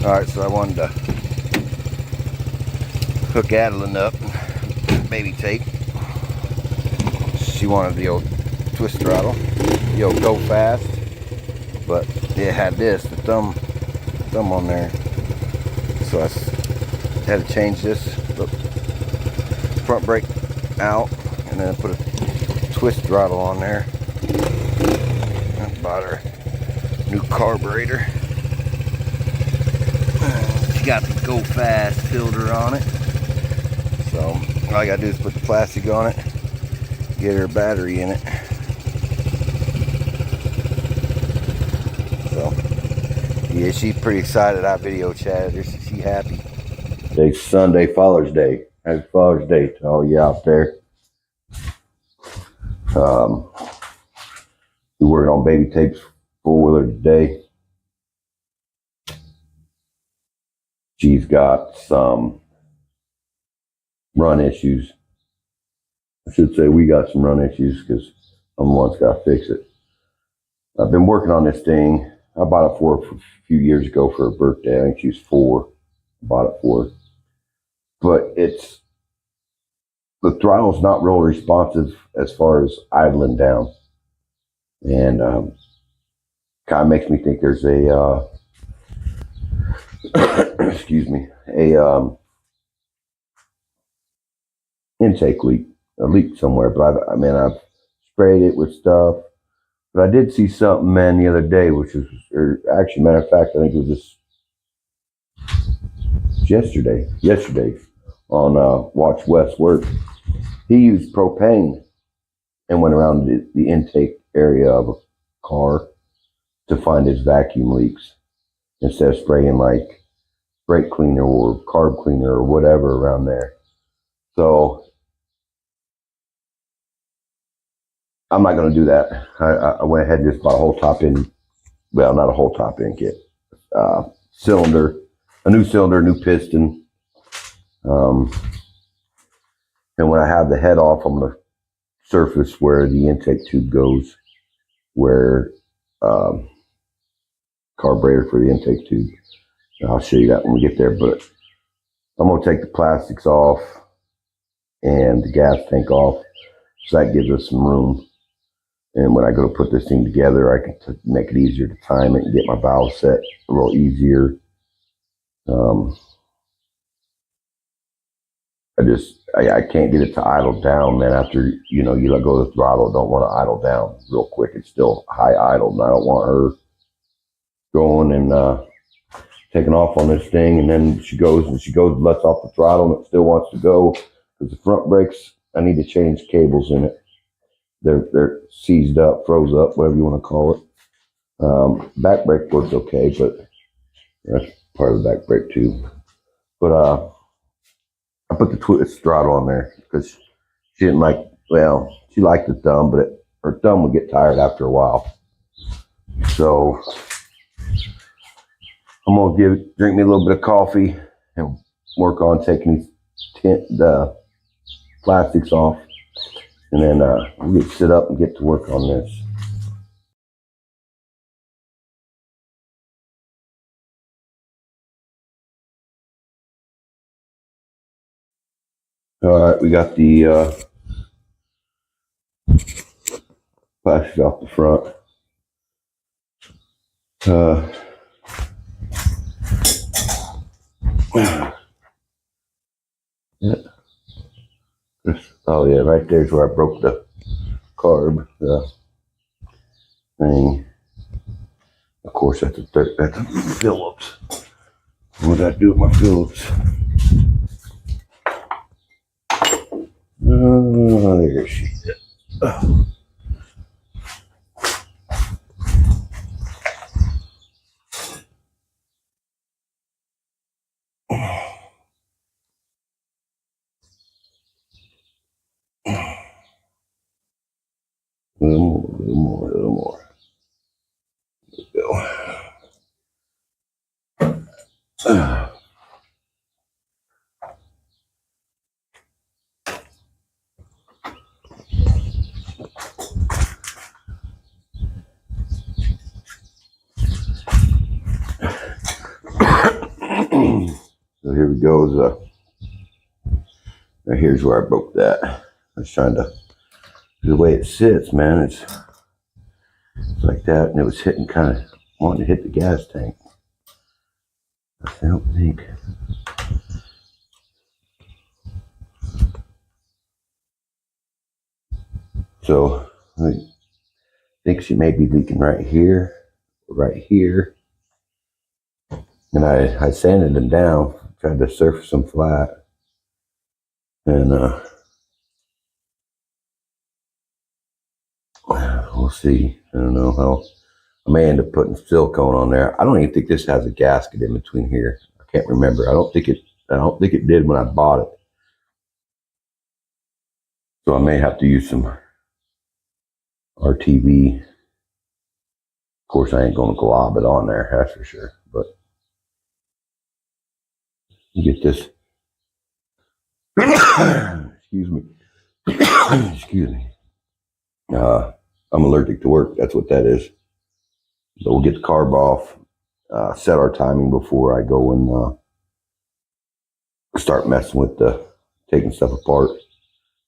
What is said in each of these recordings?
Alright, so I wanted to hook Adeline up, baby tape. She wanted the old twist throttle, the old go fast, but it had this, the thumb on there. So I had to change this front brake out, and then I put a twist throttle on there. I bought her new carburetor. She got the go fast filter on it. So all I gotta do is put the plastic on it, get her battery in it. So yeah, she's pretty excited. I video chatted her, so she happy. Today's Sunday, Father's Day. Happy Father's Day to all you out there. We're working on baby tapes four-wheeler today. She's got some run issues. I should say we got some run issues because I'm the one that's got to fix it. I've been working on this thing. I bought it for her a few years ago for her birthday. I think she was 4. I bought it for her. But the throttle's not real responsive as far as idling down. And kind of makes me think there's a excuse me, intake leak, a leak somewhere. But I've sprayed it with stuff. But I did see something, man, the other day, which was, or actually, matter of fact, I think it was yesterday on Watch West work. He used propane and went around the intake area of a car to find his vacuum leaks instead of spraying like brake cleaner or carb cleaner or whatever around there. So I'm not going to do that. I went ahead and just bought a whole top end, well, not a whole top end kit, cylinder, a new cylinder, new piston. And when I have the head off, I'm going to surface where the intake tube goes, where carburetor for the intake tube. I'll show you that when we get there, but I'm going to take the plastics off and the gas tank off, so that gives us some room. And when I go to put this thing together, I can make it easier to time it and get my valve set a little easier. I can't get it to idle down, man. After, you let go of the throttle, don't want to idle down real quick. It's still high idle, and I don't want her going and taking off on this thing, and then she goes, lets off the throttle, and it still wants to go, because the front brakes, I need to change cables in it. They're seized up, froze up, whatever you want to call it. Back brake works okay, but that's part of the back brake too. But I put the twist throttle on there because she didn't like, well, she liked the thumb, but her thumb would get tired after a while. So I'm gonna drink me a little bit of coffee and work on taking the plastics off, and then we'll get sit up and get to work on this. All right, we got the plastic off the front. Yeah. Oh yeah, right there's where I broke the carb thing. Of course, that's a Phillips. What did I do with my Phillips? There she is. Oh. A little more. There we go. here we go. Now here's where I broke that. I was trying to, the way it sits, man, it's like that, and it was hitting, kind of wanting to hit the gas tank. I don't think. So I think she may be leaking right here, and I sanded them down, tried to surface them flat, and we'll see. I don't know how. I may end up putting silicone on there. I don't even think this has a gasket in between here. I can't remember. I don't think it did when I bought it. So I may have to use some RTV. Of course, I ain't gonna glob it on there, that's for sure. But you get this. Excuse me. Excuse me. I'm allergic to work. That's what that is. So we'll get the carb off, set our timing before I go and start messing with taking stuff apart.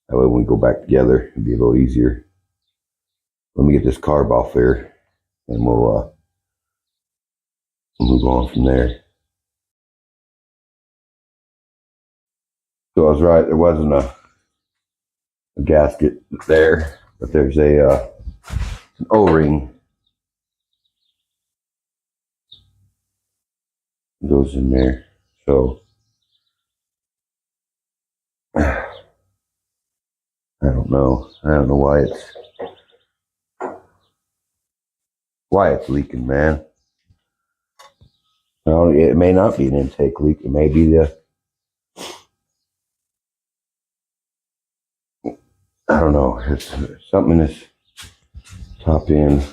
That way when we go back together, it'll be a little easier. Let me get this carb off there, and we'll move on from there. So I was right, there wasn't a gasket there, but there's an O-ring. Goes in there. So I don't know why it's leaking, man. Well, it may not be an intake leak. It may be I don't know. It's something in this top end.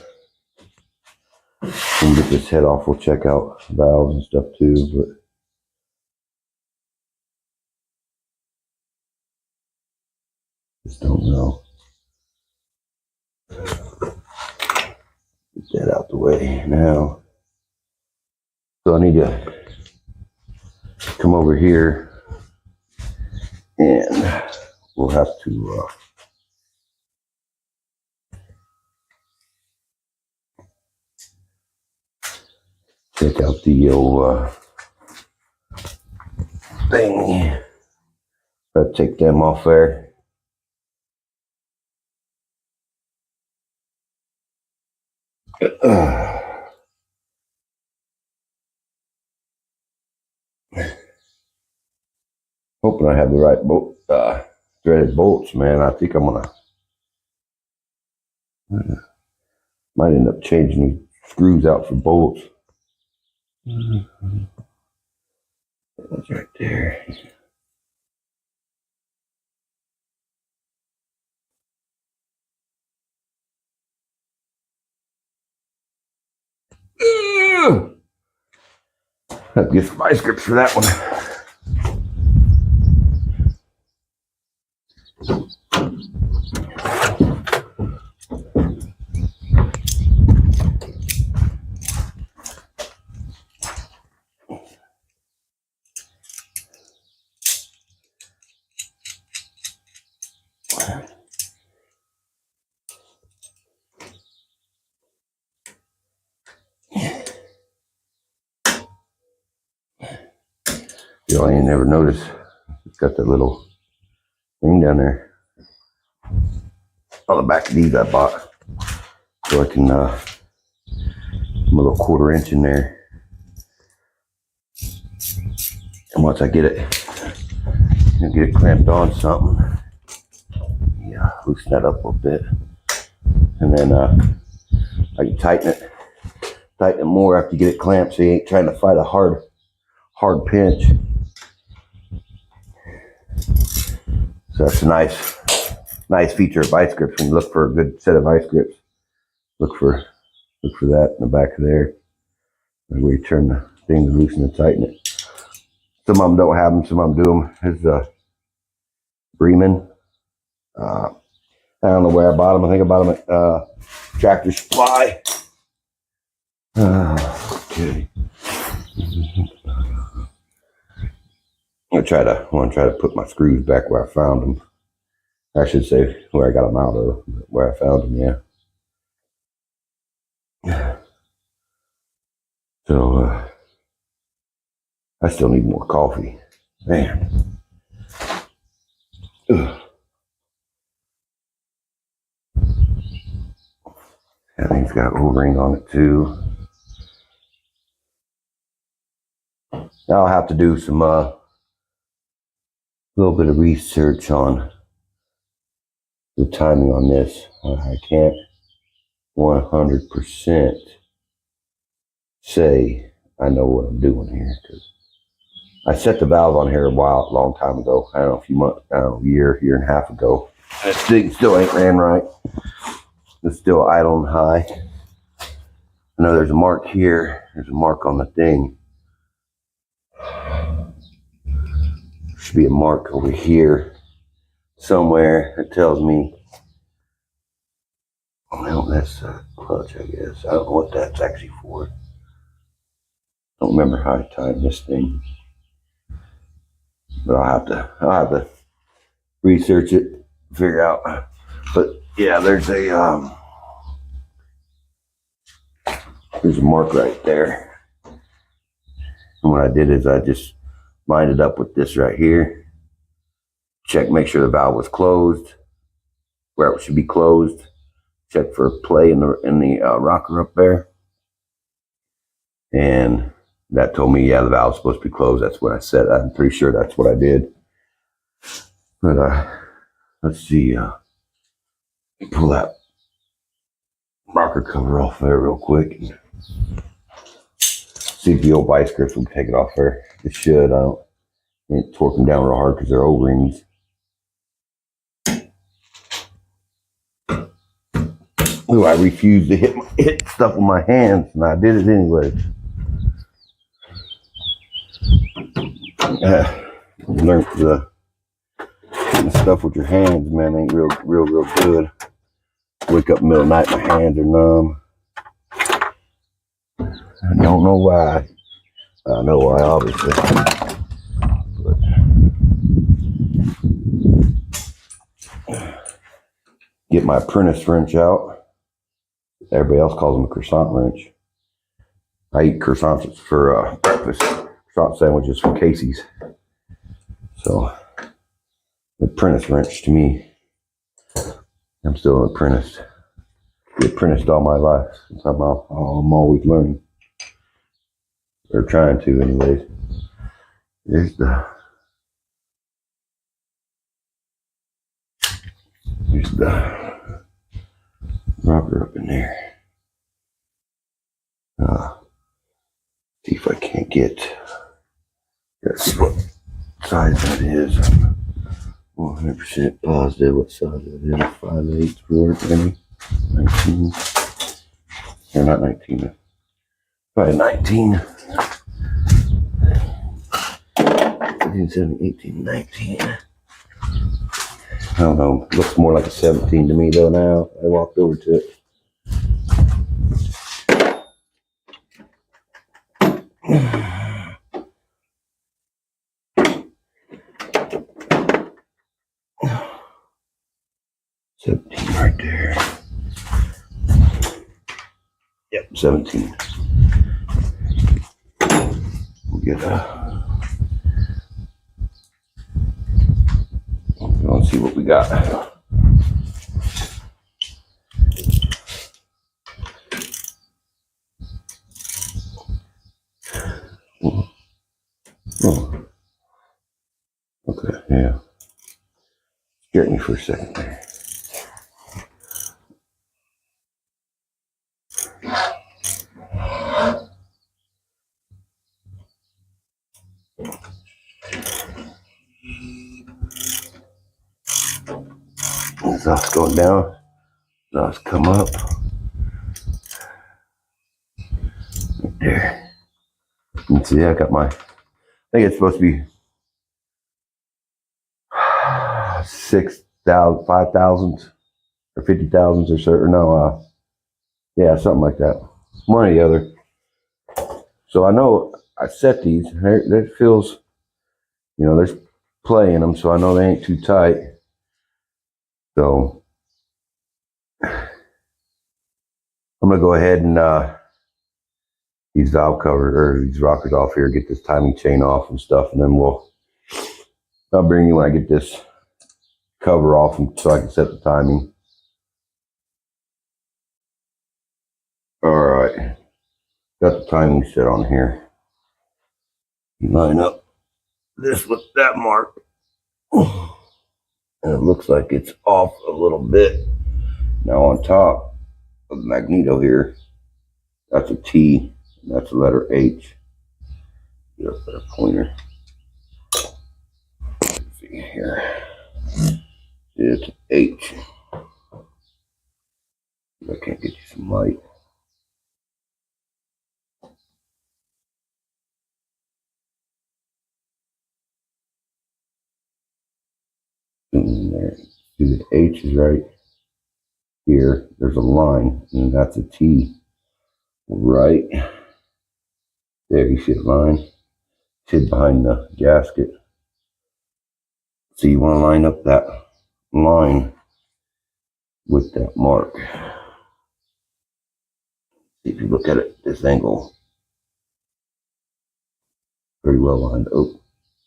When we get this head off, we'll check out valves and stuff too, but just don't know. Get that out the way now. So I need to come over here, and we'll have to check out the old thing. Gotta take them off there. Hoping I have the right threaded bolts, man. I think I'm gonna might end up changing these screws out for bolts. That's right there. Have to get some vice grips for that one. You know, I ain't never noticed. It's got that little thing down there on the back of these I bought, so I can a little 1/4 inch in there. And once I get it clamped on something, yeah, loosen that up a little bit, and then I can tighten it more after you get it clamped, so you ain't trying to fight a hard pinch. So that's a nice feature of vice grips. When you look for a good set of vice grips, look for that in the back of there. Where you turn the thing to loosen and tighten it. Some of them don't have them, some of them do them. This is Bremen. I don't know where I bought them. I think I bought them at Tractor Supply. Okay. want to try to put my screws back where I found them. I should say where I got them out of, where I found them. Yeah. So I still need more coffee, man. Ugh. That thing's got O-ring on it too. Now I'll have to do some little bit of research on the timing on this. I can't 100% say I know what I'm doing here, because I set the valve on here a long time ago. I don't know, a few months, I don't know, year and a half ago. This thing still ain't ran right. It's still idling high. I know there's a mark here. There's a mark on the thing. There should be a mark over here somewhere that tells me. Well, that's a clutch, I guess. I don't know what that's actually for. I don't remember how I timed this thing. But I'll have to research it, figure out. But yeah, there's a mark right there. And what I did is I just lined it up with this right here. Check, make sure the valve was closed, where it should be closed. Check for play in the rocker up there. And that told me, yeah, the valve's supposed to be closed. That's what I said. I'm pretty sure that's what I did. But let's see. Pull that rocker cover off there real quick. See if the old vice grips will take it off there. It should. I don't torque them down real hard because they're O-rings. Ooh, I refused to hit stuff with my hands, and I did it anyway. Learn the hitting stuff with your hands, man, ain't real good. Wake up in the middle of the night, my hands are numb. I don't know why. I know why, obviously. But get my apprentice wrench out. Everybody else calls them a croissant wrench. I eat croissants for breakfast. Croissant sandwiches from Casey's. So, apprentice wrench to me. I'm still an apprentice. Been apprenticed all my life. Since I'm always learning. Or trying to, anyways. There's the rocker up in there. See if I can't get. That's what size that is. I'm 100% positive what size it is. 5/8 for maybe 19. Or not 19. Probably 19. 15, 17, 18, 19. I don't know. It looks more like a 17 to me though now. I walked over to it. Right there. Yep, 17. We'll get let's see what we got. Oh. Okay, yeah. Scared me for a second there. Exhaust going down, exhaust come up. Right there. You can see I got my, I think it's supposed to be 6,000, 5,000 or 50,000 or so, or no, yeah, something like that. One or the other. So I know I set these, it feels You know, there's play in them, so I know they ain't too tight. So I'm gonna go ahead and these valve covers or these rockers off here, get this timing chain off and stuff, and then I'll bring you when I get this cover off so I can set the timing. All right, got the timing set on here. You line up this with that mark, and it looks like it's off a little bit. Now on top of the magneto here, that's a T, and that's a letter H. Get a better pointer. Let's see here. It's H. I can't get you some light. There. See, the H is right here. There's a line, and that's a T. Right there, you see the line? It's hid behind the gasket. So you want to line up that line with that mark. See, if you look at it this angle, pretty well lined up. Oh,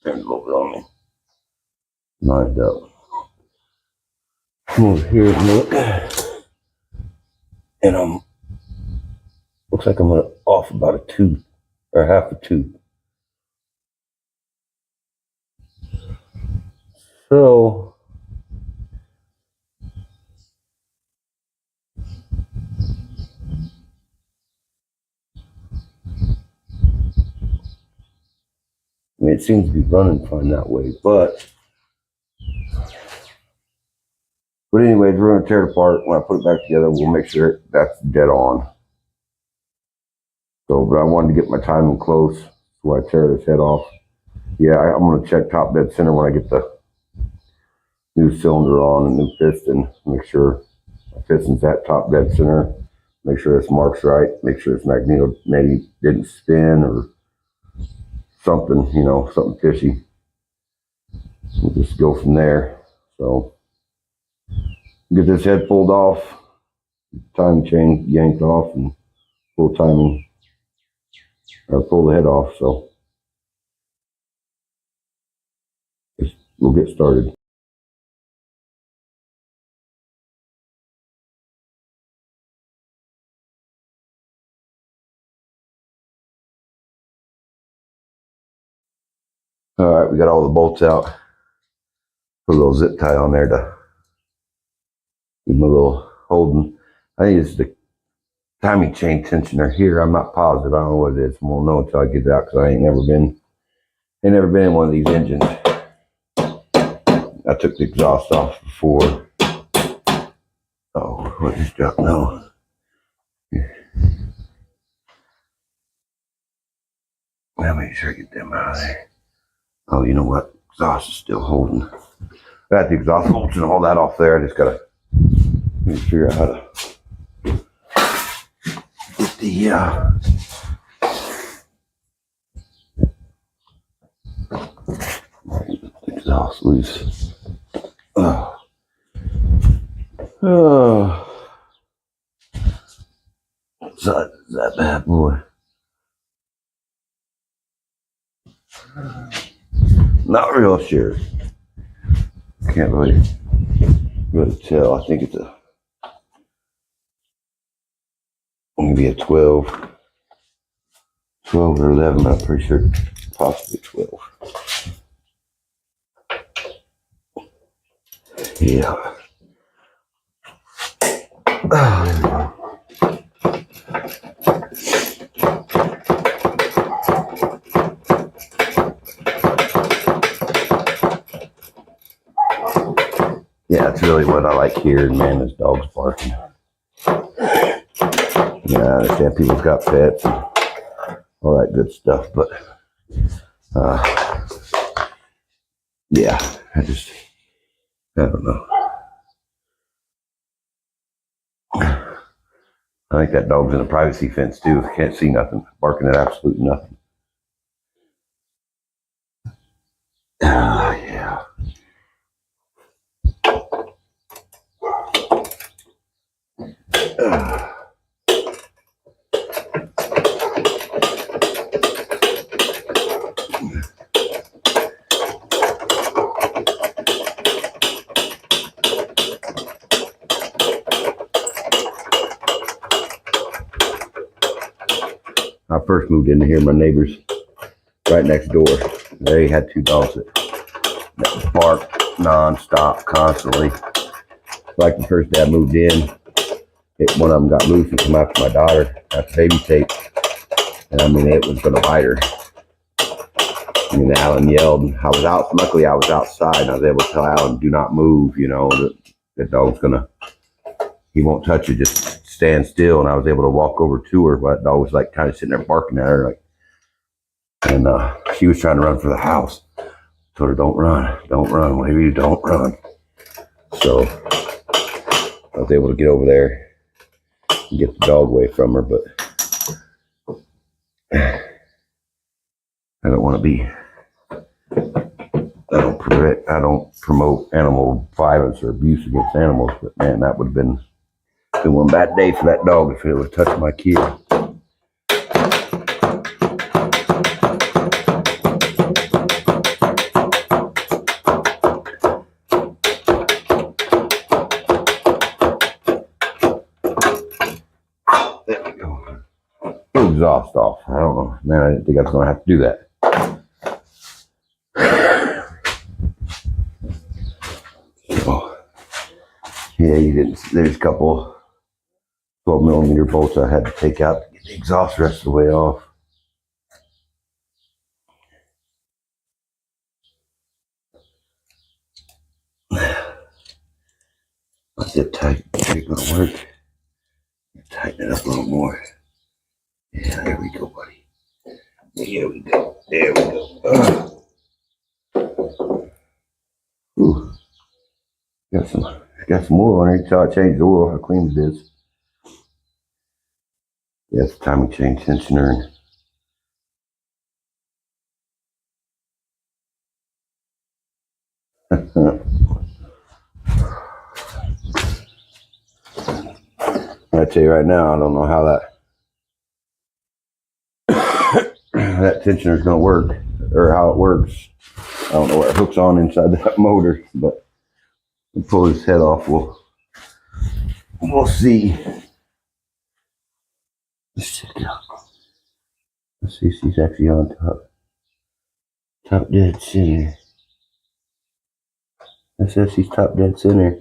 turn a little bit on me. Lined up. Come over here and look. And looks like I'm off about a tooth or half a tooth. So I mean, it seems to be running fine that way, but anyways, we're going to tear it apart. When I put it back together, we'll make sure that's dead on. So, but I wanted to get my timing close so I tear this head off. Yeah, I'm going to check top dead center when I get the new cylinder on and new piston. Make sure my piston's at top dead center. Make sure this mark's right. Make sure this magneto maybe didn't spin or something, you know, something fishy. We'll just go from there. So get this head pulled off, timing chain yanked off, and pull timing or pull the head off. So we'll get started. All right, we got all the bolts out. Put a little zip tie on there to give them a little holding. I think it's the timing chain tensioner here. I'm not positive. I don't know what it is. I won't know until I get it out because I ain't never been in one of these engines. I took the exhaust off before. Oh, what just dropped now? Let me make sure I get them out of there. Oh, you know what? Exhaust is still holding. I got the exhaust bolts and all that off there. I just gotta figure out how to get the exhaust loose. That bad boy. Not real sure. Can't really tell. I think it's maybe a 12 or 11. I'm pretty sure possibly 12. Yeah. Oh, there we go. Yeah, that's really what I like hearing, man, is dogs barking. Yeah, I understand people's got pets and all that good stuff, but yeah, I don't know. I think that dog's in a privacy fence too. Can't see nothing, barking at absolutely nothing. Yeah. I first moved into here, my neighbors right next door, they had two dogs that barked nonstop, constantly. Like the first day I moved in, one of them got loose and came after my daughter after baby tape, and I mean it was gonna bite her. I mean Alan yelled, and I was out. Luckily I was outside, and I was able to tell Alan, "Do not move. You know the dog's he won't touch you. Just stand still." And I was able to walk over to her, but that dog was like kind of sitting there barking at her, like, and she was trying to run for the house. I told her, "Don't run, don't run. Whatever you do, don't run." So I was able to get over there and get the dog away from her, but I don't want to be. I don't promote animal violence or abuse against animals, but man, that would have been one bad day for that dog if it would have touched my kid. There we go. Exhaust off. I don't know, man. I didn't think I was going to have to do that. So, yeah, you didn't. There's a couple 12mm bolts I had to take out to get the exhaust rest of the way off. My zip tight ain't gonna work. Tighten it up a little more. Yeah, there we go, buddy. There we go. There we go. Ooh. Got some oil on here. You saw I changed the oil. How clean it is. Yeah, it's time we change tensioner. I tell you right now, I don't know how that tensioner is going to work, or how it works. I don't know where it hooks on inside that motor, but we'll pull his head off. We'll see. Let's check it out. Let's see if she's actually on top dead center. That says she's top dead center.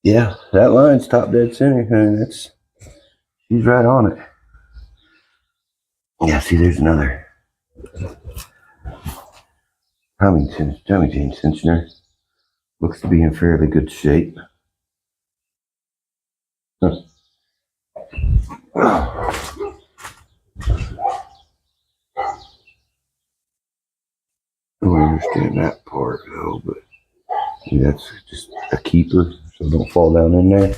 Yeah, that line's top dead center, and she's right on it. Yeah, see, there's another timing chain tensioner. Looks to be in fairly good shape. Huh. I don't understand that part though, but that's just a keeper, so don't fall down in there.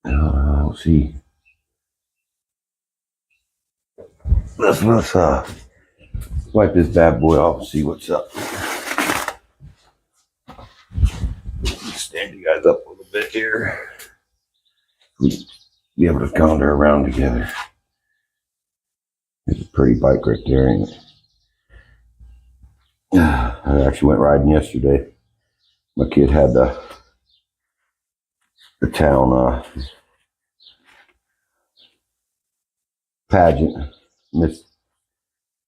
I don't see. Let's wipe this bad boy off and see what's up. Stand you guys up a little bit here. Be able to contour around together. It's a pretty bike right there, ain't it? I actually went riding yesterday. My kid had the town pageant, Miss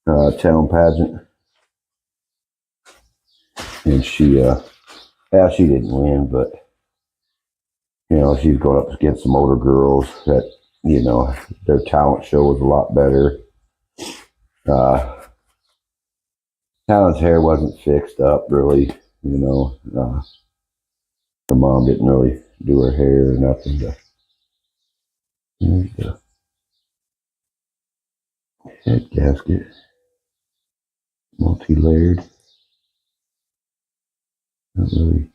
Town pageant, and she didn't win, but she's going up against some older girls that their talent show was a lot better. Talon's hair wasn't fixed up really, her mom didn't really do her hair or nothing. Here's the head gasket, multi-layered. Not really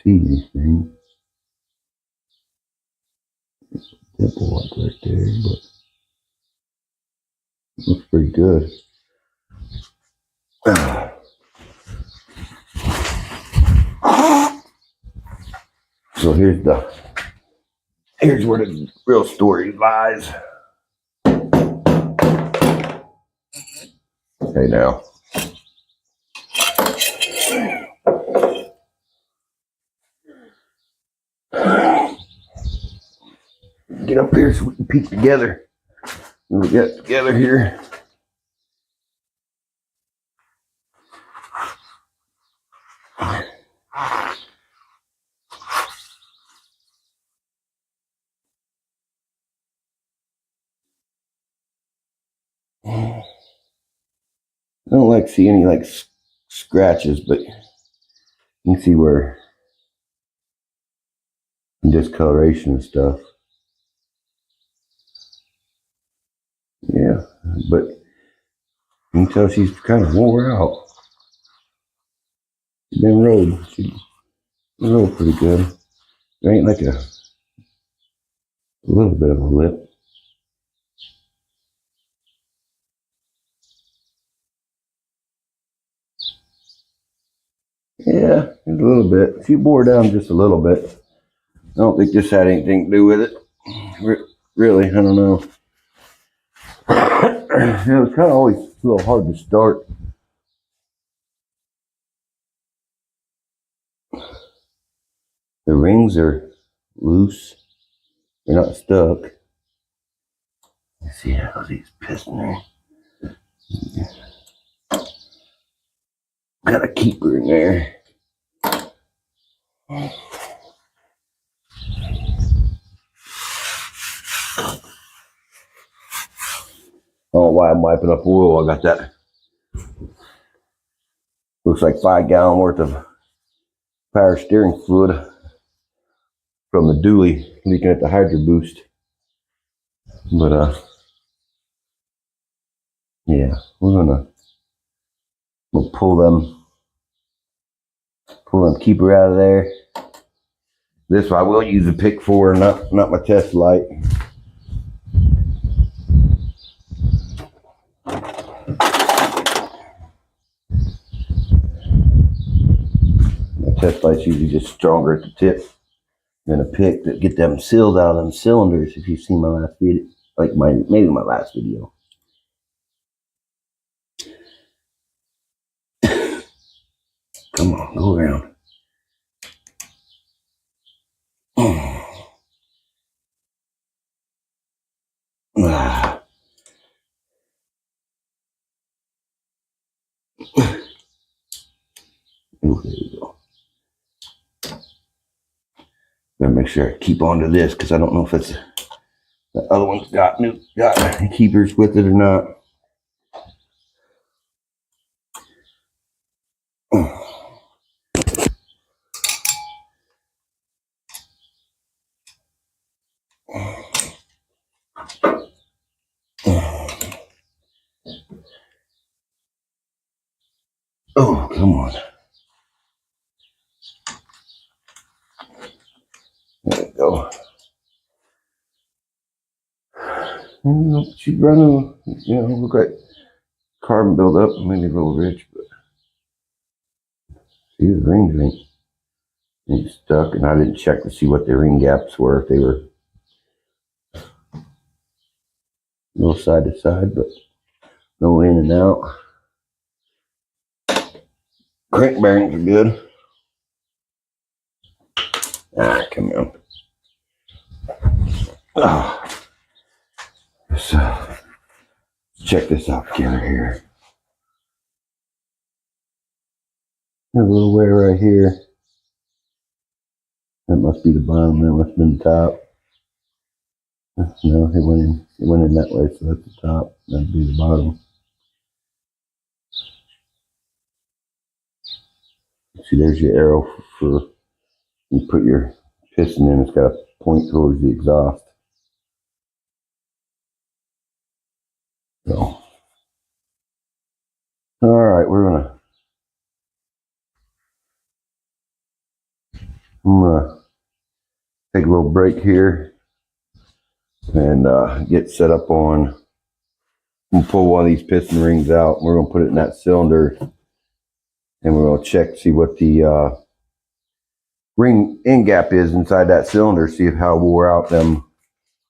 see anything. Dimple up right there, but it looks pretty good. So here's where the real story lies. Okay, now. Get up here so we can peek together. We get together here. I don't like see any like scratches, but you can see where discoloration and stuff. Yeah, but you can tell she's kind of wore out. She's been rode. She rode pretty good. There ain't like a little bit of a lip. Yeah, a little bit. She bore down just a little bit. I don't think this had anything to do with it. Really, I don't know. It was kind of always a little hard to start. The rings are loose. They're not stuck. Let's see how these pistons are. Got a keeper in there. I don't know why I'm wiping up oil. I got that. Looks like 5 gallon worth of power steering fluid from the dually leaking at the hydro boost. But yeah, we'll pull them keeper out of there. This one I will use a pick for, not my test light. My test light's usually just stronger at the tip than a pick to get them seals out of them cylinders. If you've seen my last video, like maybe my last video. Come on, go around. Oh, there we go. Gotta make sure I keep on to this because I don't know if it's the other one's got keepers with it or not. Oh, come on. There we go. She's running, look like carbon buildup, maybe a little rich, but see the rings ain't stuck, and I didn't check to see what the ring gaps were, if they were a little side to side, but no in and out. Crank bearings are good. Come on. So, check this out together here. There's a little wear right here. That must be the bottom. That must have been the top. No, it went in that way, so that's the top. That'd be the bottom. See, there's your arrow for you put your piston in. It's got to point towards the exhaust. So All right, I'm gonna take a little break here and get set up on. I'm gonna pull one of these piston rings out. We're gonna put it in that cylinder, and we're gonna check, see what the ring end gap is inside that cylinder. See how wore out them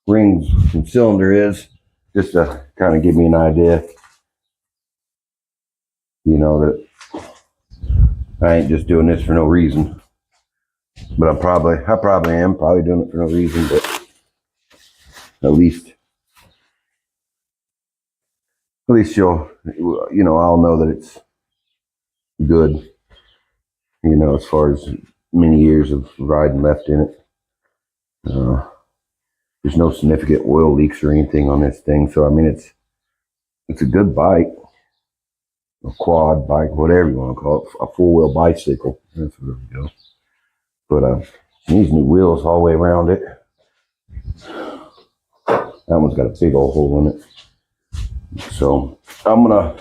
rings and cylinder is, just to kind of give me an idea. You know that I ain't just doing this for no reason. But I probably am doing it for no reason, but at least you'll, I'll know that it's good, as far as many years of riding left in it. There's no significant oil leaks or anything on this thing. So, I mean, it's a good bike, a quad bike, whatever you want to call it, a four-wheel bicycle. That's where we go. But these new wheels all the way around it. That one's got a big old hole in it. So I'm gonna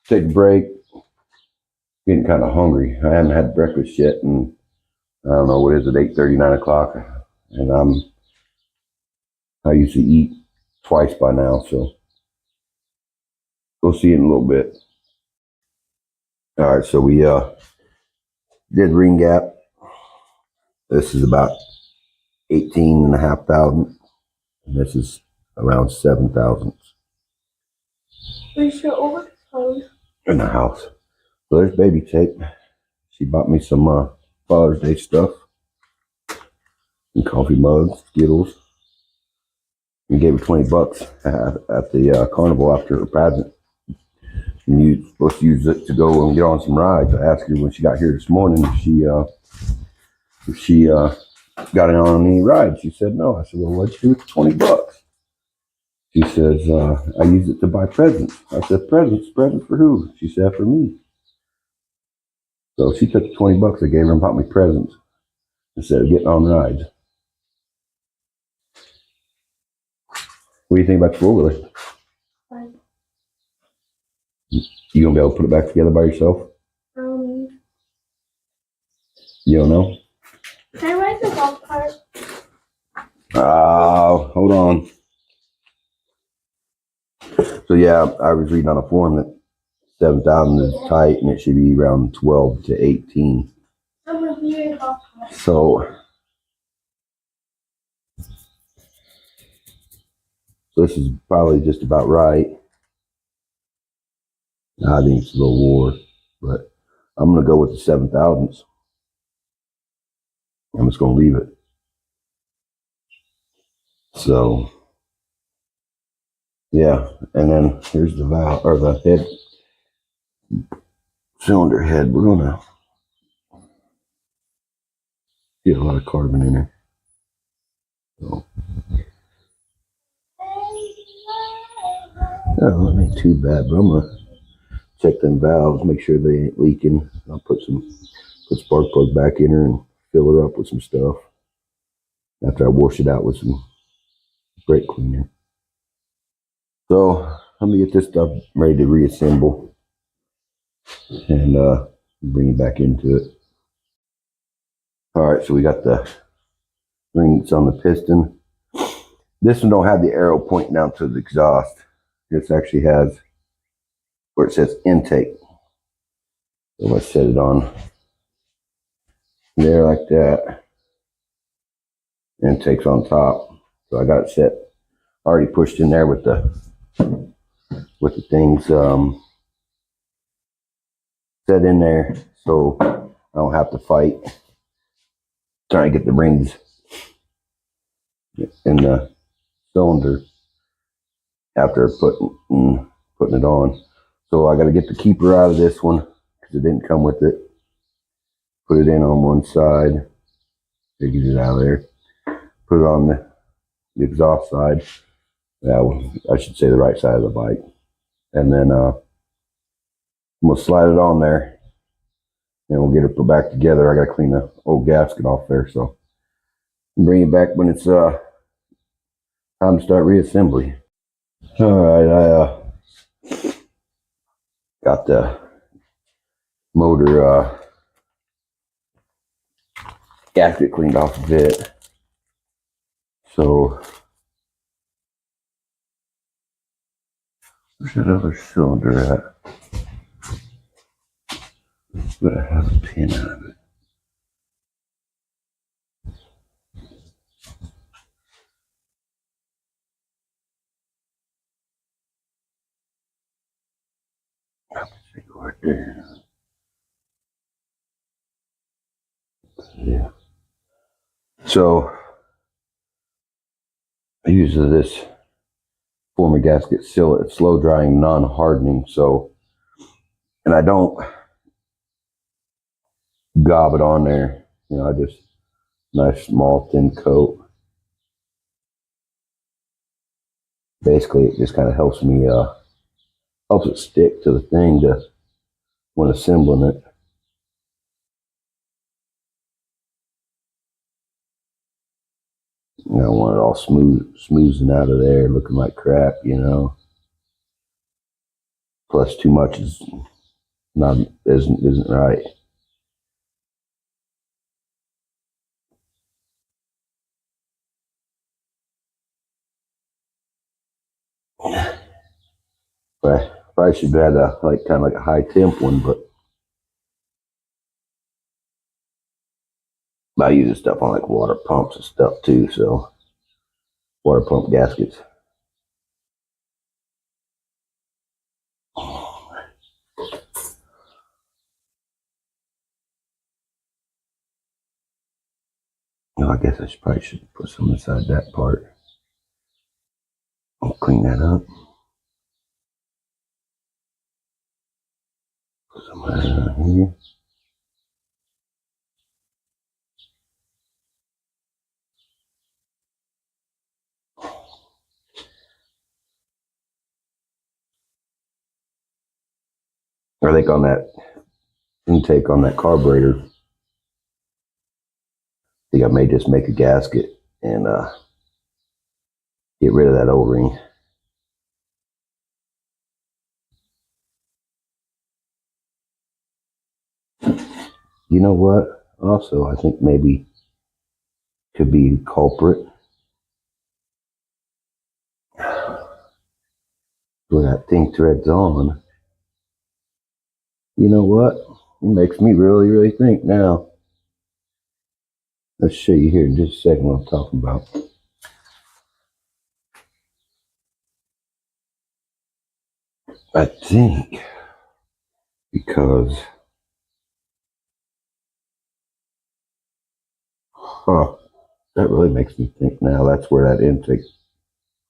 take a break. Getting kind of hungry. I haven't had breakfast yet, and I don't know, what is it, 8:30, 9 o'clock, and I usually eat twice by now, so we'll see in a little bit. All right, so we did ring gap. This is about 18,500, and this is around 7,000. Where's your overcoat? In the house. So there's baby tape. She bought me some Father's Day stuff. Some coffee mugs, Skittles. And gave her $20 at the carnival after her pageant. And you're supposed to use it to go and get on some rides. I asked her when she got here this morning if she got in on any rides. She said no. I said, well, what'd you do with the $20? She says, I use it to buy presents. I said, presents? Presents for who? She said, for me. So she took the $20 I gave her and bought me presents instead of getting on rides. What do you think about the four-wheeler? Fine. You gonna be able to put it back together by yourself? You don't know? Can I ride the golf cart? Hold on. So yeah, I was reading on a forum that 7,000 is tight and it should be around 12 to 18. I'm gonna be in a golf cart. So this is probably just about right. I think it's a little war, but I'm gonna go with the 7,000s. I'm just gonna leave it. So yeah, and then here's the valve, or the head, cylinder head. We're gonna get a lot of carbon in there. So not ain't too bad, but I'm gonna check them valves, make sure they ain't leaking. I'll put spark plug back in her and fill her up with some stuff after I wash it out with some brake cleaner. So let me get this stuff ready to reassemble and bring it back into it. All right, so we got the rings on the piston. This one don't have the arrow pointing down to the exhaust. This actually has where it says intake. So let's set it on there like that. Intake's on top. So I got it set, already pushed in there with the things set in there, so I don't have to fight trying to get the rings in the cylinder after putting it on. So I got to get the keeper out of this one because it didn't come with it. Put it in on one side. Get it out of there. Put it on the exhaust side. I should say the right side of the bike. And then I'm gonna slide it on there, and we'll get it put back together. I gotta clean the old gasket off there, so I'll bring it back when it's time to start reassembly. All right, I got the motor gasket cleaned off of it. So where's that other cylinder at? But I have a pin out of it. Let's see, right there. Yeah. So I use this form of gasket seal. It's slow drying, non-hardening. So, and I don't gob it on there. You know, I just nice small thin coat. Basically, it just kind of helps me helps it stick to the thing to when assembling it. You know, I don't want it all smoothing out of there, looking like crap, you know. Plus, too much is isn't right. But I probably should have had a kind of like a high temp one, but I use this stuff on like water pumps and stuff too. So water pump gaskets. No, I guess I probably should put some inside that part. I'll clean that up. Put some of that here. I think on that intake on that carburetor, I think I may just make a gasket and get rid of that O-ring. You know what? Also, I think maybe could be culprit where that thing threads on. You know what? It makes me really think now. Let's show you here in just a second what I'm talking about. I think because, that really makes me think now. That's where that intake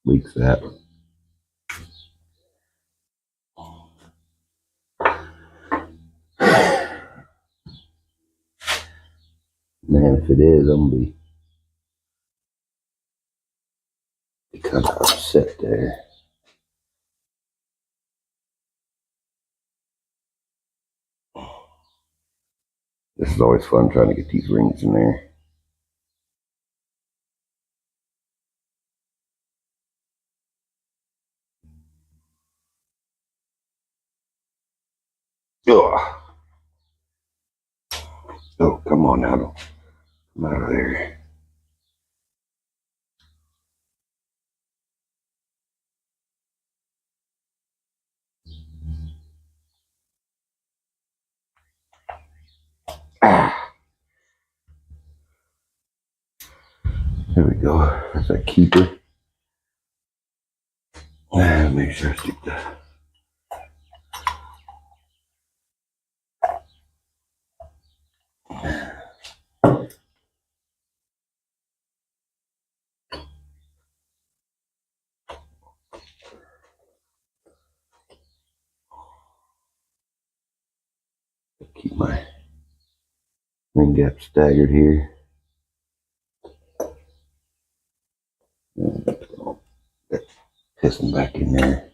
leaks at. Man, if it is, I'm gonna be kind of upset there. This is always fun trying to get these rings in there. Ugh. Oh, come on now. Come out of there. Ah. There we go. That's a keeper. Make sure I stick that. Keep my ring gap staggered here. That's pissing back in there.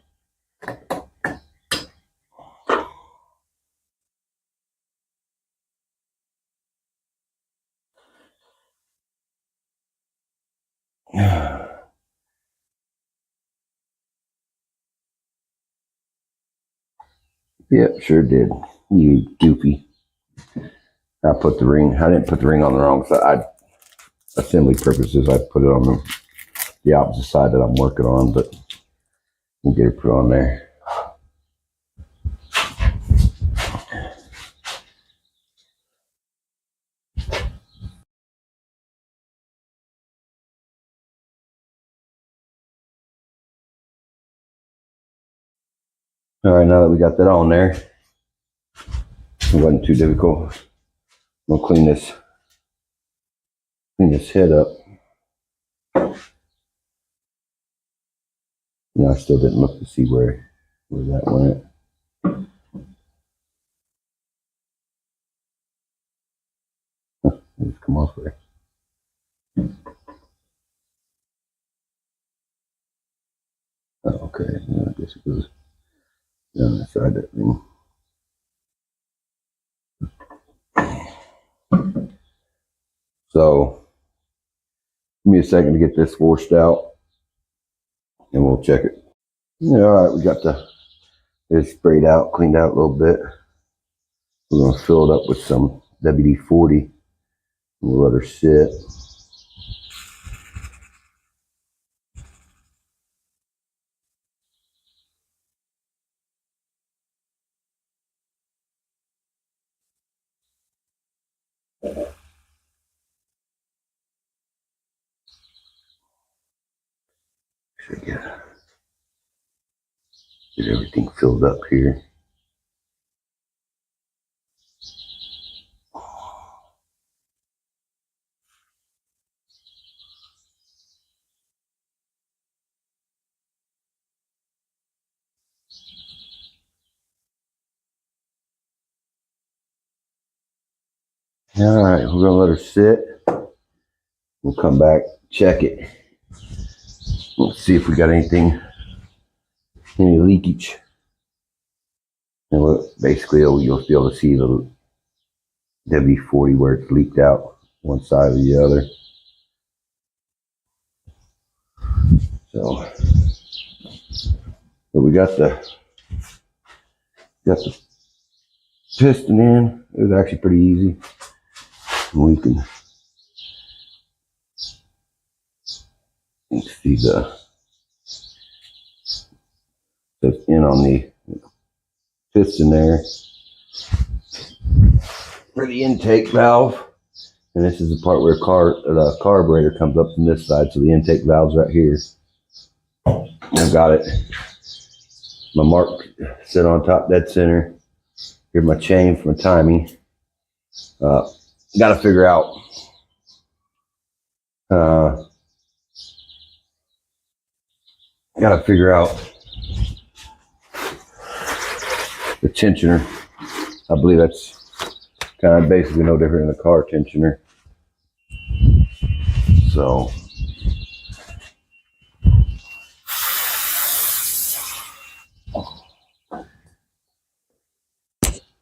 Yep, sure did. You goofy. I put the ring. I didn't put the ring on the wrong side. Assembly purposes, I put it on the opposite side that I'm working on, but we'll get it put on there. All right, now that we got that on there, it wasn't too difficult. I'm gonna clean this head up. No, I still didn't look to see where that went. Let's come off there. Oh, okay, yeah, I guess it goes down inside that thing. So, give me a second to get this washed out, and we'll check it. Yeah, all right, we got it sprayed out, cleaned out a little bit. We're gonna fill it up with some WD-40. We'll let her sit. Should get everything filled up here. All right, we're gonna let her sit. We'll come back, check it. Let's see if we got any leakage. And basically, you'll be able to see the WD-40 where it's leaked out one side or the other. So, but we got the piston in. It was actually pretty easy. And we can see that's in on the piston there for the intake valve. And this is the part where the carburetor comes up from this side, so the intake valve's right here. I've got it. My mark set on top dead center. Here's my chain for my timing. Got to figure out the tensioner. I believe that's kind of basically no different than a car tensioner. So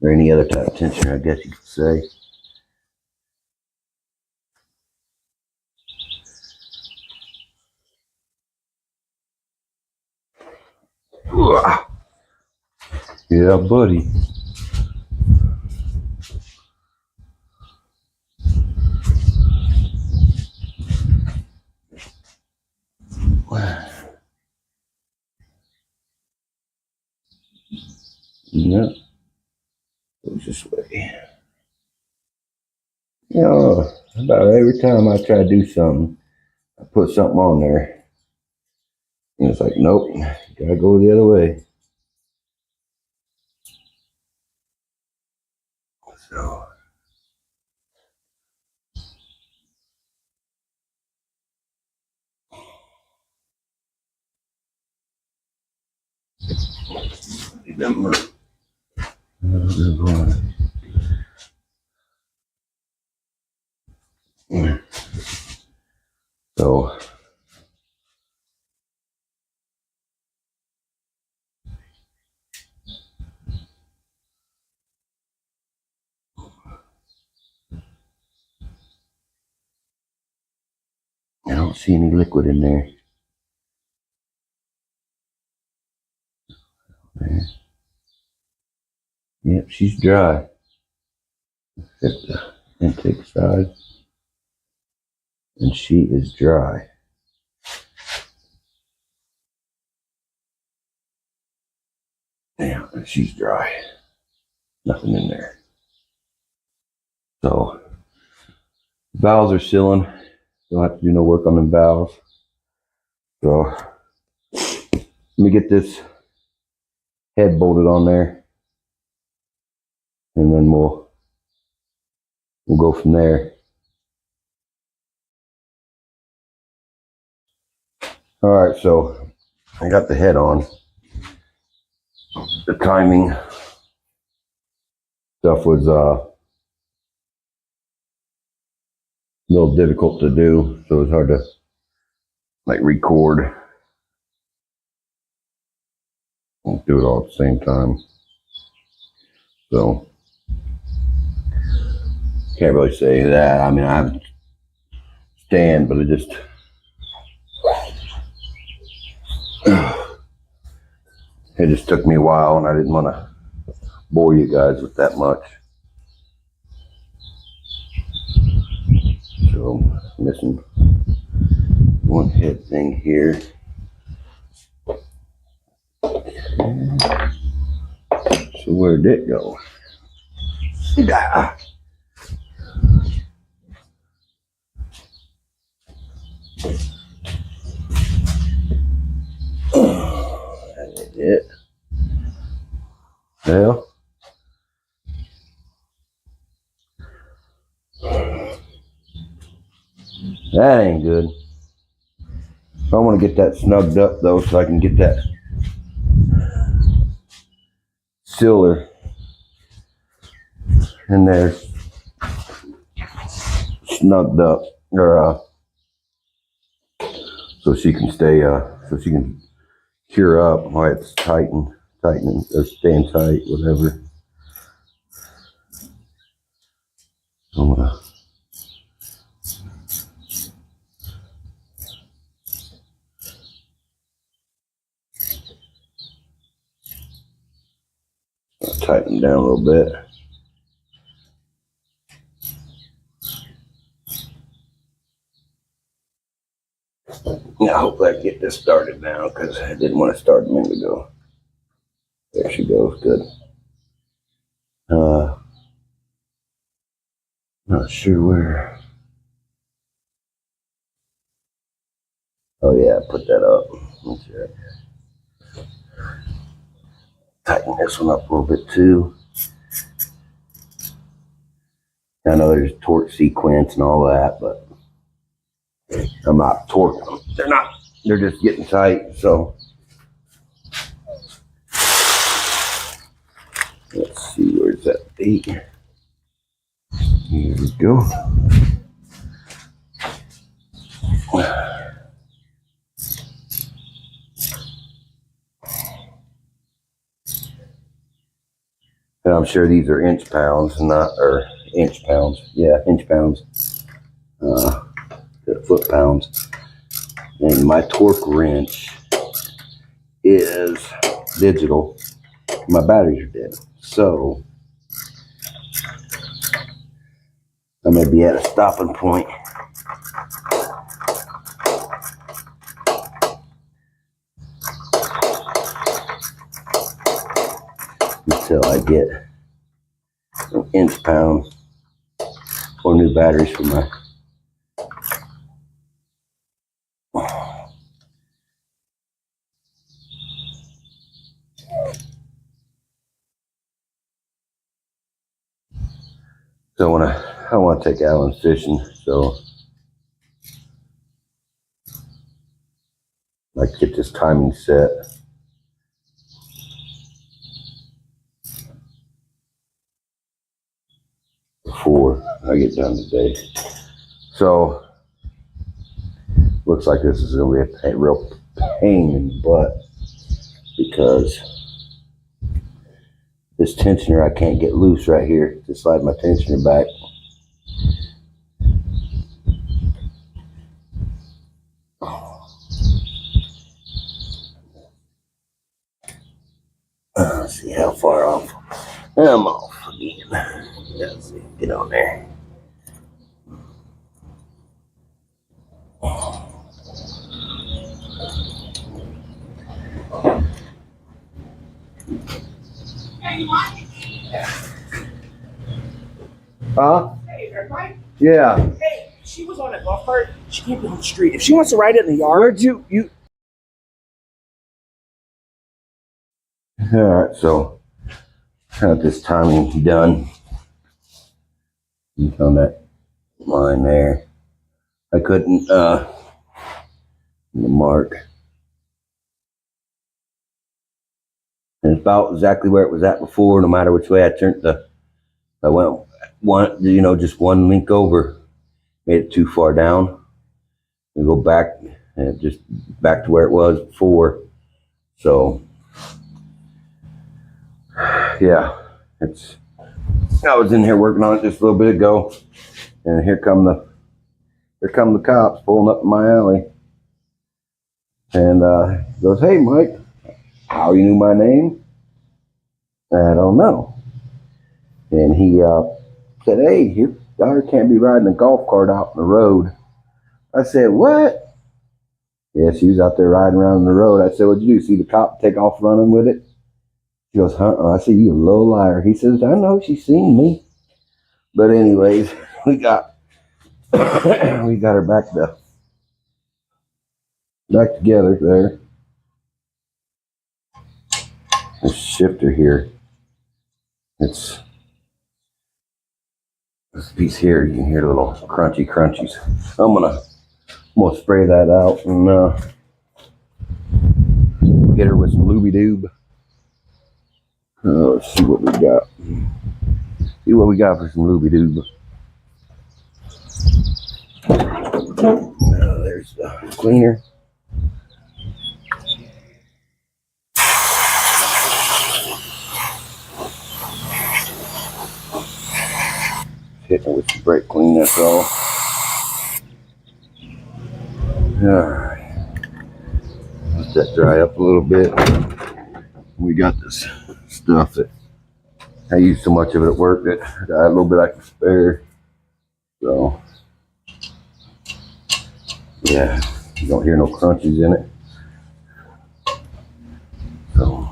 or any other type of tensioner, I guess you could say. Yeah, buddy. Yeah, goes this way. You know, about every time I try to do something, I put something on there, and it's like, nope, gotta go the other way. So, so I don't see any liquid in there. There. Yep, she's dry. Hit the intake side. And she is dry. Damn, she's dry. Nothing in there. So, valves are sealing. Don't have to do no work on them valves. So, let me get this head bolted on there. And then we'll go from there. Alright, so I got the head on. The timing stuff was a little difficult to do, so it was hard to like record and do it all at the same time. So can't really say that. I mean, I have a stand, but it just took me a while, and I didn't want to bore you guys with that much. So I'm missing one head thing here. So where'd it go? Ah. That ain't it. Well, that ain't good. I want to get that snugged up though, so I can get that sealer in there snugged up, or so she can stay, so she can cure up while it's tightening, or staying tight, whatever. I'm gonna tighten them down a little bit. Yeah, hopefully I can get this started now, because I didn't want to start a minute ago. There she goes, good. Not sure where. Oh yeah, put that up. That's right. Tighten this one up a little bit too. I know there's torque sequence and all that, but I'm not torquing them. They're not. They're just getting tight. So let's see, where's that beat? Here we go. And I'm sure these are inch pounds, not, or inch pounds. Yeah, inch pounds. Foot pounds. And my torque wrench is digital. My batteries are dead. So I may be at a stopping point. Until I get an inch pound or new batteries for my So I want to take Alan fishing, so I like to get this timing set before I get done today. So looks like this is going to be a real pain in the butt, because this tensioner I can't get loose right here to slide my tensioner back. Let's see how far off. I'm off again. Let's see. Get on there. Huh? Hey, there, Mike. Yeah. Hey, she was on a golf cart. She can't be on the street. If she wants to ride it in the yard. Where'd you? All right. So, got this timing done. You on that line there. I couldn't mark. And it's about exactly where it was at before, no matter which way I turned I went one, just one link over, made it too far down. And go back and just back to where it was before. So yeah, I was in here working on it just a little bit ago, and here come the cops pulling up in my alley. And he goes, "Hey Mike, how you knew my name?" I don't know. And he said, "Hey, your daughter can't be riding a golf cart out in the road." I said, "What?" "Yeah, she was out there riding around the road." I said, "What'd you do? See the cop take off running with it?" He goes, "Huh?" I said, "You a little liar." He says, "I know, she's seen me." But anyways, we got her back together there. This shifter here, it's this piece here. You can hear the little crunchy crunchies. I'm gonna spray that out and get her with some looby doob. Let's see what we got. See what we got for some looby doob. There's the cleaner. Hitting it with some brake clean, that's all. Alright. Let that dry up a little bit. We got this stuff that I used so much of it at work that I got a little bit I can spare. So yeah, you don't hear no crunches in it. So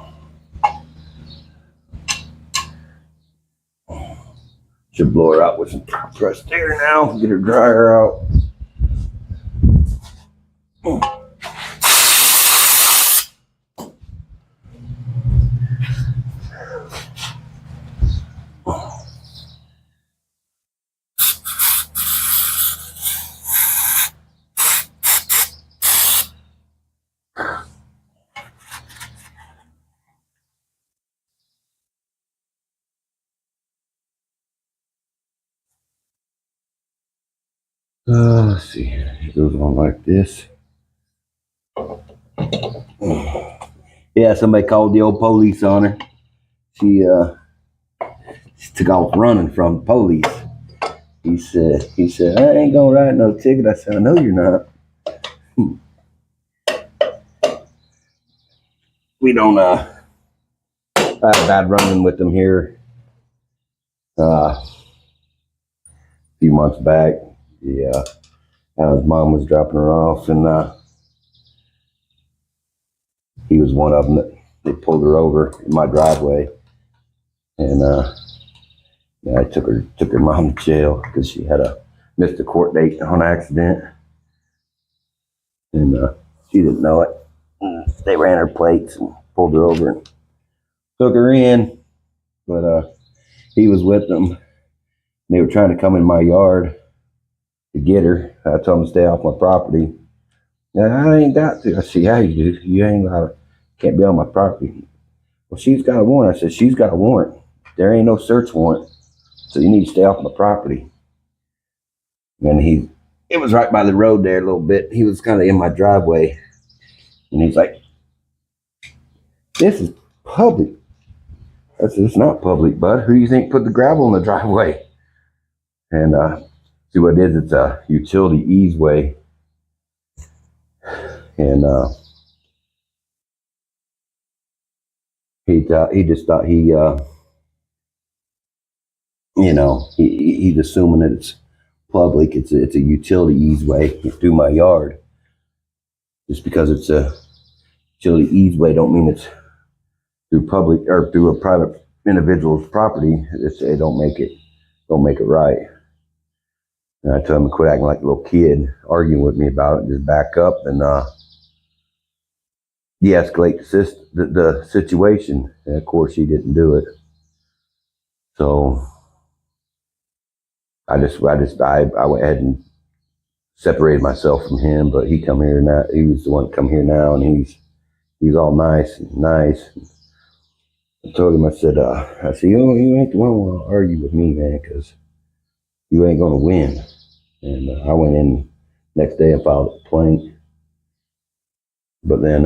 should blow her out with some compressed air now, get her dryer out. Let's see, it goes on like this. Yeah, somebody called the old police on her. She took off running from the police. He said, "I ain't gonna write no ticket." I said, "I know you're not." We don't I had a bad running with them here a few months back. Yeah, his mom was dropping her off, and he was one of them that they pulled her over in my driveway, and yeah, I took her mom to jail because she had missed a court date on accident, and she didn't know it. They ran her plates and pulled her over and took her in, but he was with them. They were trying to come in my yard to get her. I told them to stay off my property. Yeah, I ain't got to. I said, "Yeah, you do. You ain't can't be on my property." "Well, she's got a warrant." I said, "She's got a warrant. There ain't no search warrant. So you need to stay off my property." And it was right by the road there a little bit. He was kind of in my driveway. And he's like, "This is public." I said, "It's not public, bud. Who do you think put the gravel in the driveway?" And see what it is, it's a utility easeway. And he just thought he you know, he's assuming that it's public. It's a utility easeway through my yard. Just because it's a utility easeway don't mean it's through public or through a private individual's property. It don't make it right. And I told him to quit acting like a little kid, arguing with me about it, just back up and de-escalate the situation. And of course, he didn't do it. So I went ahead and separated myself from him. But he come here now. He was the one to come here now, and he's all nice. I told him, I said, you ain't the one who want to argue with me, man, because you ain't gonna win. And I went in next day and filed a complaint. But then,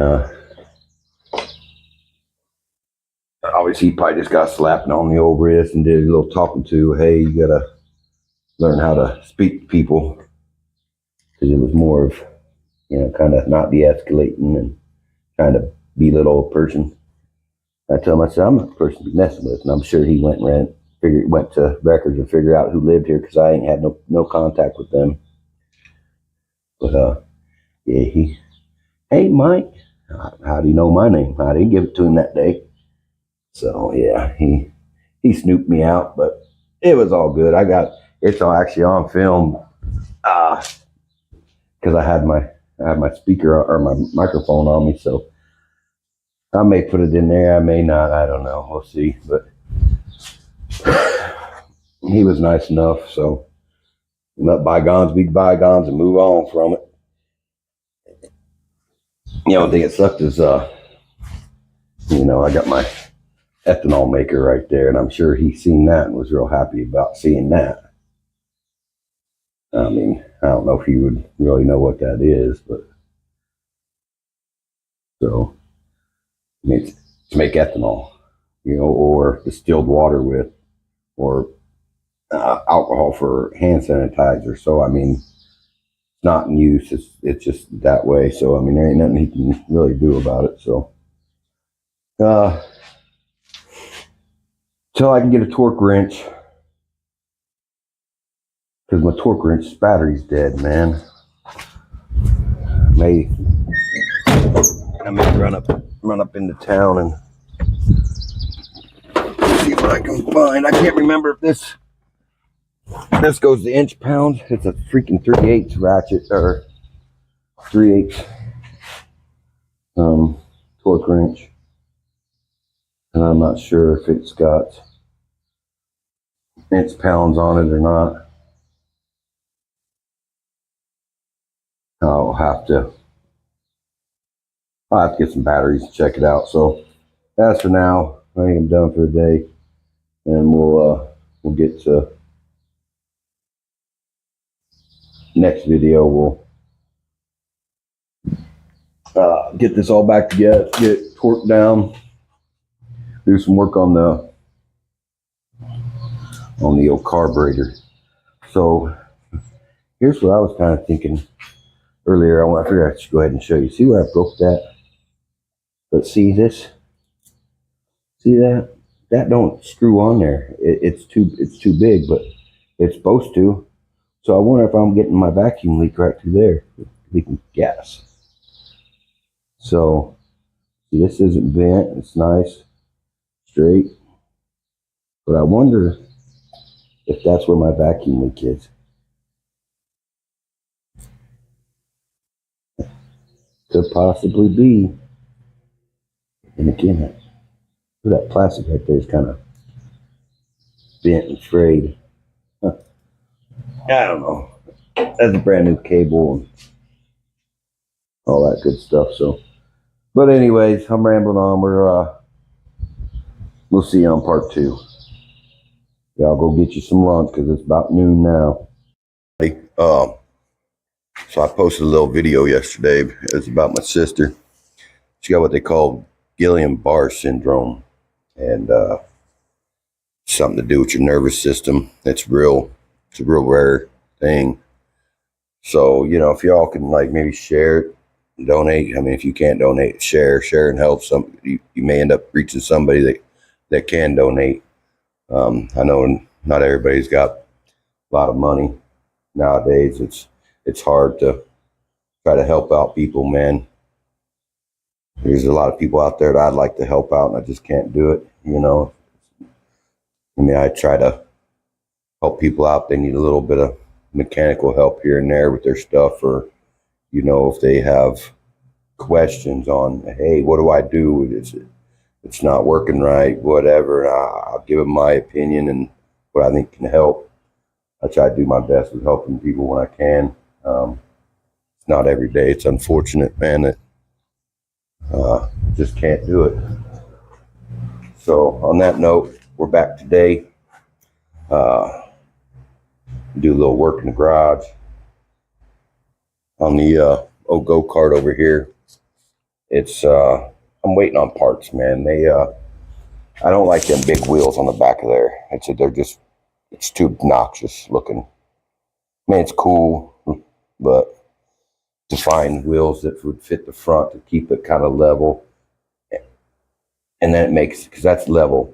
obviously, he probably just got slapped on the old wrist and did a little talking to. Hey, you gotta learn how to speak to people, because it was more of, you know, kind of not de-escalating and trying to belittle a person. I told him, I said, I'm not the person to be messing with, and I'm sure he went to records and figured out who lived here, because I ain't had no contact with them. But yeah, hey Mike, how do you know my name? I didn't give it to him that day. So yeah, he snooped me out, but it was all good. It's all actually on film, because I had my speaker or my microphone on me, so I may put it in there, I may not, I don't know, we'll see. But he was nice enough, so let bygones be bygones and move on from it. The only thing that sucked is, you know, I got my ethanol maker right there, and I'm sure he seen that and was real happy about seeing that. I mean, I don't know if he would really know what that is, but so I mean, it's to make ethanol, you know, or distilled water with, or alcohol for hand sanitizer. So I mean, it's not in use. It's just that way. So I mean, there ain't nothing he can really do about it. So till I can get a torque wrench, because my torque wrench battery's dead, man. I may run up into town and see what I can find. I can't remember if this goes to inch pound. It's a freaking 3/8 ratchet, or 3/8 torque wrench, and I'm not sure if it's got inch pounds on it or not. I'll have to get some batteries to check it out. So as for now, I think I'm done for the day, and we'll get to next video. We'll get this all back together, get it torqued down, do some work on the old carburetor. So here's what I was kind of thinking earlier. I figured I should go ahead and show you. See where I broke that? But see this? See that? That don't screw on there. It's too big, but it's supposed to. So I wonder if I'm getting my vacuum leak right through there, leaking gas. So see, this isn't bent. It's nice, straight. But I wonder if that's where my vacuum leak is. Could possibly be. And again, that plastic right there is kind of bent and frayed. Huh. I don't know. That's a brand new cable and all that good stuff. So, but anyways, I'm rambling on. We'll see you on part 2. Y'all go get you some lunch, because it's about noon now. So I posted a little video yesterday. It's about my sister. She got what they call Guillain-Barré syndrome, and something to do with your nervous system. It's a real rare thing. So, you know, if y'all can like maybe share it, donate. I mean, if you can't donate, share and help. You may end up reaching somebody that can donate. I know not everybody's got a lot of money nowadays. It's hard to try to help out people, man. There's a lot of people out there that I'd like to help out, and I just can't do it. I mean, I try to help people out. They need a little bit of mechanical help here and there with their stuff, or if they have questions on, hey, what do I do? It's not working right, whatever. I'll give them my opinion and what I think can help. I try to do my best with helping people when I can. It's not every day. It's unfortunate, man, that just can't do it. So on that note, we're back today. Do a little work in the garage on the old go-kart over here. It's I'm waiting on parts, man. I don't like them big wheels on the back of there. It's too obnoxious looking. I mean, it's cool, but to find wheels that would fit the front to keep it kind of level, and then it makes, because that's level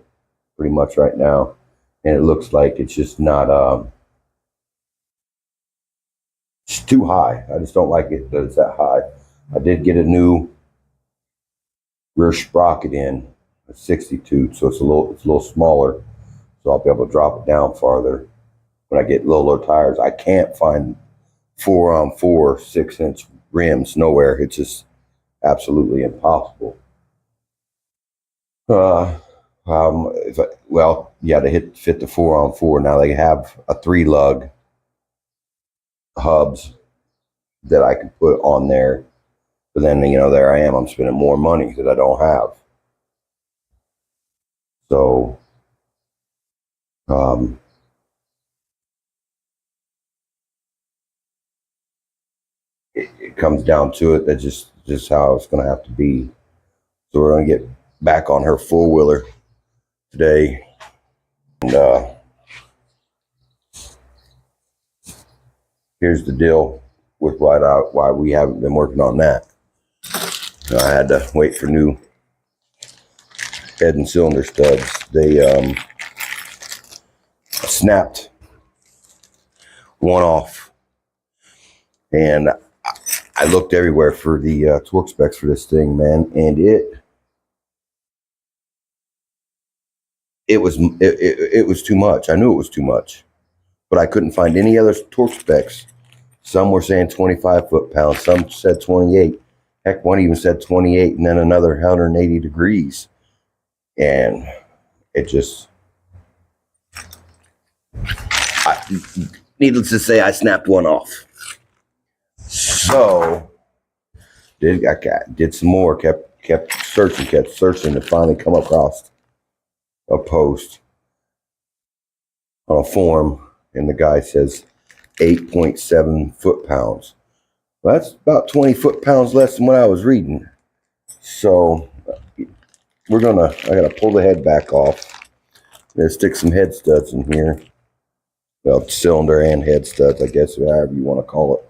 pretty much right now, and it looks like it's just not it's too high. I just don't like it that it's that high. I did get a new rear sprocket in, a 62, so it's a little smaller, so I'll be able to drop it down farther when I get low tires. I can't find 4x4 6-inch rims nowhere. It's just absolutely impossible. To fit the 4x4. Now they have a 3-lug hubs that I can put on there, but then there I am. I'm spending more money that I don't have. So it comes down to it. That's just how it's going to have to be. So we're going to get back on her four-wheeler today, and here's the deal with why we haven't been working on that. I had to wait for new head and cylinder studs. They snapped one off, and I looked everywhere for the torque specs for this thing, man, and it was too much. I knew it was too much, but I couldn't find any other torque specs. Some were saying 25 foot-pounds, some said 28. Heck, one even said 28, and then another 180 degrees. And it just, needless to say, I snapped one off. So, did some more, kept searching, and finally come across a post on a forum, and the guy says 8.7 foot-pounds. Well, that's about 20 foot-pounds less than what I was reading. So I gotta pull the head back off. I'm gonna stick some head studs in here. Well, cylinder and head studs, I guess, however you want to call it.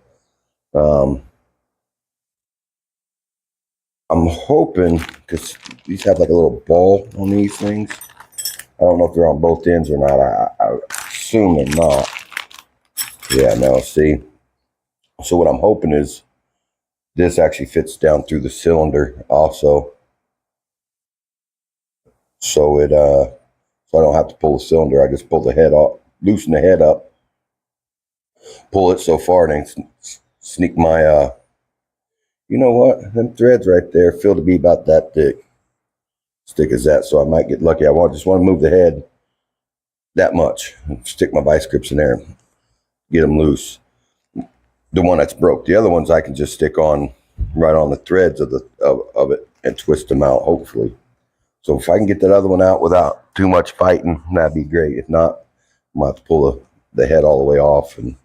I'm hoping, because these have like a little ball on these things. I don't know if they're on both ends or not. I assume they're not. Yeah, no, see. So what I'm hoping is this actually fits down through the cylinder also. So I don't have to pull the cylinder. I just pull the head off, loosen the head up, pull it so far, and then sneak my, you know what? Them threads right there feel to be about that thick as that. So I might get lucky. I just want to move the head that much and stick my vice grips in there and get them loose. The one that's broke. The other ones I can just stick on right on the threads of it and twist them out, hopefully. So if I can get that other one out without too much fighting, that'd be great. If not, I'm going to have to pull the head all the way off and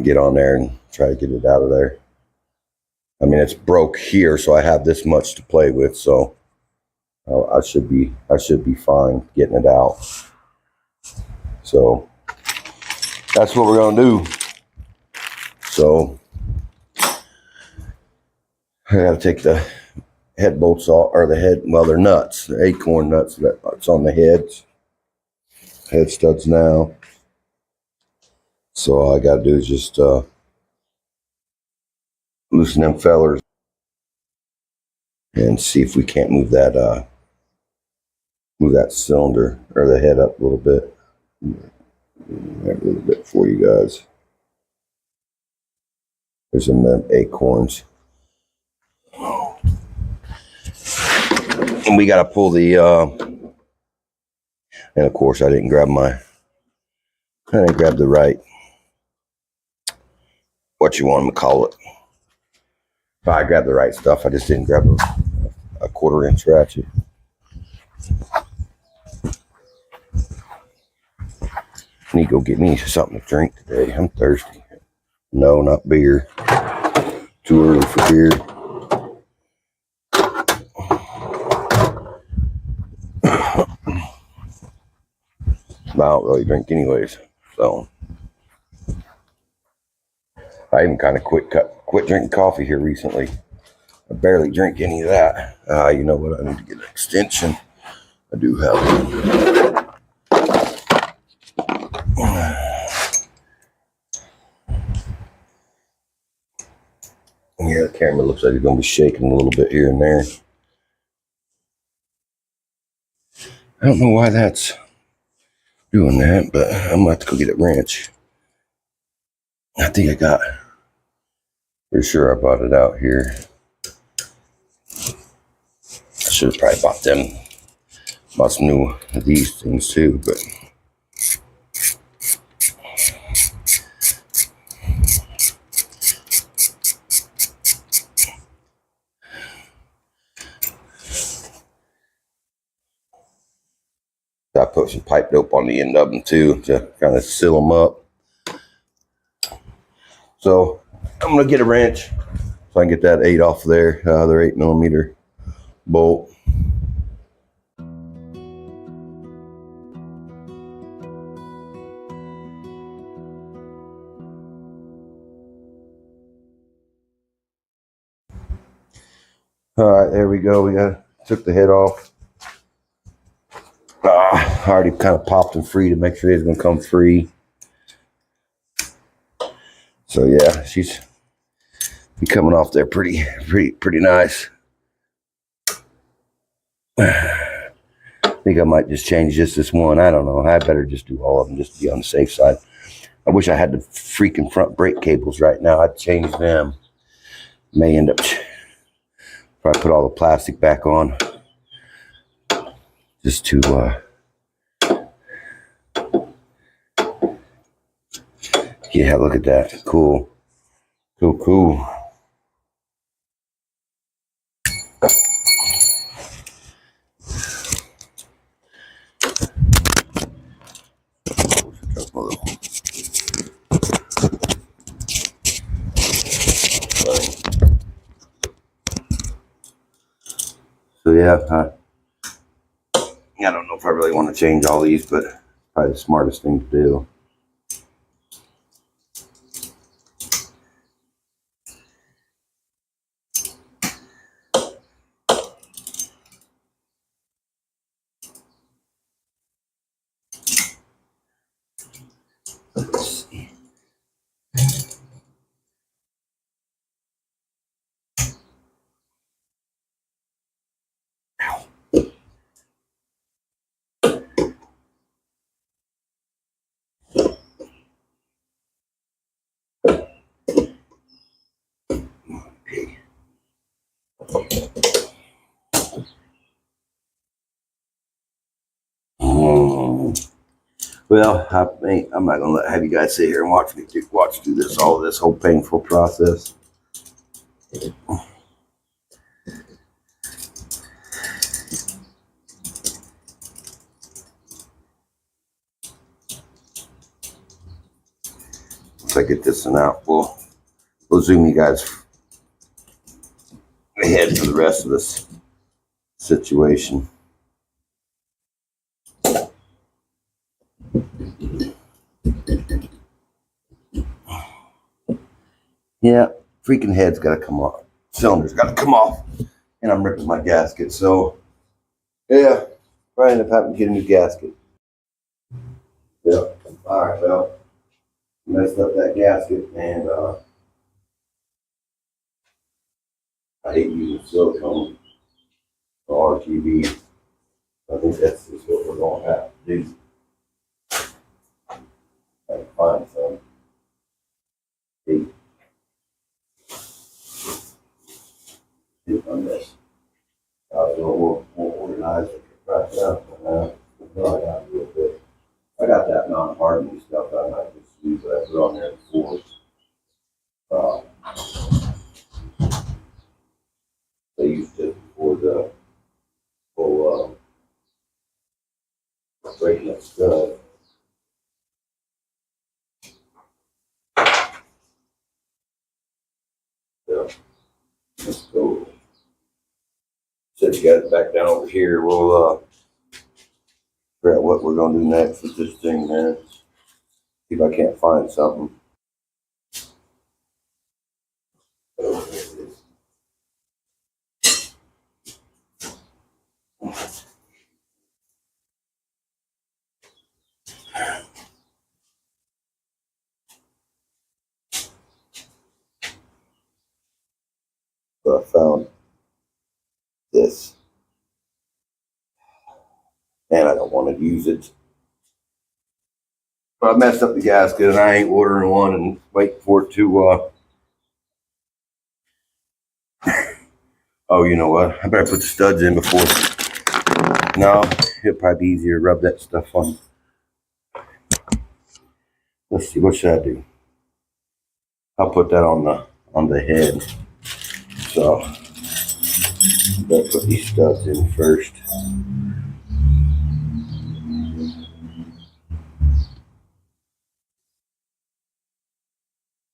get on there and try to get it out of there. I mean, it's broke here, so I have this much to play with, so I should be fine getting it out. So that's what we're going to do. So I got to take the head bolts off, or they're nuts. They're acorn nuts that's on the heads. head studs now. So all I gotta do is just loosen them fellers and see if we can't move that cylinder or the head up a little bit. A little bit for you guys. There's some acorns. And we gotta pull the and of course I didn't grab the right, what you want them to call it. If I grabbed the right stuff, I just didn't grab a 1/4 inch ratchet. I need to go get me something to drink today. I'm thirsty. No, not beer. Too early for beer. I don't really drink anyways, so I even kind of quit drinking coffee here recently. I barely drink any of that. You know what? I need to get an extension. I do have one. Yeah, the camera looks like it's going to be shaking a little bit here and there. I don't know why that's doing that, but I'm going to have to go get a wrench. I think I got, for sure I bought it out here. I should have probably bought some new of these things too, but I put some pipe dope on the end of them too to kind of seal them up. So I'm gonna get a wrench so I can get that 8 off there, other 8mm bolt. All right, there we go. Took the head off. I already kind of popped them free to make sure it's gonna come free. So yeah, she's be coming off there pretty nice. I think I might just change just this one. I don't know. I better just do all of them just to be on the safe side. I wish I had the freaking front brake cables right now. I'd change them. May end up if I put all the plastic back on just to yeah, look at that. Cool. So yeah, I don't know if I really want to change all these, but probably the smartest thing to do. Let's see. Well, I'm not gonna have you guys sit here and watch do this whole painful process. Once I get this one out, we'll zoom you guys ahead for the rest of this situation. Yeah, freaking head's got to come off. Cylinder's got to come off. And I'm ripping my gasket. So, yeah, probably end up having to get a new gasket. Yeah. All right, well, messed up that gasket, and I hate using silicone for RTV. I think that's just what we're going to have to do. I can find some. On this. We'll organize it right now. I got a little bit. I got that non-hardening stuff I might just use that I put on there before. Uh, they used it for the whole breaking that stud. So let's go. Since you got it back down over here, we'll figure out what we're gonna do next with this thing, man. See if I can't find something. But I found this, and I don't want to use it. But I messed up the gasket, and I ain't ordering one and waiting for it to. Oh, you know what? I better put the studs in before. No, it'll probably be easier to rub that stuff on. Let's see, what should I do? I'll put that on the head. So, better put these studs in first.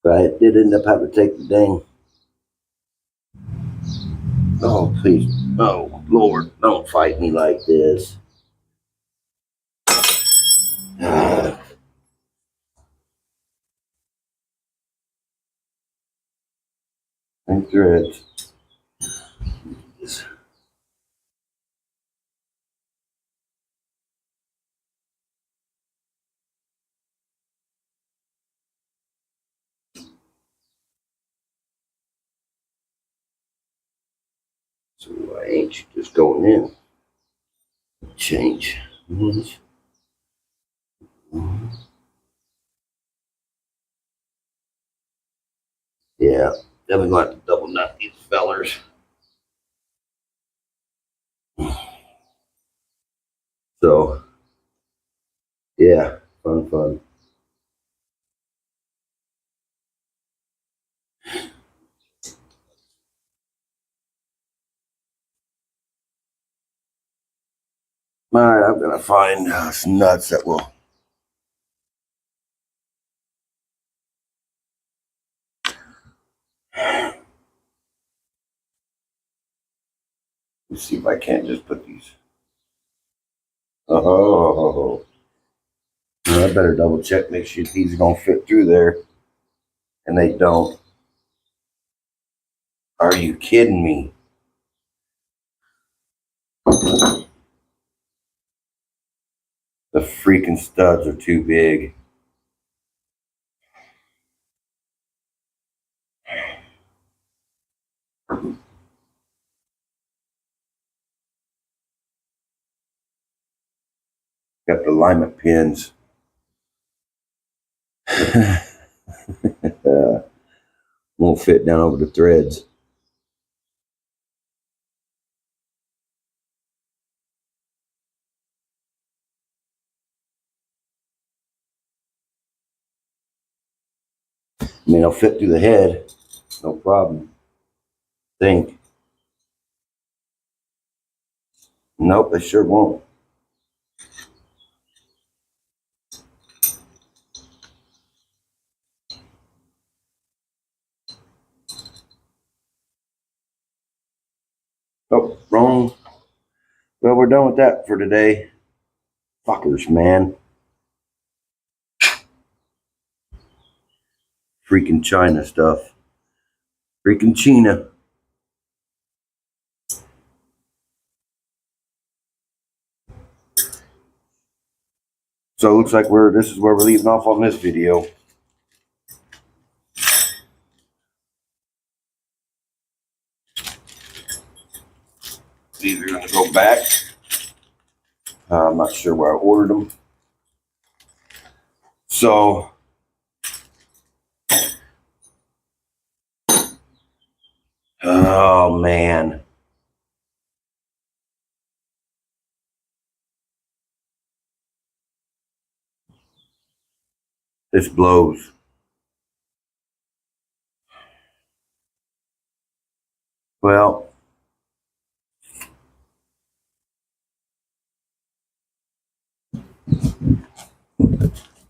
But I did end up having to take the dang. Oh, please. Oh, Lord, don't fight me like this. And threads. So I ain't just going in. Change. Yeah, then we're going to have to double nut these fellers. So, yeah, fun. All right, I'm gonna find some nuts that will. Let's see if I can't just put these. Oh, I better double check, make sure these are gonna fit through there, and they don't. Are you kidding me? The freaking studs are too big. Got the alignment pins. Won't fit down over the threads. I mean, they'll fit through the head, no problem. Think. Nope, they sure won't. Oh, wrong. Well, we're done with that for today. Fuckers, man. Freaking China stuff. Freaking China. So So it looks like this is where we're leaving off on this video. These are going to go back. I'm not sure where I ordered them. So, oh man. This blows. Well,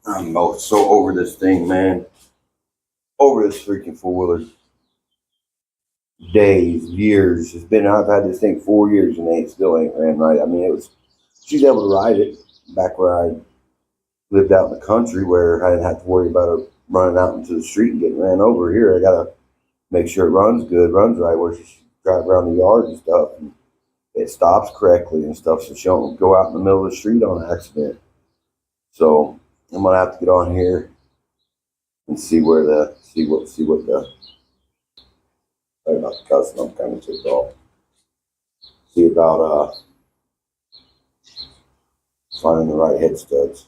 I'm so over this thing, man. Over this freaking four-wheeler. Days, years. I've had this thing 4 years and it still ain't ran right. I mean, she's able to ride it back where I lived out in the country where I didn't have to worry about her running out into the street and getting ran over. Here, I gotta make sure it runs good, runs right, where she drive around the yard and stuff, and it stops correctly and stuff, so she don't go out in the middle of the street on accident. So I'm gonna have to get on here and see what the sorry about the cussing, I'm kind of ticked off. See about finding the right head studs.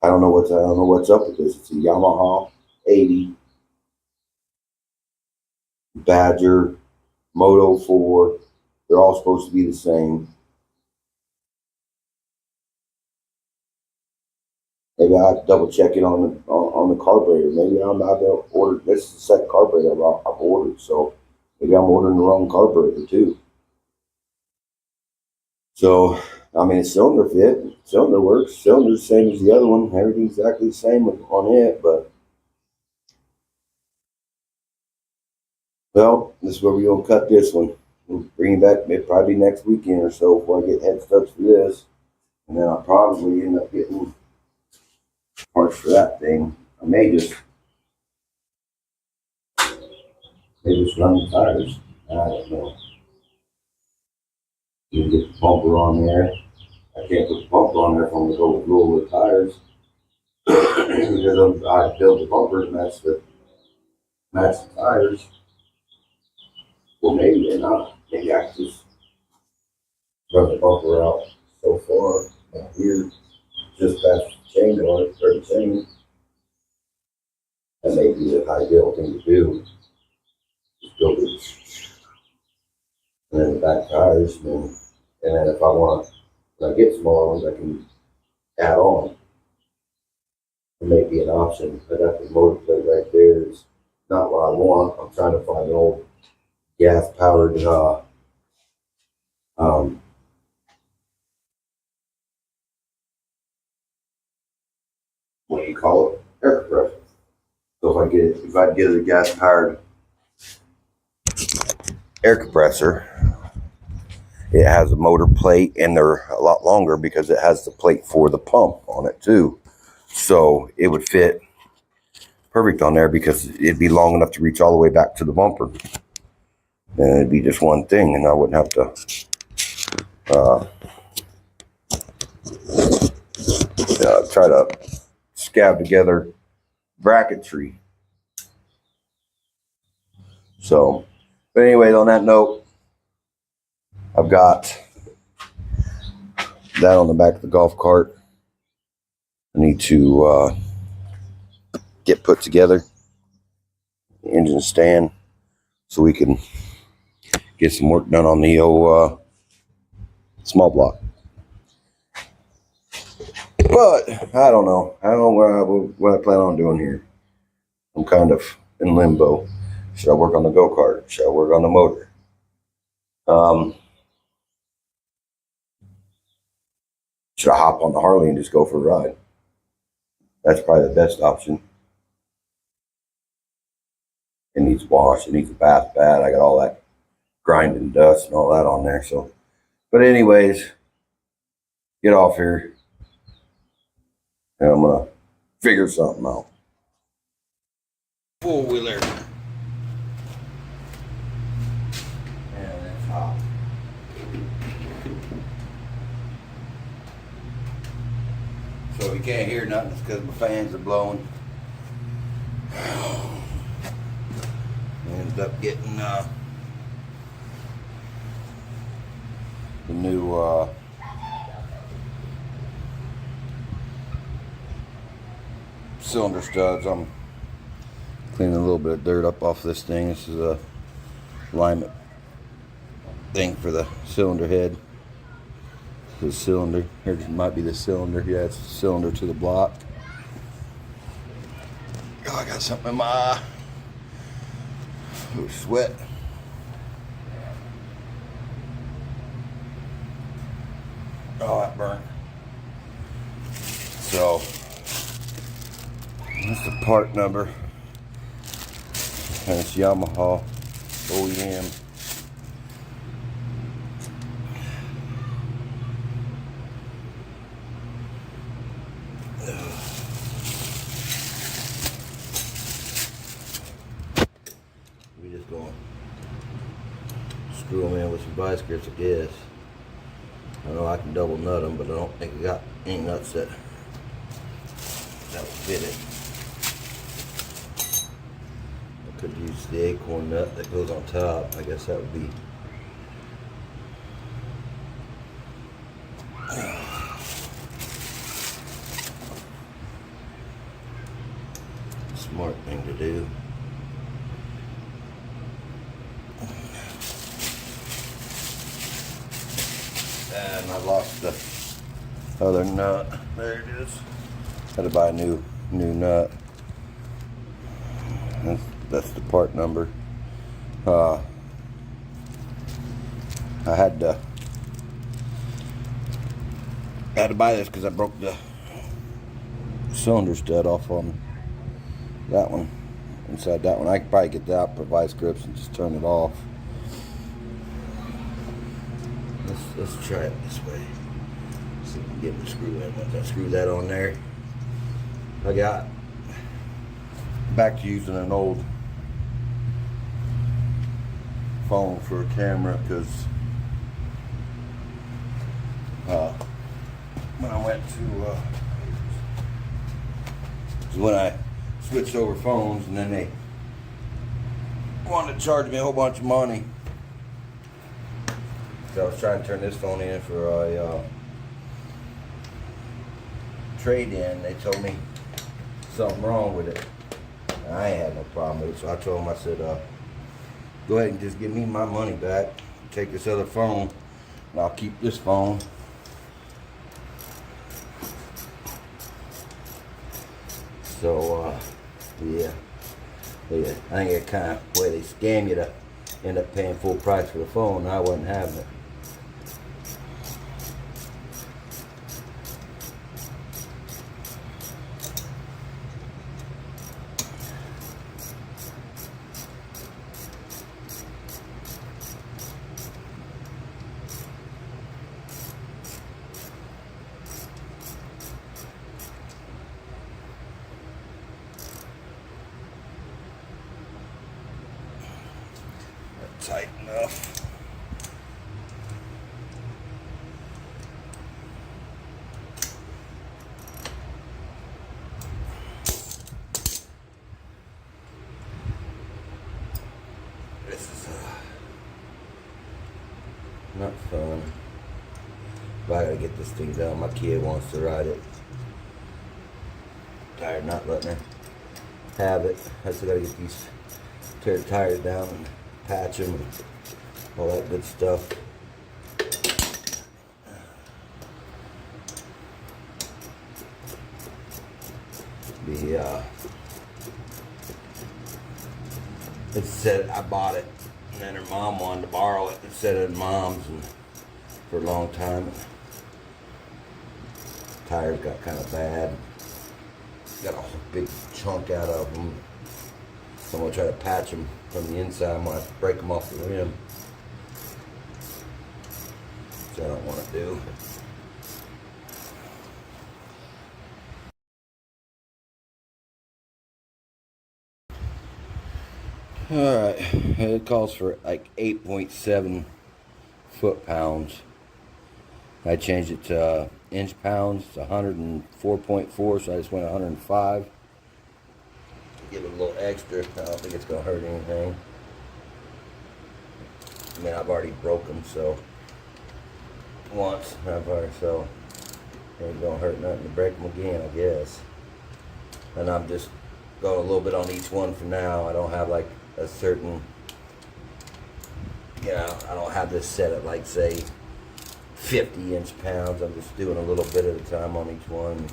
I don't know what's up with this. It's a Yamaha 80, Badger, Moto 4. They're all supposed to be the same. Maybe I have to double check it on the carburetor. Maybe I've ordered. This is the second carburetor I've ordered, so maybe I'm ordering the wrong carburetor too. So I mean, cylinder fit, cylinder works, cylinder's the same as the other one. Everything's exactly the same on it, but well, this is where we're gonna cut this one. We'll bring it back. Maybe probably next weekend or so before I get head studs for this, and then I'll probably end up getting parts for that thing. I may just run the tires. I don't know. You can get the bumper on there. I can't put the bumper on there if I'm going to go with roll the tires. Because I built the bumper to match the tires. Well, maybe they're not. Maybe I can just run the bumper out so far up here, just past the chain on it, or the chain. That may be the ideal thing to do. Just build it. And then the back tires, and then if I want, when I get smaller ones, I can add on. It may be an option. I got the motor plate right there. It's not what I want. I'm trying to find an old gas-powered, what do you call it? Air compressor. So if I get a gas-powered air compressor, it has a motor plate, and they're a lot longer because it has the plate for the pump on it too. So it would fit perfect on there because it'd be long enough to reach all the way back to the bumper. And it'd be just one thing, and I wouldn't have to try to scab together bracketry. So, but anyway, on that note, I've got that on the back of the golf cart. I need to get put together, the engine stand, so we can get some work done on the old small block. But I don't know. I don't know what I plan on doing here. I'm kind of in limbo. Should I work on the go-kart? Should I work on the motor? Should I hop on the Harley and just go for a ride? That's probably the best option. It needs wash. It needs a bath bad. I got all that grinding dust and all that on there. So, but anyways, get off here. And I'm going to figure something out. Four-wheeler. Yeah, that's hot. So if you can't hear nothing, it's because my fans are blowing. Ended up getting the new cylinder studs. I'm cleaning a little bit of dirt up off this thing. This is a alignment thing for the cylinder head. The cylinder, here might be the cylinder. Yeah, it's the cylinder to the block. Oh, I got something in my eye. Ooh, sweat. Oh, that burnt. So, that's the part number. And it's Yamaha OEM. We just gonna screw them in with some vice grips, I guess. I know I can double nut them, but I don't think I got any nuts that will fit it. I could use the acorn nut that goes on top. I guess that would be a smart thing to do. And I lost the other nut. There it is. Had to buy a new nut. That's the part number. I had to buy this because I broke the cylinder stud off on that one. Inside that one, I could probably get that out, put vice grips, and just turn it off. Let's try it this way. See if we can get the screw in. Once I screw that on there, I got back to using an old phone for a camera because when I went to when I switched over phones, and then they wanted to charge me a whole bunch of money. So I was trying to turn this phone in for a trade-in. They told me something wrong with it. I ain't had no problem with it, so I told them, I said, go ahead and just give me my money back. Take this other phone, and I'll keep this phone. So, yeah. I think it kind of way they scam you to end up paying full price for the phone. I wasn't having it. Tight enough. This is not fun, but I gotta get this thing done. My kid wants to ride it. Tired not letting her have it. I still gotta get these, tear the tires down and patch them and all that good stuff. It said I bought it, and then her mom wanted to borrow it. It said at mom's and for a long time. Tires got kind of bad. Got a whole big chunk out of them. So I'm gonna try to patch them from the inside. I'm gonna have to break them off the rim, which I don't want to do. Alright, it calls for like 8.7 foot-pounds. I changed it to inch pounds, 104.4, so I just went 105. Give it a little extra. I don't think it's going to hurt anything. I mean, I've already broke them, so once, so it ain't going to hurt nothing to break them again, I guess. And I'm just going a little bit on each one for now. I don't have like a certain, I don't have this set at like, say, 50 inch pounds. I'm just doing a little bit at a time on each one.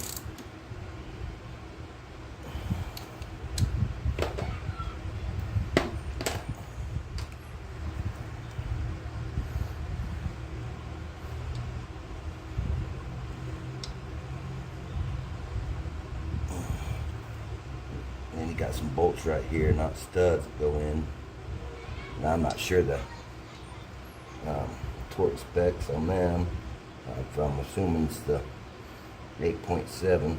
And you got some bolts right here, not studs that go in. And I'm not sure the torque specs on them. I'm assuming it's the 8.7.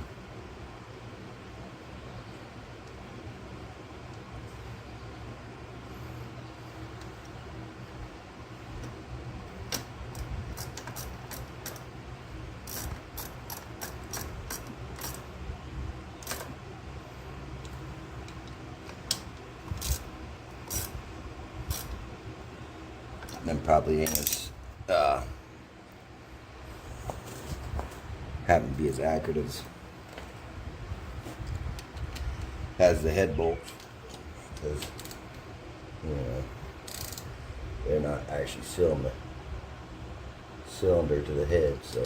And probably ain't as happen to be as accurate as the head bolts, because they're not actually sealing the cylinder to the head, so.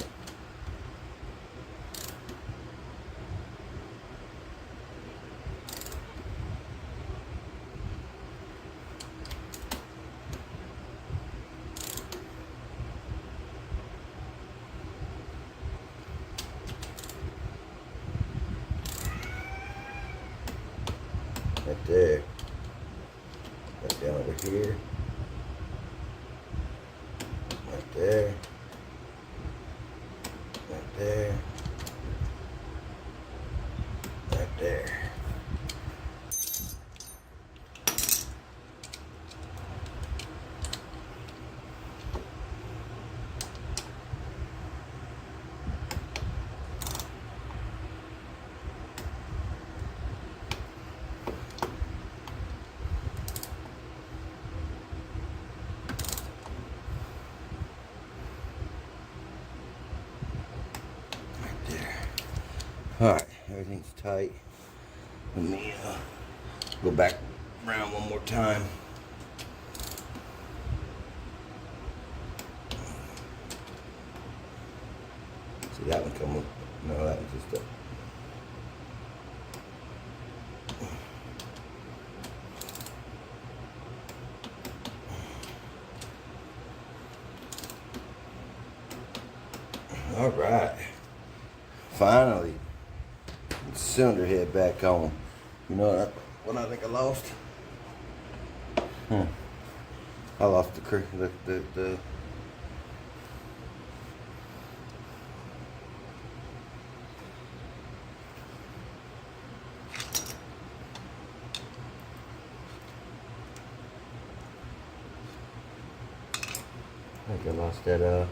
Right there. Right down over here. Right there. Right there. Right there. Alright, everything's tight. Let me go back around one more time. See that one come up? No, that one's just a... Alright. Finally. Cylinder head back on. You know what I think I lost? I lost the I think I lost that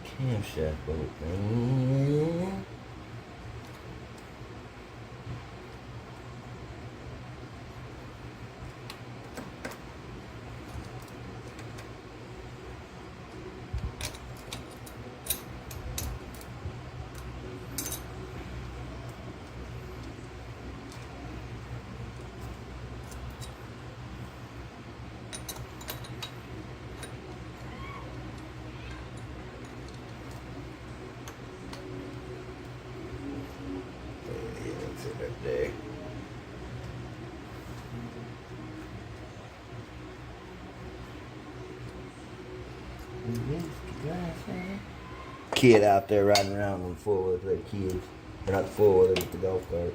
camshaft bolt thing. Right there. Kid out there riding around on four-wheeler, their kids. They're not the four-wheeler, but the golf cart.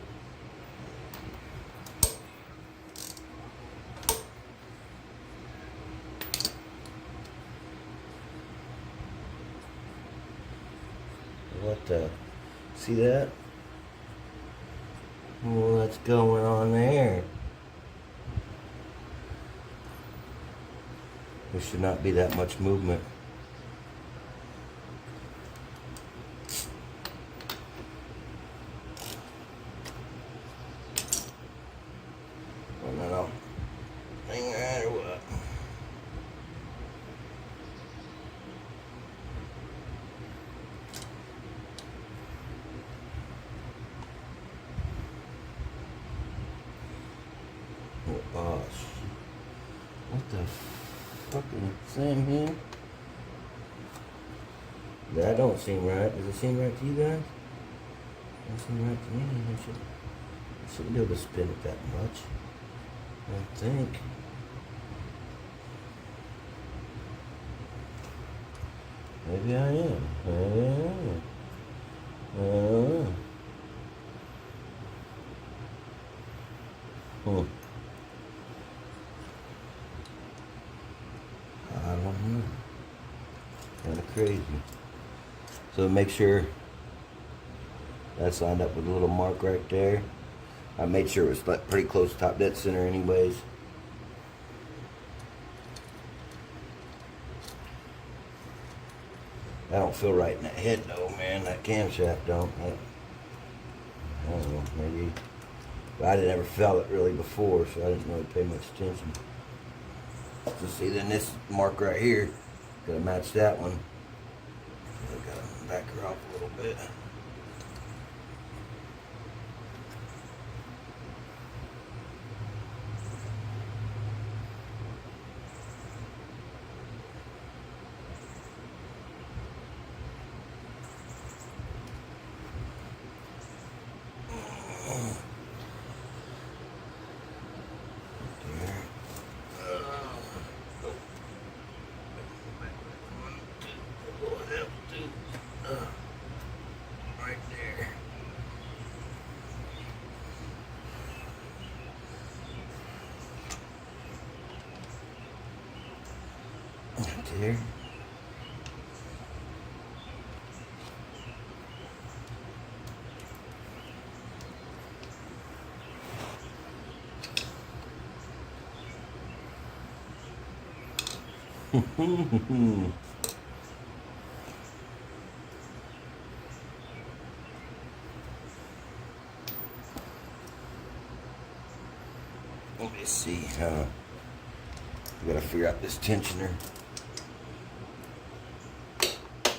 What the? See that? What's going on there? There should not be that much movement. Same here. That don't seem right. Does it seem right to you guys? Doesn't seem right to me. I shouldn't be able to spin it that much. I think. Maybe I am. I don't know. Kind of crazy. So make sure that's lined up with a little mark right there. I made sure it was like pretty close to top dead center anyways. That don't feel right in that head though, man. That camshaft don't. I don't know, maybe. But I never felt it really before, so I didn't really pay much attention. So see, then this mark right here, gotta match that one. I gotta back her off a little bit. There. Let me see. We gotta figure out this tensioner.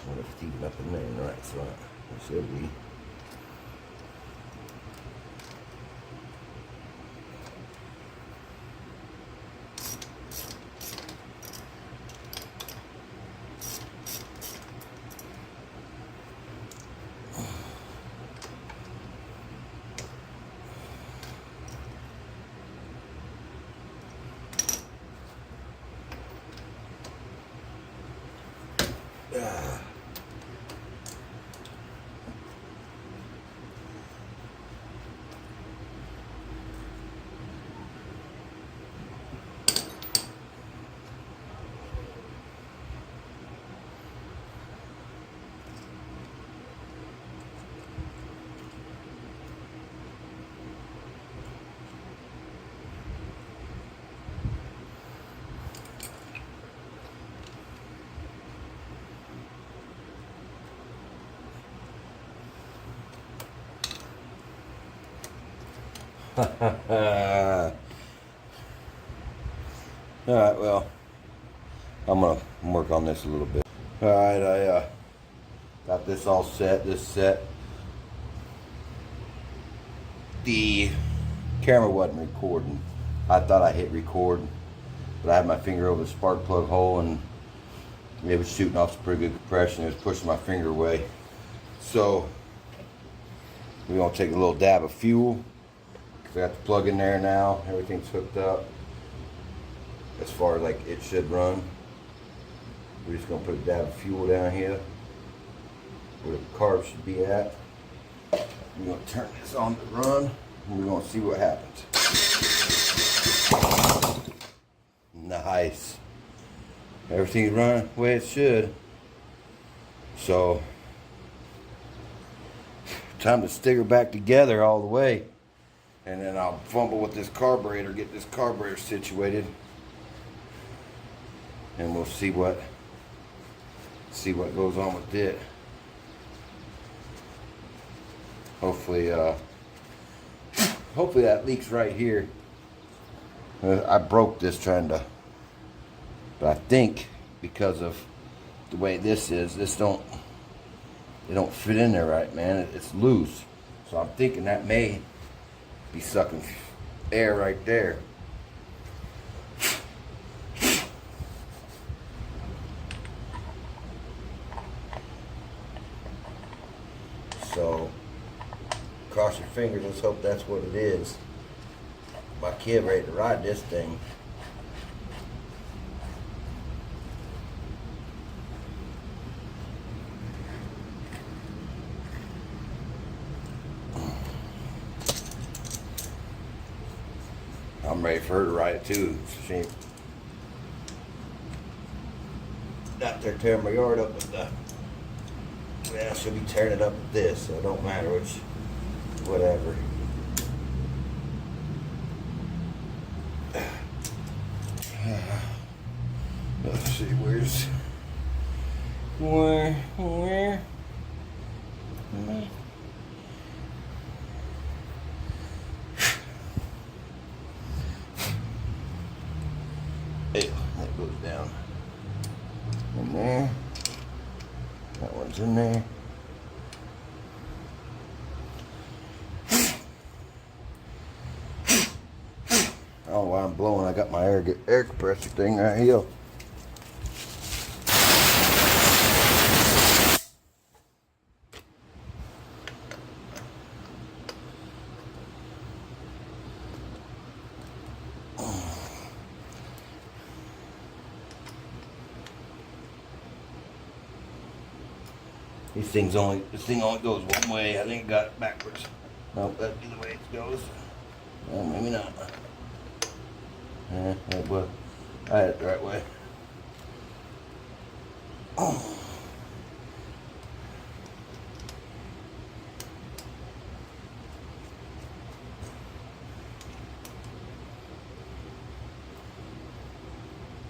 What if it's even up in there in the right spot? It should be. Alright, well, I'm gonna work on this a little bit. Alright, I got this all set, The camera wasn't recording. I thought I hit record, but I had my finger over the spark plug hole and it was shooting off some pretty good compression. It was pushing my finger away. So, we're gonna take a little dab of fuel. I got the plug in there now, everything's hooked up as far as like it should run. We're just gonna put a dab of fuel down here where the carb should be at. We're gonna turn this on to run and we're gonna see what happens. Nice. Everything's running the way it should. So, time to stick her back together all the way. And then I'll fumble with this carburetor, get this carburetor situated, and we'll see what goes on with it. Hopefully that leaks right here. I broke this trying to, but I think because of the way this is, it don't fit in there right, man. It's loose, so I'm thinking that may be sucking air right there. So cross your fingers, let's hope that's what it is. My kid ready to ride this thing. I'm ready for her to ride it too. She out there tearing my yard up with the, well, she'll be tearing it up with this, so it don't matter which, whatever. Let's see, where? Ew, that goes down in there. That one's in there. Oh, while I'm blowing, I got my air compressor thing right here. This thing only goes one way. I think I got it backwards. Nope, that'd be the way it goes. Well, maybe not. Well, I had it the right way. Oh.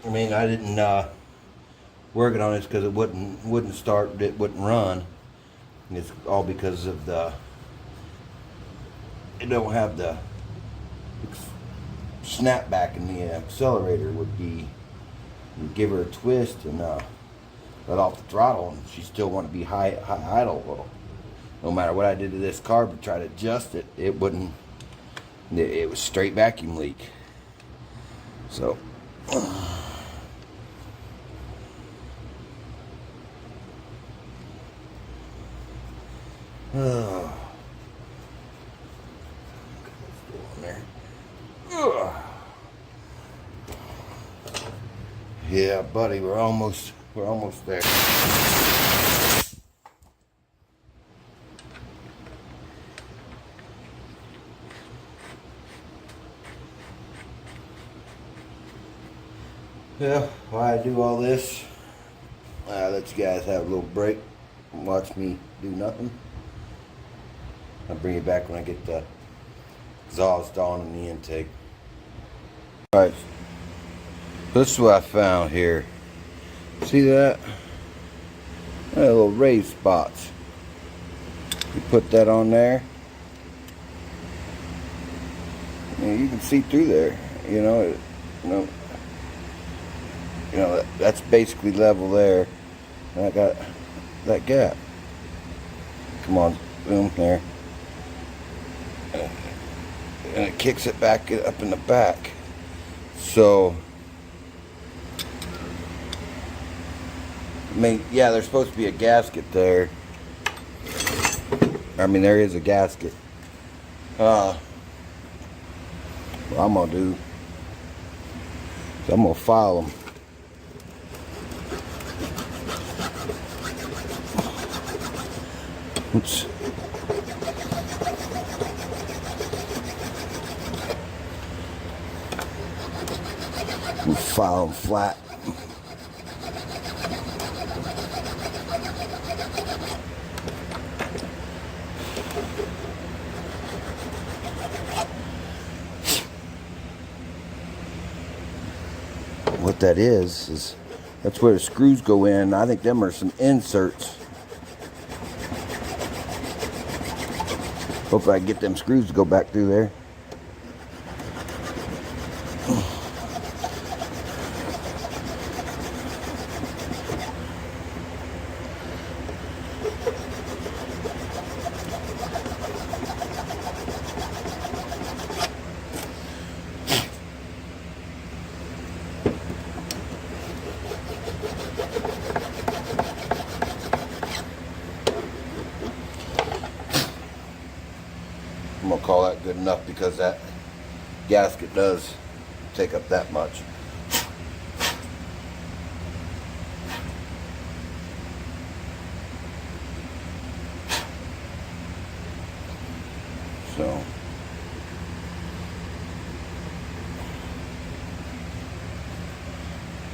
I mean, I didn't working on this because it wouldn't start, it wouldn't run. And it's all because of it don't have the snap back in the accelerator. Would be, you give her a twist and let off the throttle, and she still want to be high idle. Well, no matter what I did to this car to try to adjust it, it wouldn't. It was straight vacuum leak. So. Oh. Yeah, buddy, we're almost there. Yeah, why I do all this? Let you guys have a little break and watch me do nothing. I'll bring you back when I get the exhaust on in the intake. Alright, this is what I found here. See that? Little raised spots. You put that on there, and you can see through there. That's basically level there. And I got that gap. Come on, boom, there. And it kicks it back up in the back. So, I mean, yeah, there's supposed to be a gasket there. I mean, there is a gasket. What I'm gonna do is I'm gonna file them. Oops. We'll file them flat. What that is that's where the screws go in. I think them are some inserts. Hope I can get them screws to go back through there. not good enough because that gasket does take up that much. So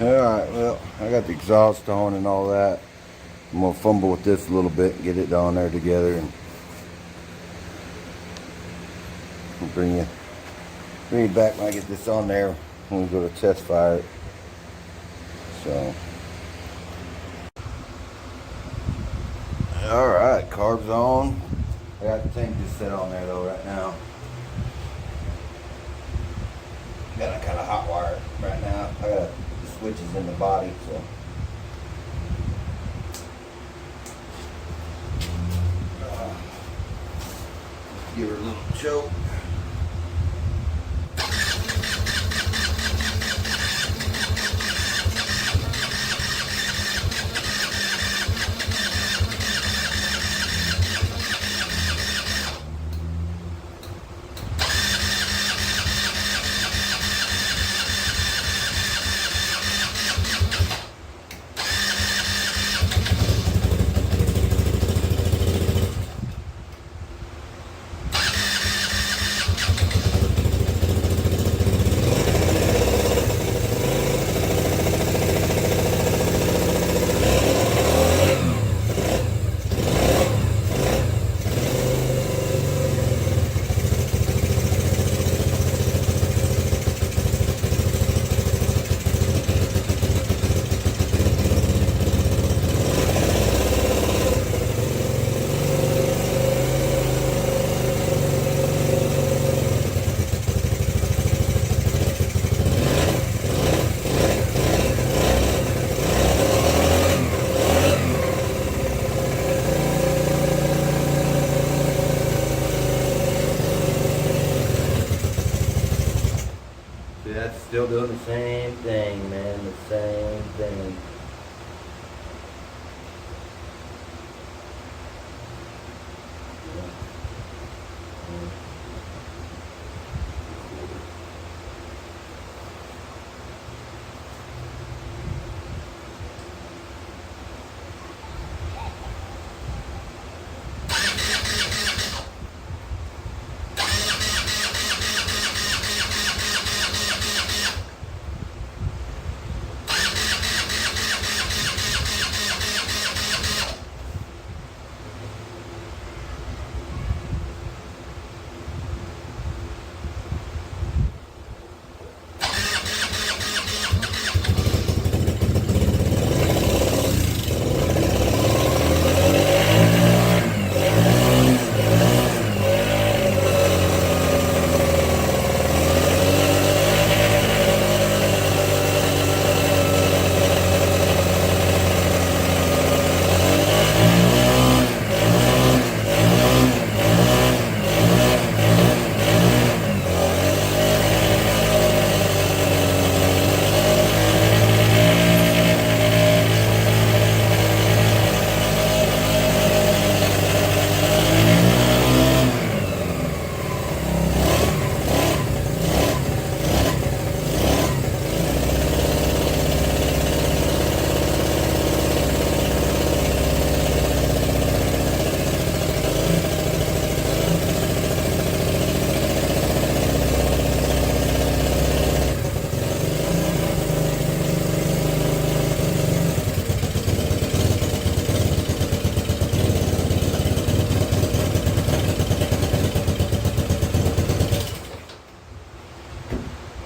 alright, well, I got the exhaust on and all that. I'm gonna fumble with this a little bit and get it on there together, and I'll bring you back when I get this on there when we go to test fire it. So alright, carb's on. I got the thing just set on there though right now. Got to kind of hot wire it right now. I got the switches in the body, so. Give her a little choke. That's still doing the same thing, man, the same thing.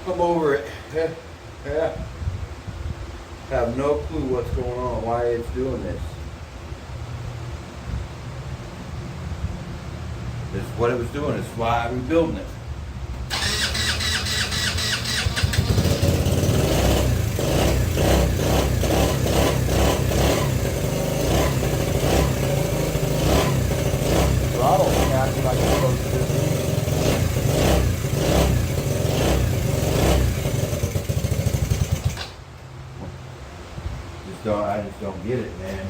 I'm over it. Yeah. Have no clue what's going on, why it's doing this. This is what it was doing, it's why I'm rebuilding it. Throttle acting like it's supposed to do. I just don't get it, man.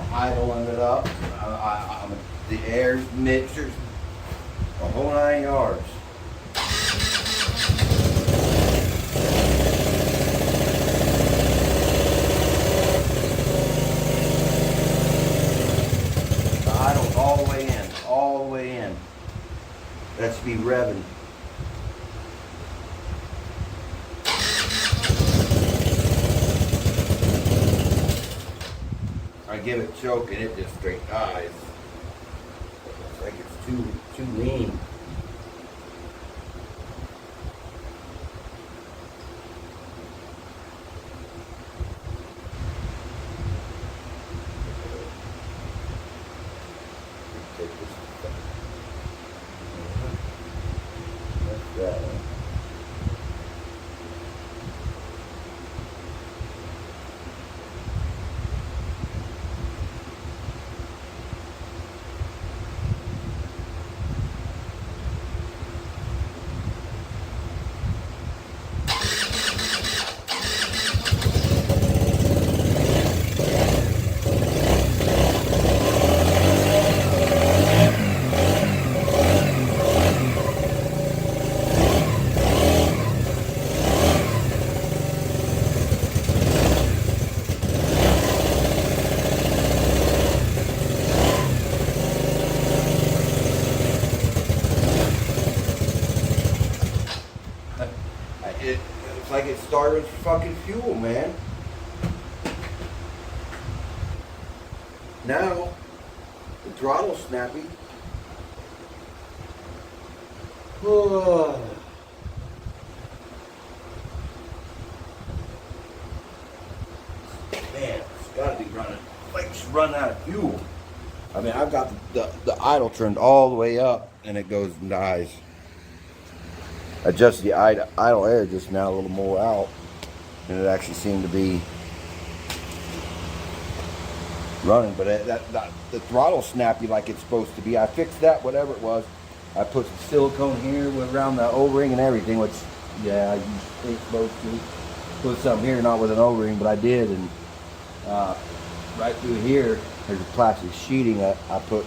I'm idling it up. The air mixers A whole 9 yards. The idle's all the way in, all the way in. That should be revving. I give it choke and it just straight dies. It's like it's too lean. Take this. That's that one. It's like it's starting fucking fuel, man. Now, the throttle's snappy. Oh. Man, it's gotta be running. Like it's running out of fuel. I mean, I've got the idle turned all the way up and it goes and dies. Adjust the idle air just now a little more out, and it actually seemed to be running. But the throttle's snappy like it's supposed to be. I fixed that, whatever it was. I put some silicone here around the O-ring and everything, which, yeah, you ain't supposed to put something here, not with an O-ring, but I did. And right through here, there's a plastic sheeting. I put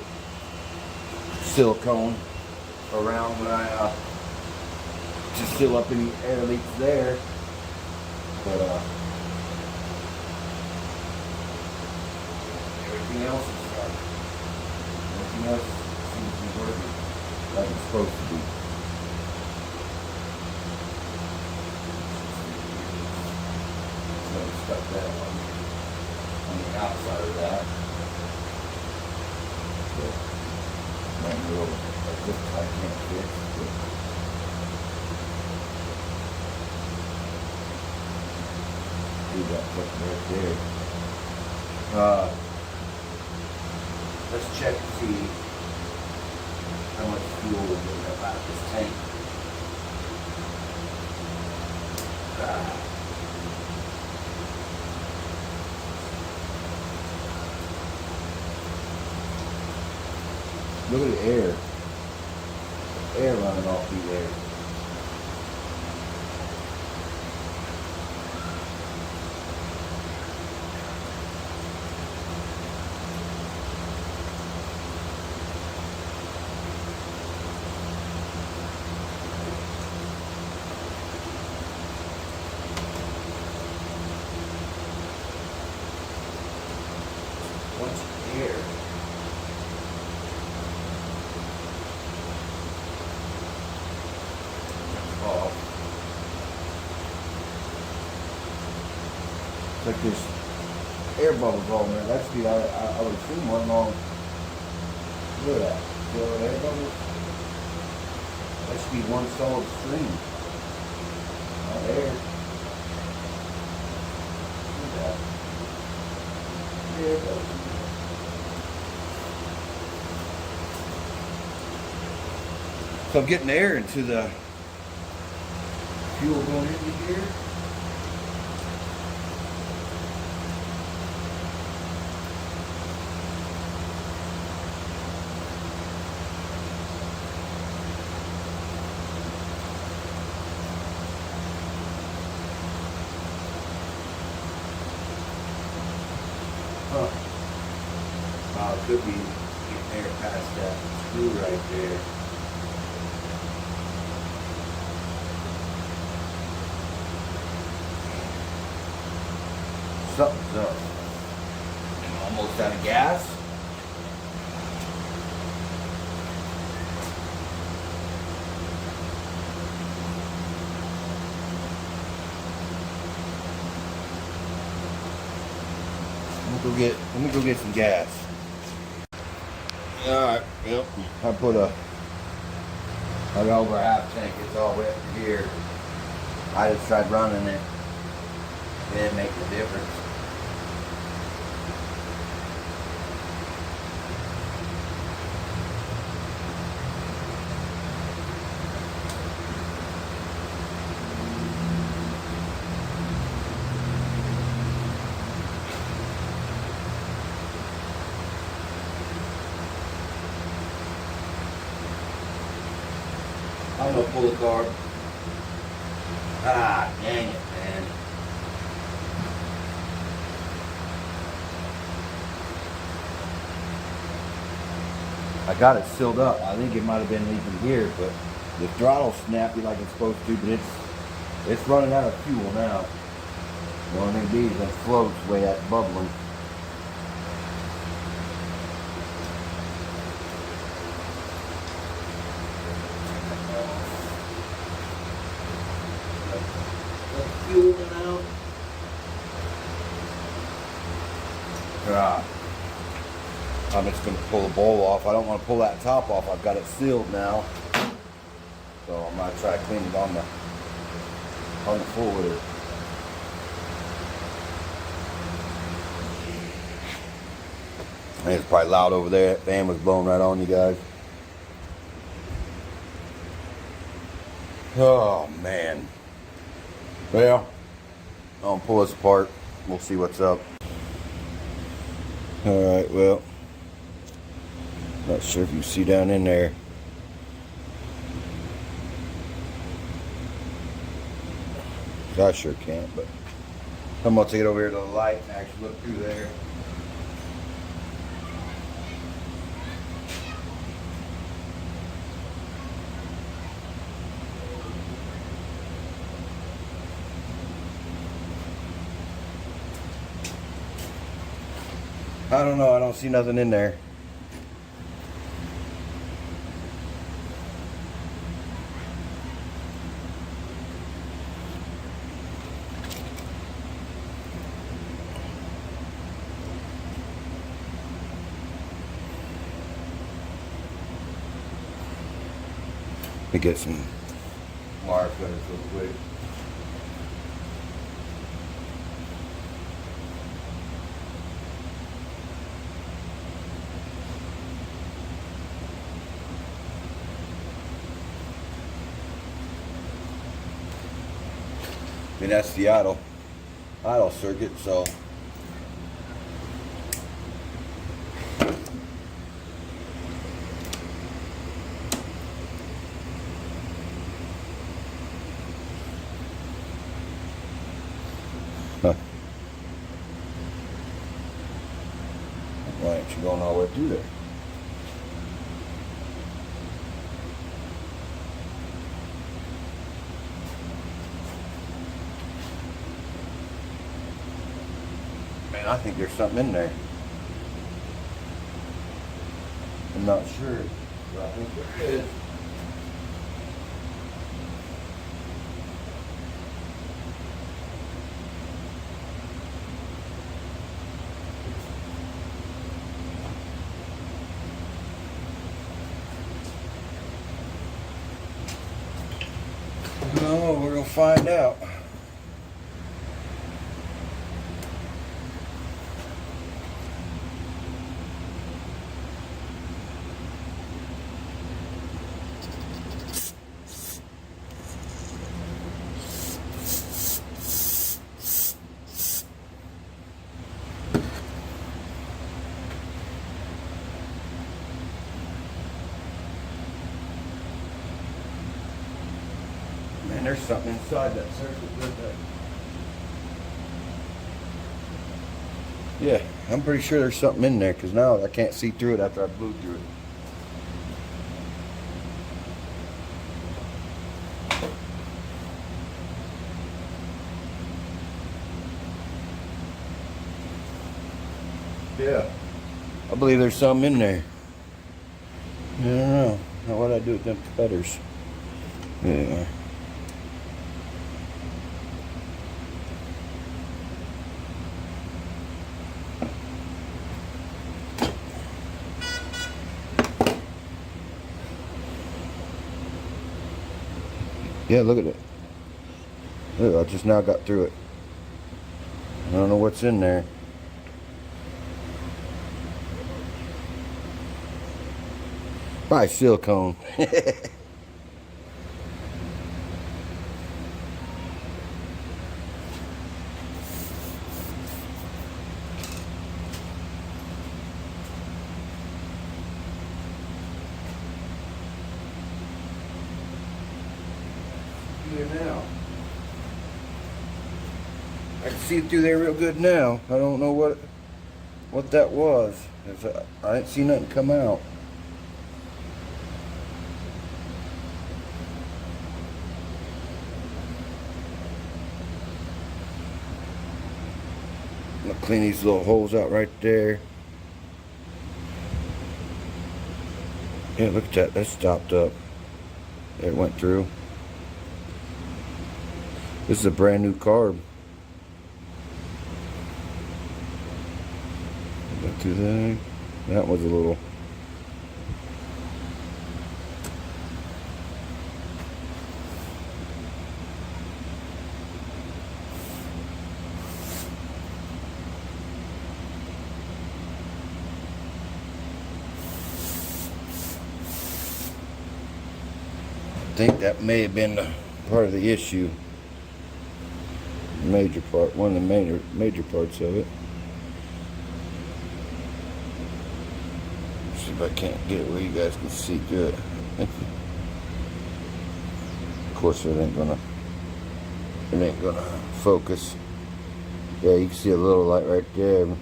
silicone around when I to seal up any air leaks there. But everything else is starting. Everything else seems to be working like it's supposed to be. So we stuck that on the outside of that. So, not real, like this I can't fix. But do that right there. Let's check to see how much fuel we're getting out of this tank. Look at the air. Air running off through there. Air. Off. It's like there's air bubbles all in there. That should be, I would assume, one long. Look at that. See all the air bubbles? That should be one solid stream. Not air. Look at that. Air bubbles. So I'm getting air into the fuel going into here. Wow, it could be getting air past that screw right there. Something's up. I'm almost out of gas. Let me go get some gas. Alright, yep. I got over a half tank, it's all wet here. I just tried running it. It didn't make a difference. I'm gonna pull the car. Ah, dang it, man. I got it sealed up. I think it might have been leaking here, but the throttle's snappy like it's supposed to, but it's running out of fuel now. The only thing to be is that floats the way that's bubbling. Fuel now. I'm just going to pull the bowl off. I don't want to pull that top off. I've got it sealed now. So I'm going to try to clean it on the forward. I think it's probably loud over there. That fan was blowing right on you guys. Oh, man. Well, I'm going to pull this apart. We'll see what's up. Alright, well. Not sure if you see down in there. I sure can't, but I'm going to take it over here to the light and actually look through there. I don't know, I don't see nothing in there. Let me get some wire cutters real quick. I mean, that's the idle circuit, so why aren't you going all the way through there? Man, I think there's something in there. I'm not sure, but I think there is. No, we're gonna find out. Man, there's something inside that circuit. Yeah, I'm pretty sure there's something in there because now I can't see through it after I blew through it. Yeah. I believe there's some in there. I don't know. Now what I do with them cutters? Yeah. Yeah, look at it. Look, I just now got through it. I don't know what's in there. Probably silicone. Here now. I can see it through there real good now. I don't know what that was. I didn't see nothing come out. I'm gonna clean these little holes out right there. Yeah, look at that. That's stopped up. It went through. This is a brand new carb. Went through there. That was a little. I think that may have been part of the issue. Major part, one of the major parts of it. See if I can't get it where you guys can see good. Of course, it ain't gonna focus. Yeah, you can see a little light right there. Go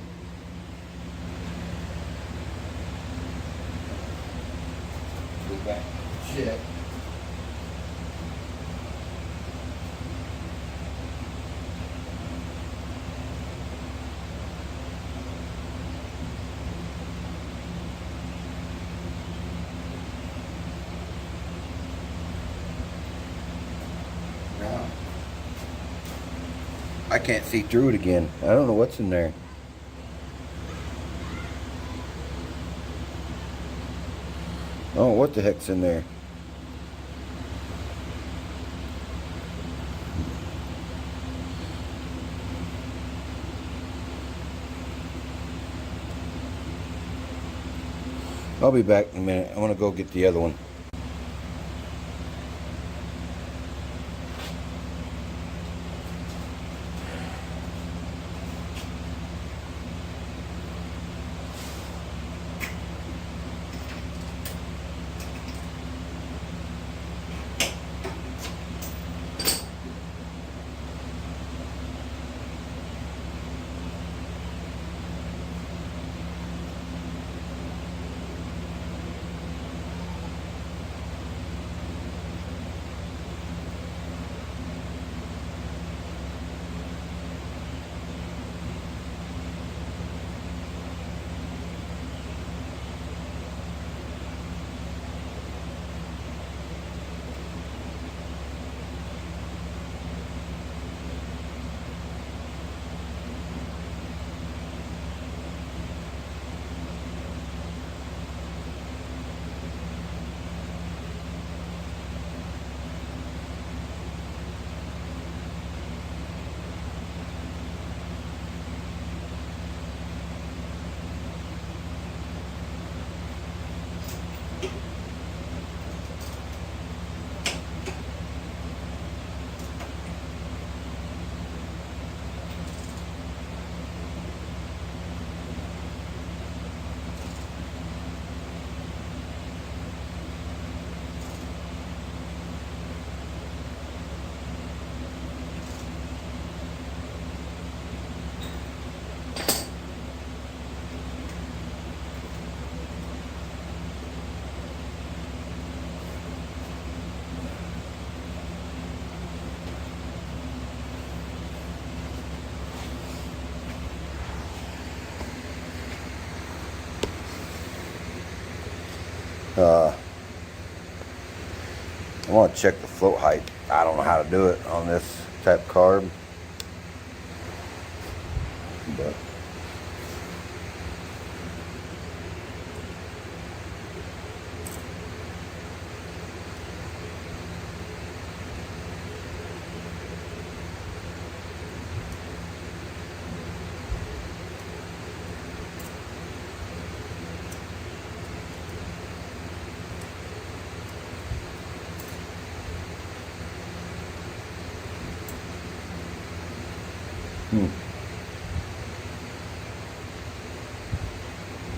back, check. I can't see through it again. I don't know what's in there. Oh, what the heck's in there? I'll be back in a minute. I want to go get the other one. I want to check the float height. I don't know how to do it on this type of carb, but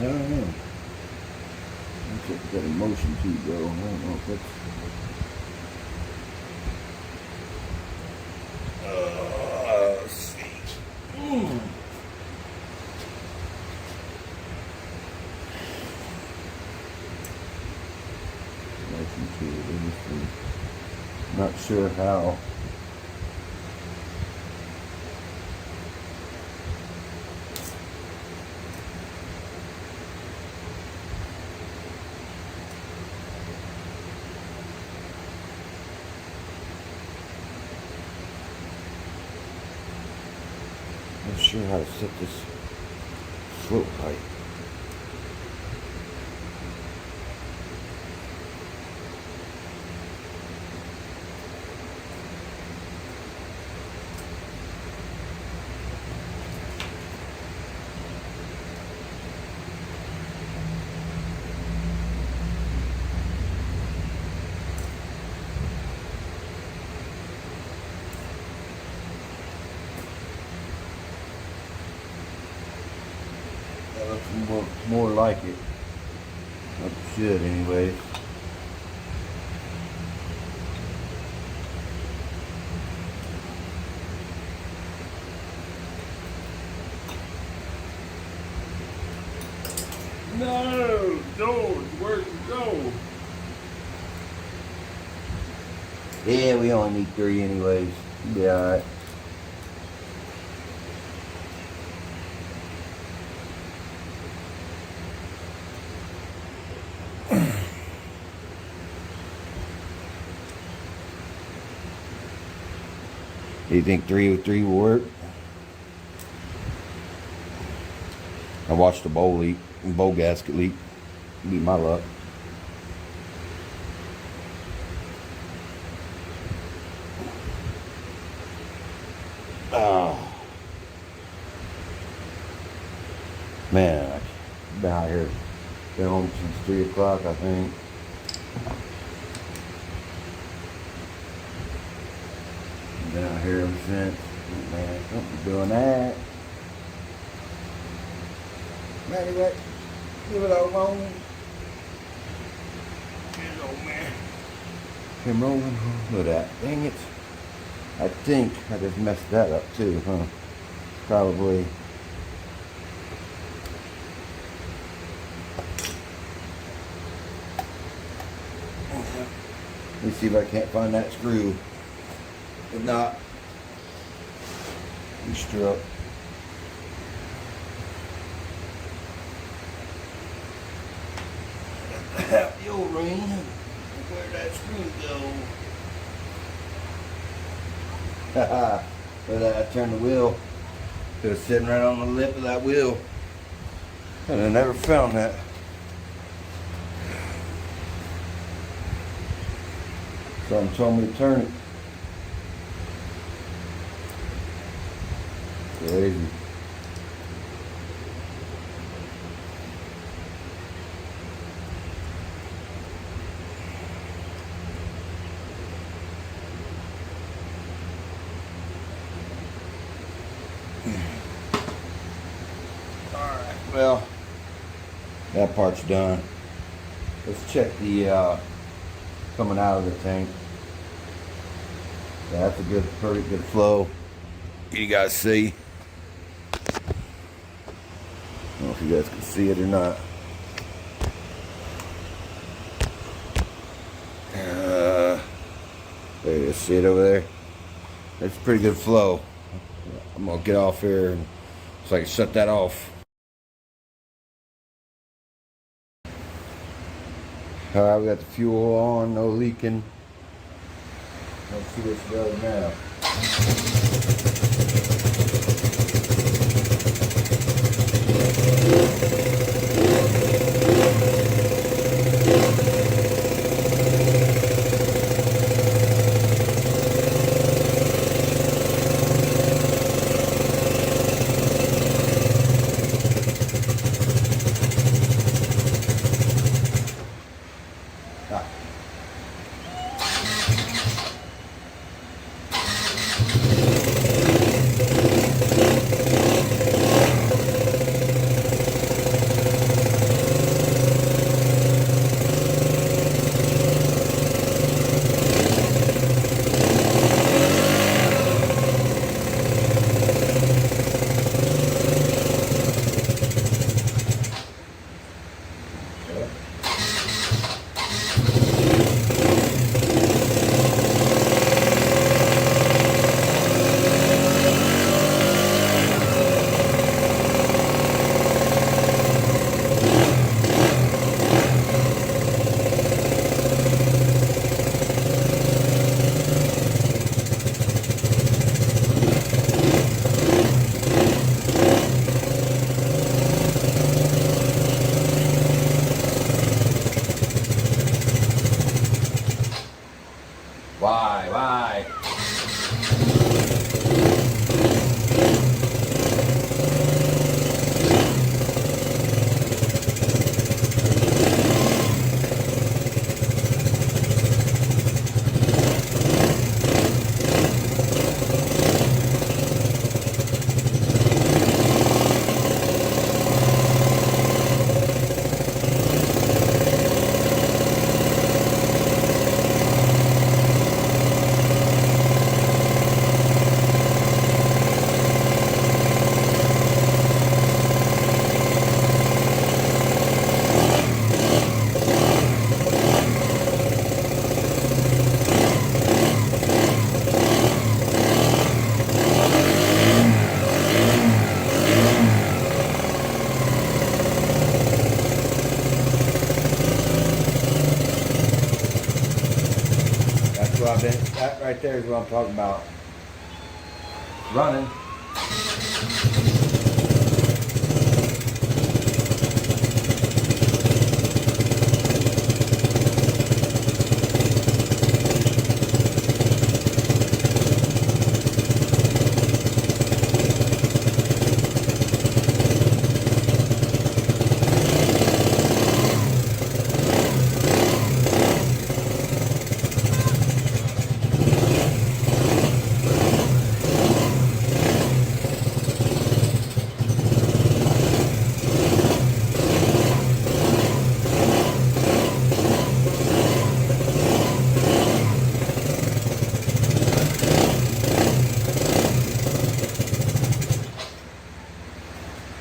I don't know. Looks like it's got a motion too, bro. I don't know if that's. Let's see. Motion too. Not sure how. Not sure how to set this float height. That looks more like it. Like it should, anyways. No, George, where'd you go? Yeah, we only need 3 anyways. Be alright. Do you think 303 will work? I watched the bowl gasket leak. Beat my luck. Oh. Man, I've been out here, been home since 3 o'clock, I think. Been out here ever since. Man, don't be doing that. Matty, what? Leave it alone. Here's old man. Him rolling. Look at that. Dang it. I think I just messed that up too, huh? Probably. Let me see if I can't find that screw. If not, you strut. The old ring. Where'd that screw go? Haha. Look at that, I turned the wheel. It was sitting right on the lip of that wheel. And I never found that. Someone told me to turn it. Crazy. Alright, well, that part's done. Let's check the coming out of the tank. Yeah, that's a good, pretty good flow. You guys see? I don't know if you guys can see it or not. There you see it over there? It's pretty good flow. I'm gonna get off here and so I can shut that off. Alright, we got the fuel on, no leaking. Let's see what she does now. Why? That right there is what I'm talking about. Running.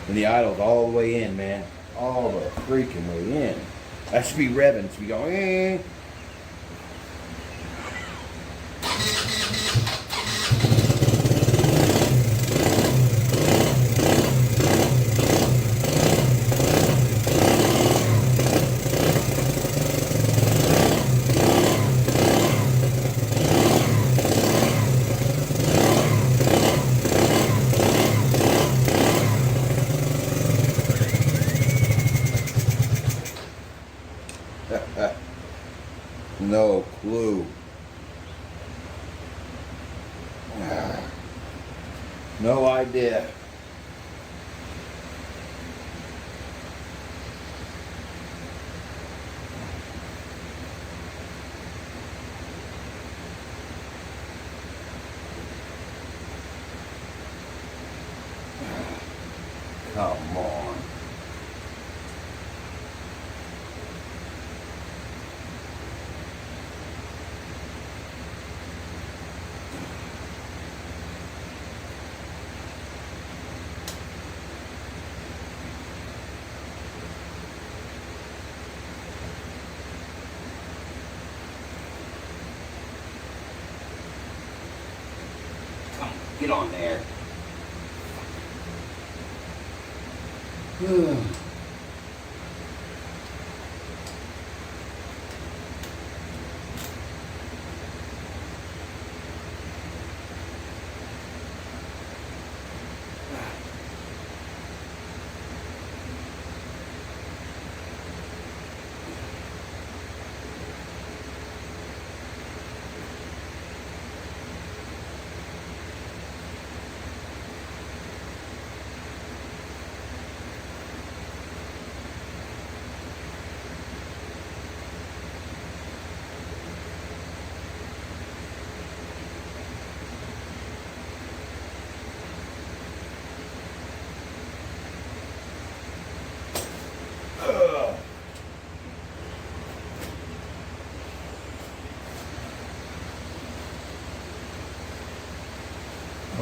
And the idle's all the way in, man. All the freaking way in. That should be revving. It should be going, eh. No clue. No idea. Come on. Come, get on there.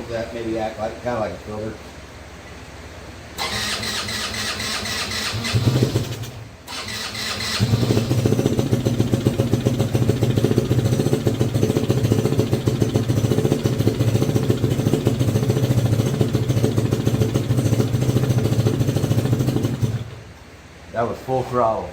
filters that maybe act like kind of like a filter. That was full throttle.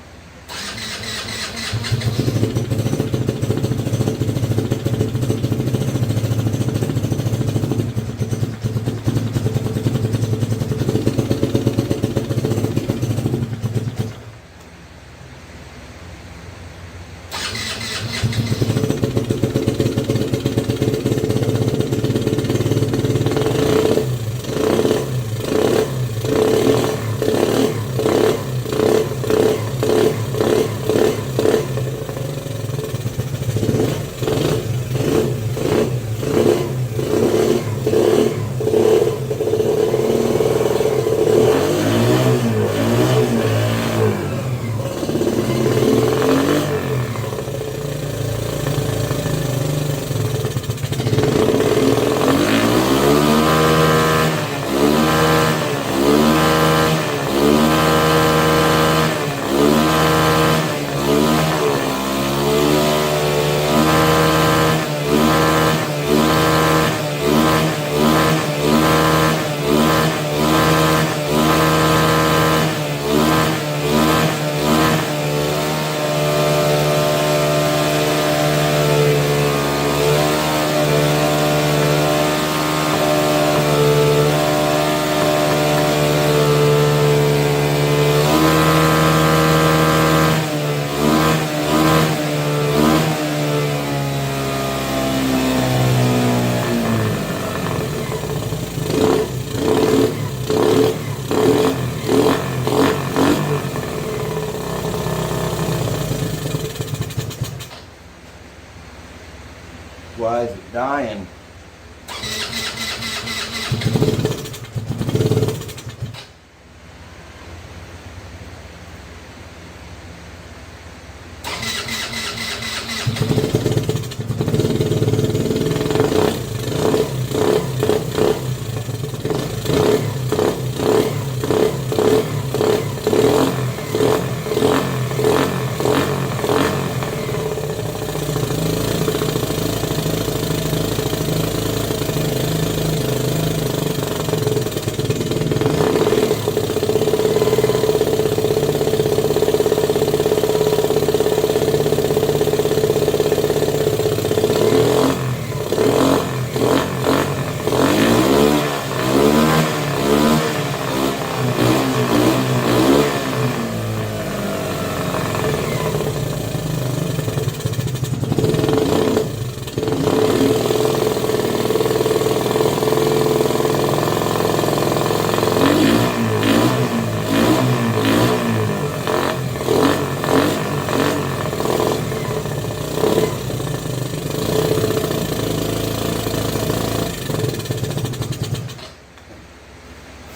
Why is it dying?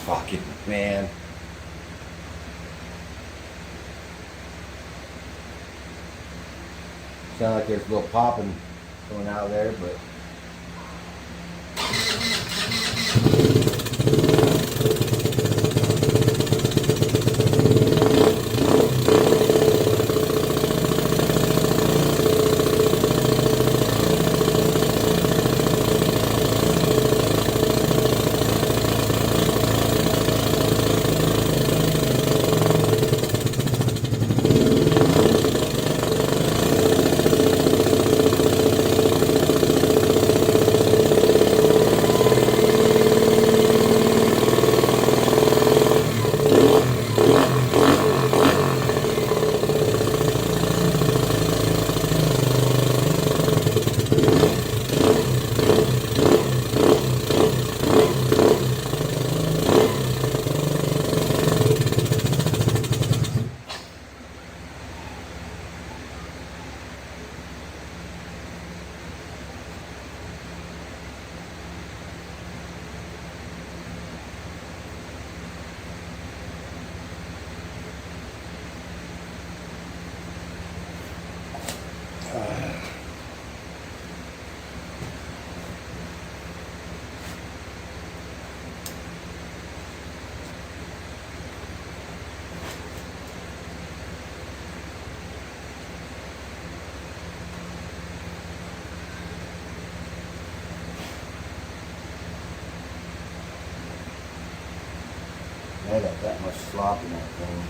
Fucking man. Sound like there's a little popping going out of there, but I got that much slop in that thing.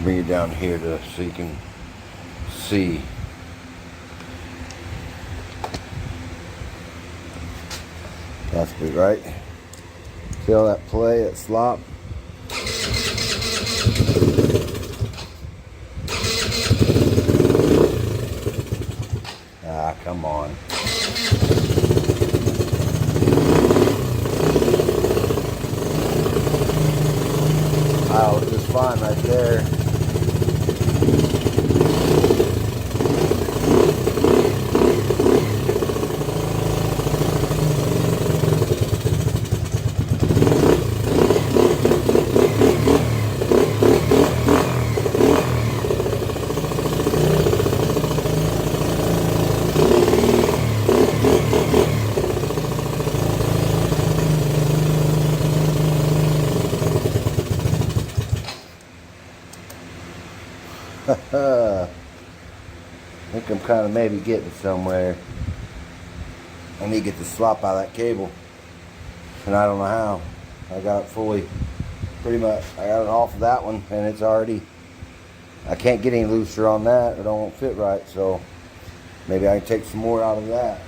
Bring it down here so you can see. That's good, right? See all that play, that slop? Ah, come on. Oh, it's just fine right there. I think I'm kind of maybe getting somewhere. I need to get the slop out of that cable, and I don't know how. I got it fully, pretty much. I got it off of that one, and it's already, I can't get any looser on that. It won't fit right, so maybe I can take some more out of that.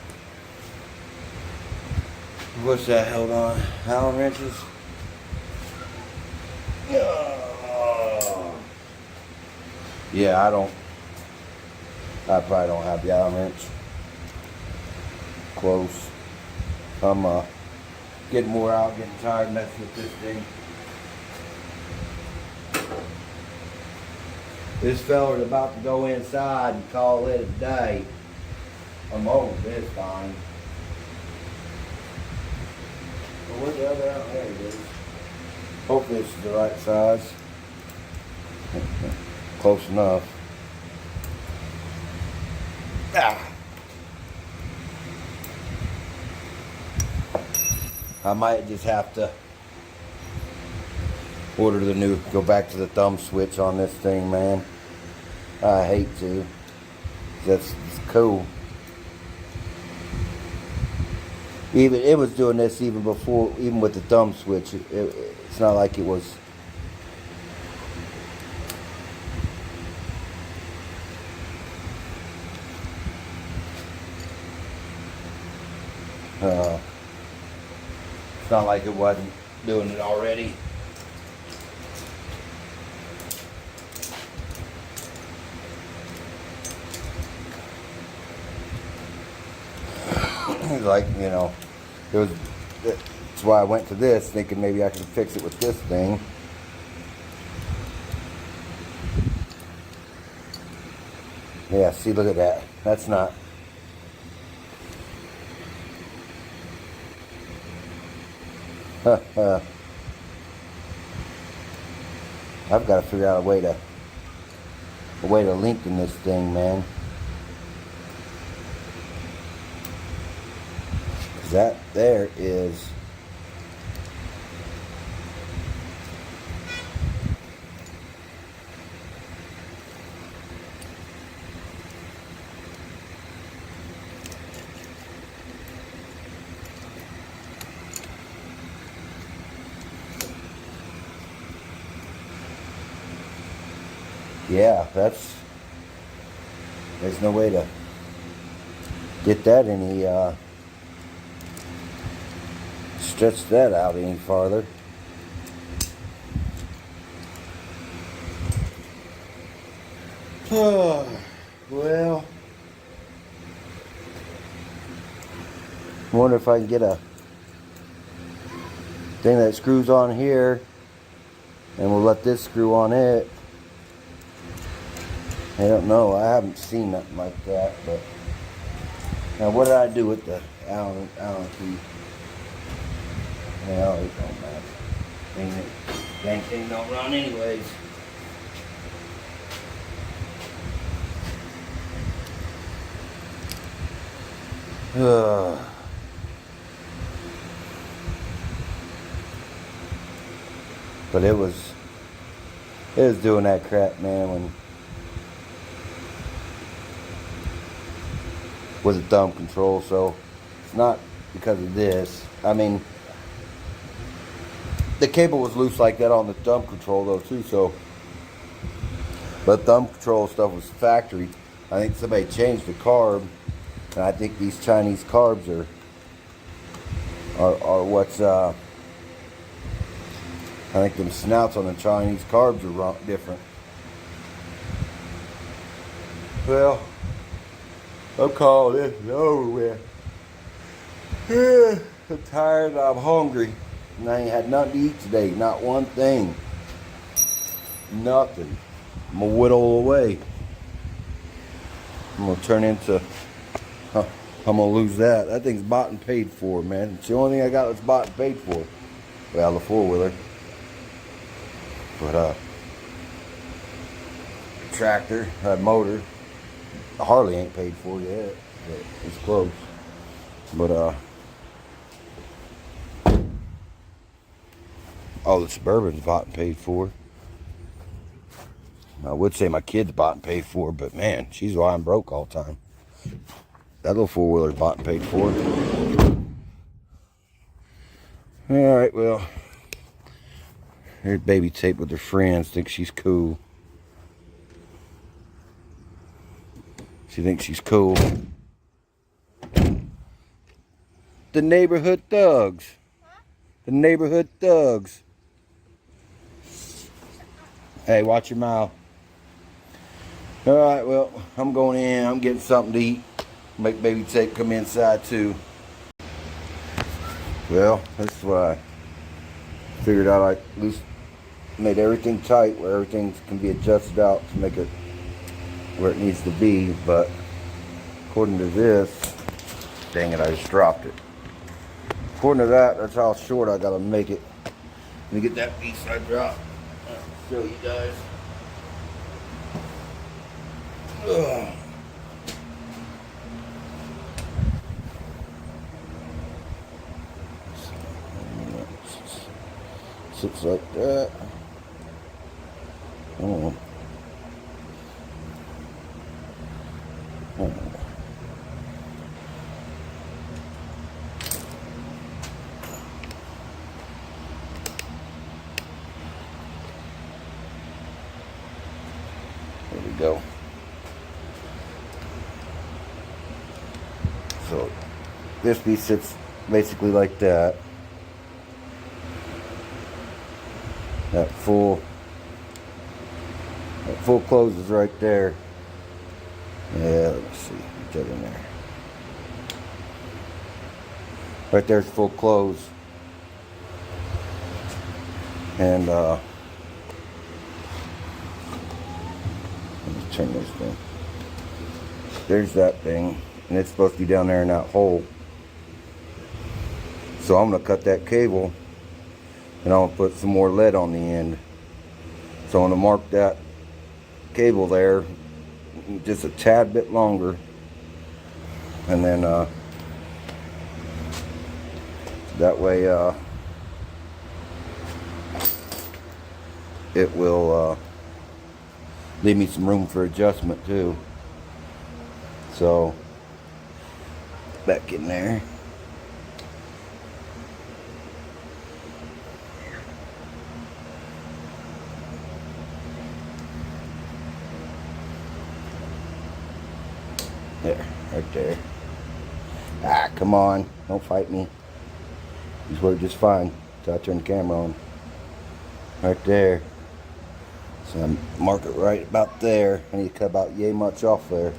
What's that held on? Allen wrenches? Yeah, I probably don't have the Allen wrench. Close. I'm getting more out, getting tired messing with this thing. This fella's about to go inside and call it a day. I'm hoping this time. Well, where's the other out? There it is. Hopefully this is the right size. Close enough. Ah. I might just have to order the new, go back to the thumb switch on this thing, man. I hate to. It's cool. Even it was doing this even before, even with the thumb switch. It's not like it was. It's not like it wasn't doing it already. Like, you know, that's why I went to this, thinking maybe I could fix it with this thing. Yeah, see, look at that. That's not. I've got to figure out a way to lengthen this thing, man. That there is yeah, there's no way to get that any, stretch that out any farther. Well, I wonder if I can get a thing that screws on here, and we'll let this screw on it. I don't know. I haven't seen nothing like that. But now, what did I do with the Allen key? Well, it don't matter. Dang thing don't run anyways. But it was doing that crap, man, when with a thumb control. So it's not because of this. I mean, the cable was loose like that on the thumb control though too. So, but thumb control stuff was factory. I think somebody changed the carb, and I think these Chinese carbs are what's I think them snouts on the Chinese carbs are different. Well, I'm calling this over with. I'm tired, I'm hungry, and I ain't had nothing to eat today, not one thing. Nothing. I'm gonna whittle away. I'm gonna turn into, I'm gonna lose that. That thing's bought and paid for, man. It's the only thing I got that's bought and paid for. Well, the four-wheeler. But, tractor, motor, the Harley ain't paid for yet, but it's close. But, oh, the Suburban's bought and paid for. I would say my kid's bought and paid for, but man, she's why I'm broke all the time. That little four-wheeler's bought and paid for. Alright, well, here's baby tape with her friends, think she's cool. She thinks she's cool. The neighborhood thugs. The neighborhood thugs. Hey, watch your mouth. Alright, well, I'm going in. I'm getting something to eat. Make baby tape come inside too. Well, that's what I figured out. I at least made everything tight where everything can be adjusted out to make it where it needs to be. But according to this, dang it, I just dropped it. According to that, that's how short I gotta make it. Let me get that piece I dropped. I'll show you guys. Ugh. Sits like that. Oh. Oh. There we go. So this piece sits basically like that. That full closes right there. Yeah, let's see, get in there. Right there's full close. And let me turn this thing. There's that thing, and it's supposed to be down there in that hole. So I'm gonna cut that cable, and I'm gonna put some more lead on the end. So I'm gonna mark that cable there just a tad bit longer, and then that way it will leave me some room for adjustment too. So back in there. There, right there. Ah, come on. Don't fight me. These work just fine until I turn the camera on. Right there. So I mark it right about there. I need to cut about yay much off there.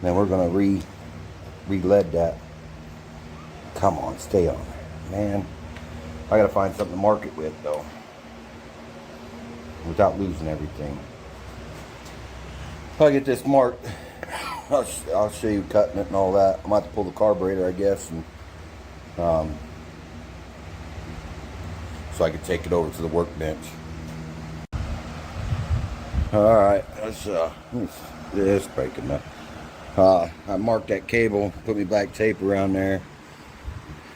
Then we're gonna re-lead that. Come on, stay on there. Man, I gotta find something to mark it with though, without losing everything. If I get this marked, I'll show you cutting it and all that. I'm about to pull the carburetor, I guess, and so I can take it over to the workbench. All right, it's breaking up. I marked that cable, put me black tape around there,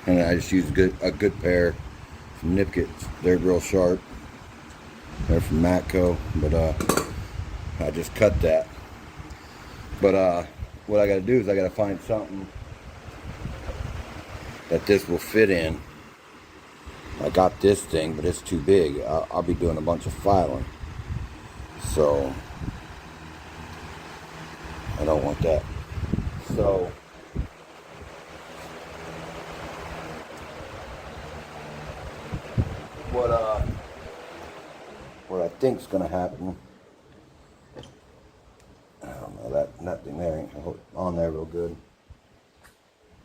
and I just used a good pair from Nipkits. They're real sharp. They're from Matco, but I just cut that. But what I got to do is I got to find something that this will fit in. I got this thing, but it's too big. I'll be doing a bunch of filing, so I don't want that. So what I think's gonna happen, I don't know, that thing there ain't on there real good.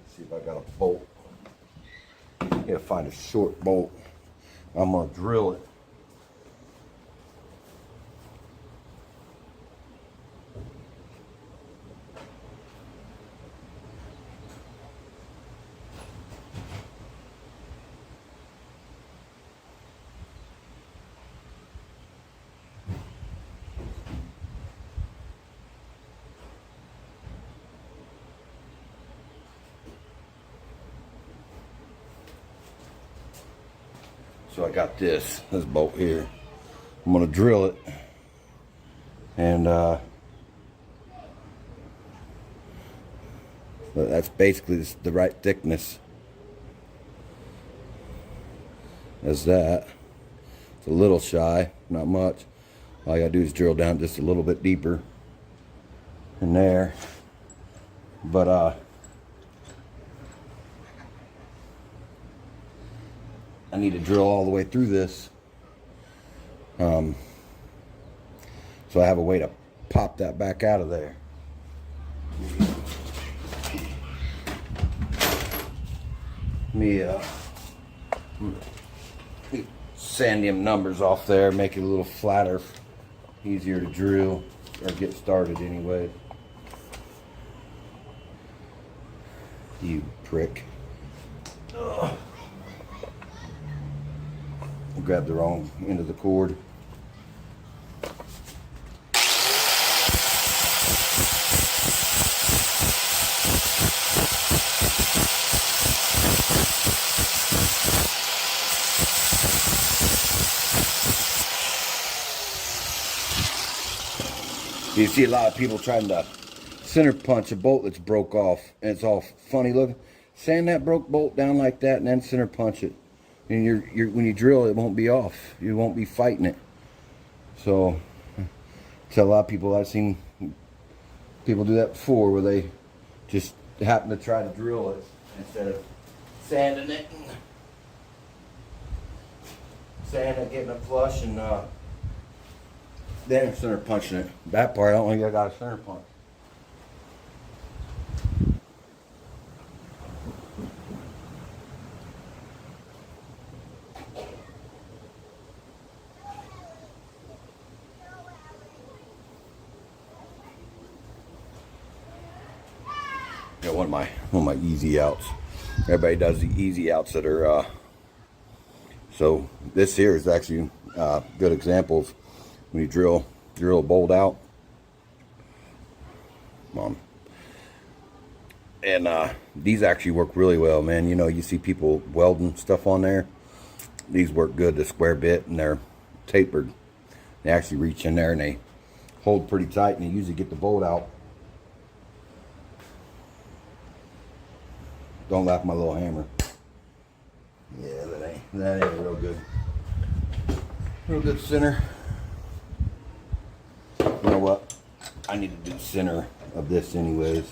Let's see if I got a bolt. Gotta find a short bolt. I'm gonna drill it. So I got this bolt here. I'm gonna drill it, and that's basically the right thickness as that. It's a little shy, not much. All I gotta do is drill down just a little bit deeper in there. But I need to drill all the way through this, so I have a way to pop that back out of there. Let me sand them numbers off there, make it a little flatter, easier to drill or get started anyway. You prick. Ugh. Grab the wrong end of the cord. You see a lot of people trying to center punch a bolt that's broke off, and it's all funny looking. Sand that broke bolt down like that and then center punch it. And when you drill, it won't be off. You won't be fighting it. So, to a lot of people, I've seen people do that before, where they just happen to try to drill it instead of sanding it, getting it flush, and then center punching it. That part, I don't think I got a center punch. Yeah, one of my easy outs. Everybody does the easy outs that are so this here is actually a good example of when you drill a bolt out. And these actually work really well, man. You know, you see people welding stuff on there. These work good, the square bit, and they're tapered. They actually reach in there and they hold pretty tight, and you usually get the bolt out. Don't laugh at my little hammer. Yeah, that ain't real good. Real good center. You know what? I need to do the center of this anyways.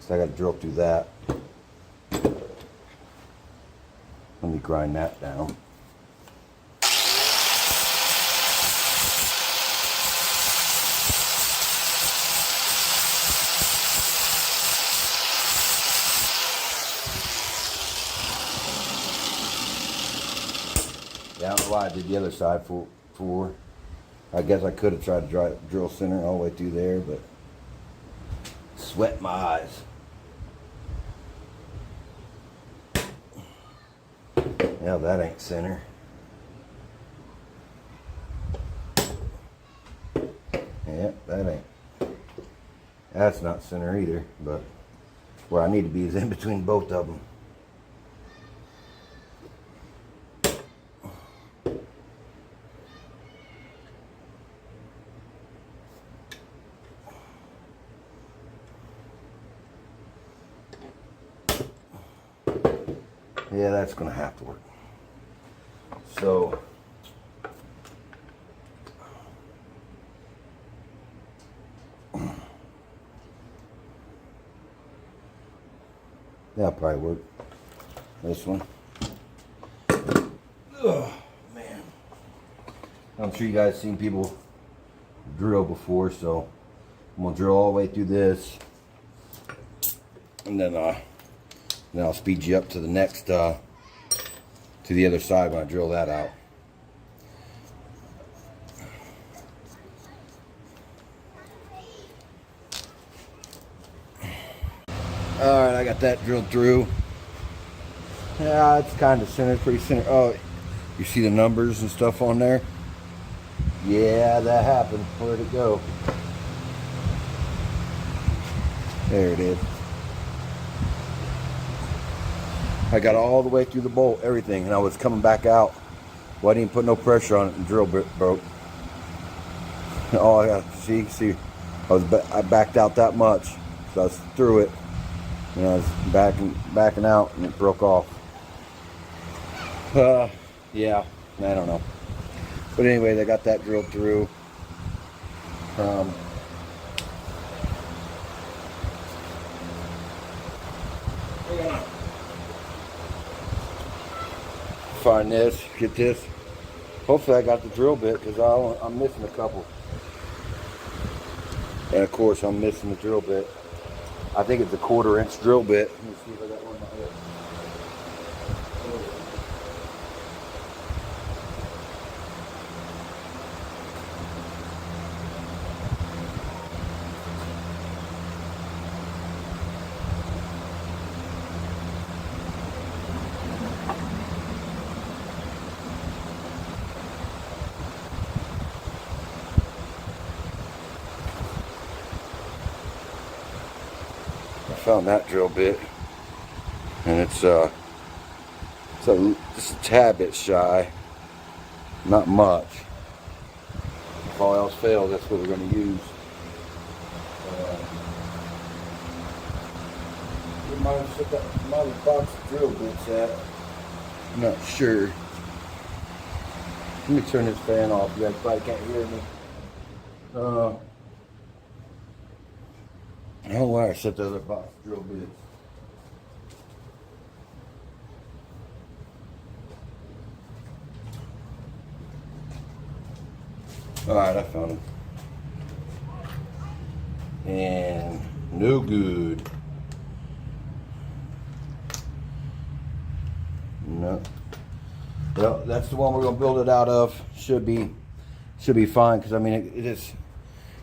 So I got to drill through that. Let me grind that down. Yeah, I don't know why I did the other side for. I guess I could have tried to drill center all the way through there, but sweat my eyes. Yeah, that ain't center. Yep, that ain't. That's not center either, but where I need to be is in between both of them. Yeah, that's gonna have to work. So that'll probably work. This one. Oh man. I'm sure you guys seen people drill before, so I'm gonna drill all the way through this. And then I'll speed you up to the next, to the other side when I drill that out. All right, I got that drilled through. Yeah, it's kind of centered, pretty centered. Oh, you see the numbers and stuff on there? Yeah, that happened. Where'd it go? There it is. I got all the way through the bolt, everything, and I was coming back out. Well, I didn't put no pressure on it, and the drill bit broke. Oh, I got see, I backed out that much, so I was through it, and I was backing out, and it broke off. Yeah, I don't know, but anyway, they got that drilled through. Find this, get this. Hopefully I got the drill bit, because I'm missing a couple. And of course I'm missing the drill bit. I think it's a 1/4 inch drill bit. Let me see if I got one in my head. Found that drill bit, and it's just a tad bit shy, not much. If all else fails, that's what we're going to use. My box of drill bits at. I'm not sure. Let me turn this fan off. You guys probably can't hear me. I don't know where I set the other box of drill bits. Alright, I found them. And no good. No. Well, that's the one we're gonna build it out of. Should be fine, because I mean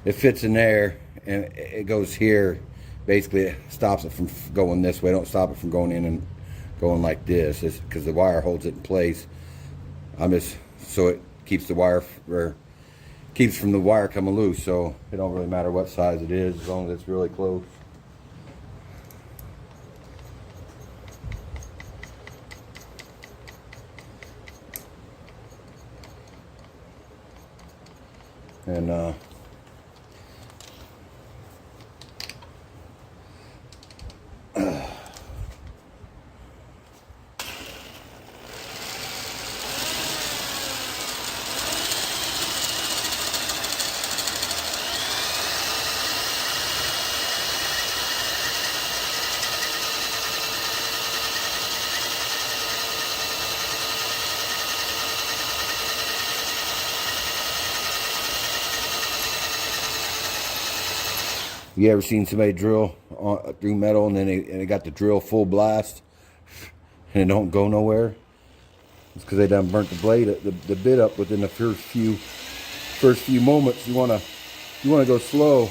it fits in there. And it goes here. Basically, it stops it from going this way. Don't stop it from going in and going like this. It's because the wire holds it in place. So it keeps the wire, or keeps from the wire coming loose. So it don't really matter what size it is, as long as it's really close. And You ever seen somebody drill through metal and then they got the drill full blast and it don't go nowhere? It's because they done burnt the blade, the bit up within the first few moments. You wanna go slow.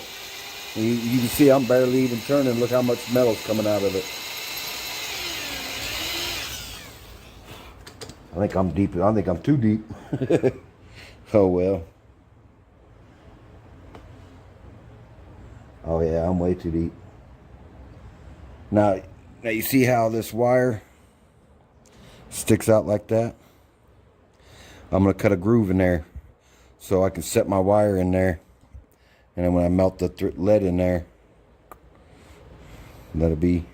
And you can see I'm barely even turning. Look how much metal's coming out of it. I think I'm deep. I think I'm too deep. Oh well. Oh yeah, I'm way too deep. Now you see how this wire sticks out like that? I'm gonna cut a groove in there so I can set my wire in there, and then when I melt the lead in there, that'll be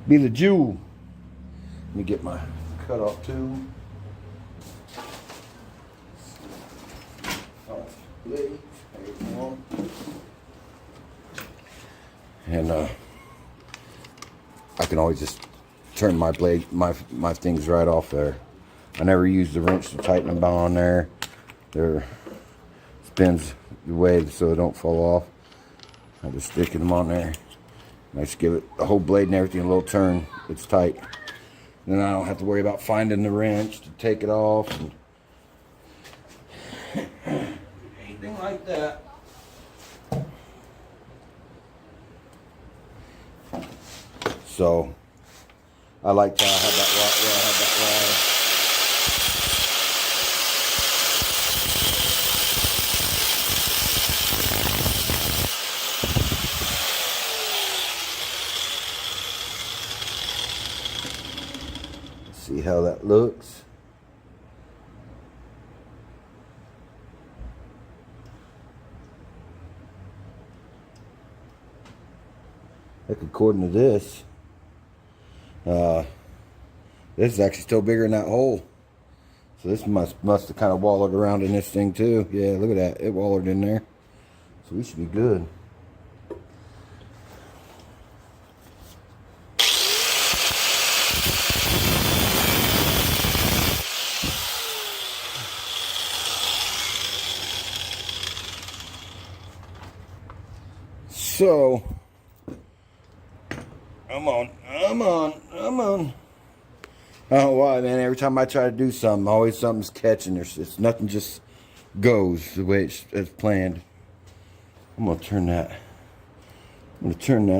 the jewel. Let me get my cutoff tool. And I can always just turn my blade, my things right off there. I never use the wrench to tighten them down on there. They're spins the way so they don't fall off. I just stick them on there. And I just give it the whole blade and everything a little turn. It's tight. Then I don't have to worry about finding the wrench to take it off and anything like that. So I liked how I had that wire. See how that looks. Like according to this, this is actually still bigger than that hole. So this must have kind of wallowed around in this thing too. Yeah, look at that. It wallowed in there. So we should be good. So, I'm on. I don't know why, man. Every time I try to do something, always something's catching. It's nothing just goes the way it's planned. I'm gonna turn that.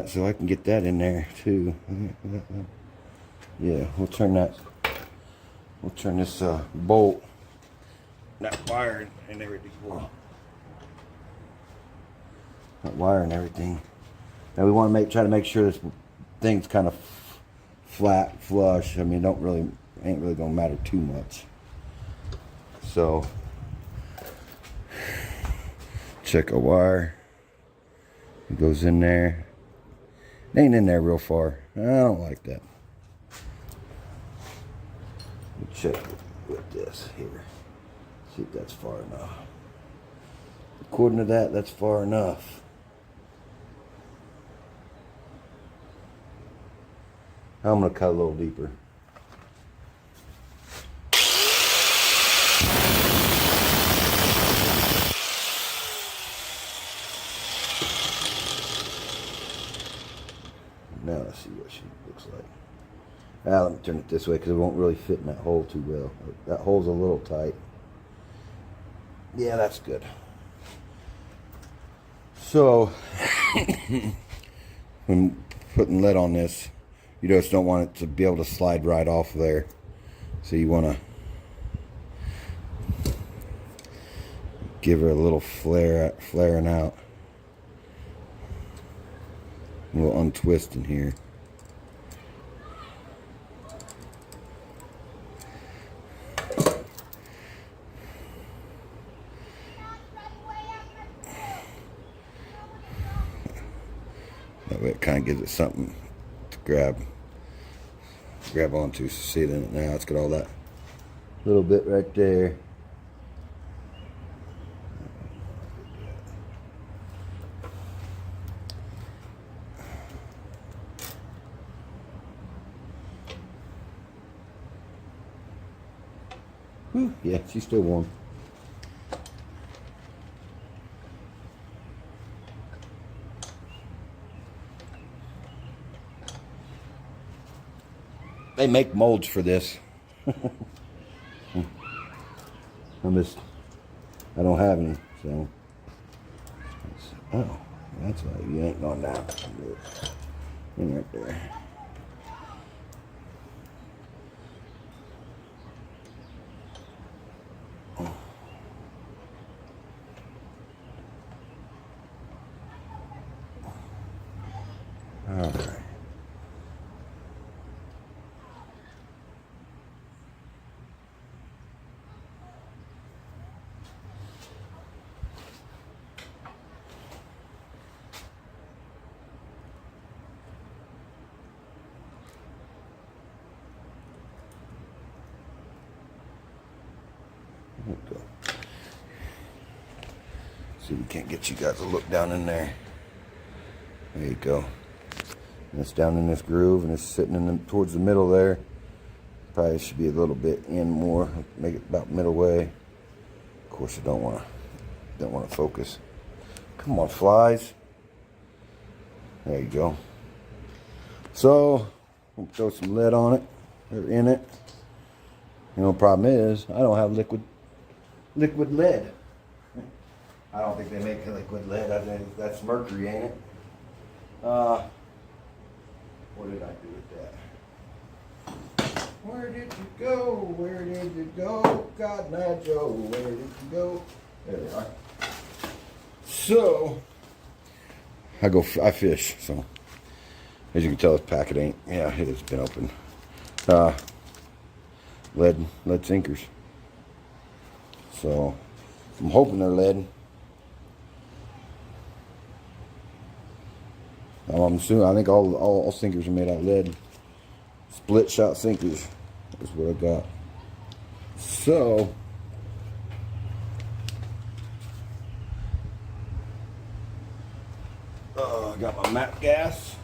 So I can get that in there too. Yeah, we'll turn that. We'll turn this bolt, that wire, and everything. That wire and everything. Now we want to try to make sure this thing's kind of flat, flush. I mean, ain't really gonna matter too much. So check a wire. It goes in there. It ain't in there real far. I don't like that. We'll check with this here. See if that's far enough. According to that, that's far enough. I'm going to cut a little deeper. Now let's see what she looks like. Let me turn it this way because it won't really fit in that hole too well. That hole's a little tight. Yeah, that's good. So, when putting lead on this, you just don't want it to be able to slide right off there. So you want to give her a little flaring out. A little untwisting here. That way it kind of gives it something to grab onto. So see it in it now. It's got all that little bit right there. Whew, yeah, she's still warm. They make molds for this. I don't have any, so. Oh, that's why you ain't going down. In right there. All right. Go. See, we can't get you guys to look down in there. There you go. And it's down in this groove, and it's sitting in towards the middle there. Probably should be a little bit in more. Make it about middle way. Of course, I don't want to focus. Come on, flies. There you go. So we'll throw some lead on it or in it. You know, the problem is I don't have liquid lead. I don't think they make liquid lead. I think that's mercury, ain't it? What did I do with that? Where did you go? Where did you go? God, now, Joe, where did you go? There they are. So, I fish. So, as you can tell, this packet ain't. Yeah, it has been open. Lead sinkers. So, I'm hoping they're lead. I'm assuming. I think all sinkers are made out of lead. Split shot sinkers is what I got. So, I got my map gas.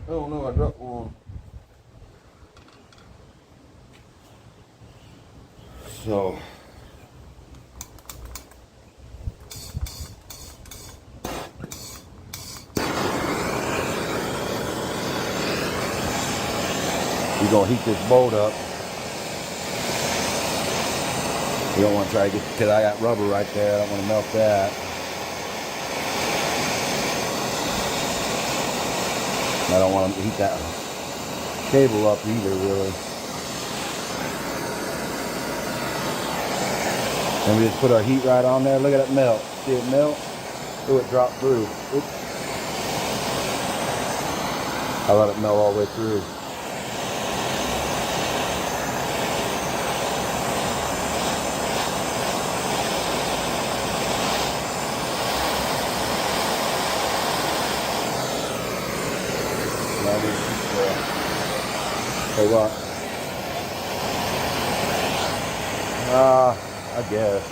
Oh no, I dropped one. So, we're gonna heat this boat up. You don't want to try to get, because I got rubber right there. I don't want to melt that. I don't want to heat that cable up either, really. And we just put our heat right on there. Look at it melt. See it melt? Oh, it dropped through. Oops. I let it melt all the way through. Hey, what? I guess.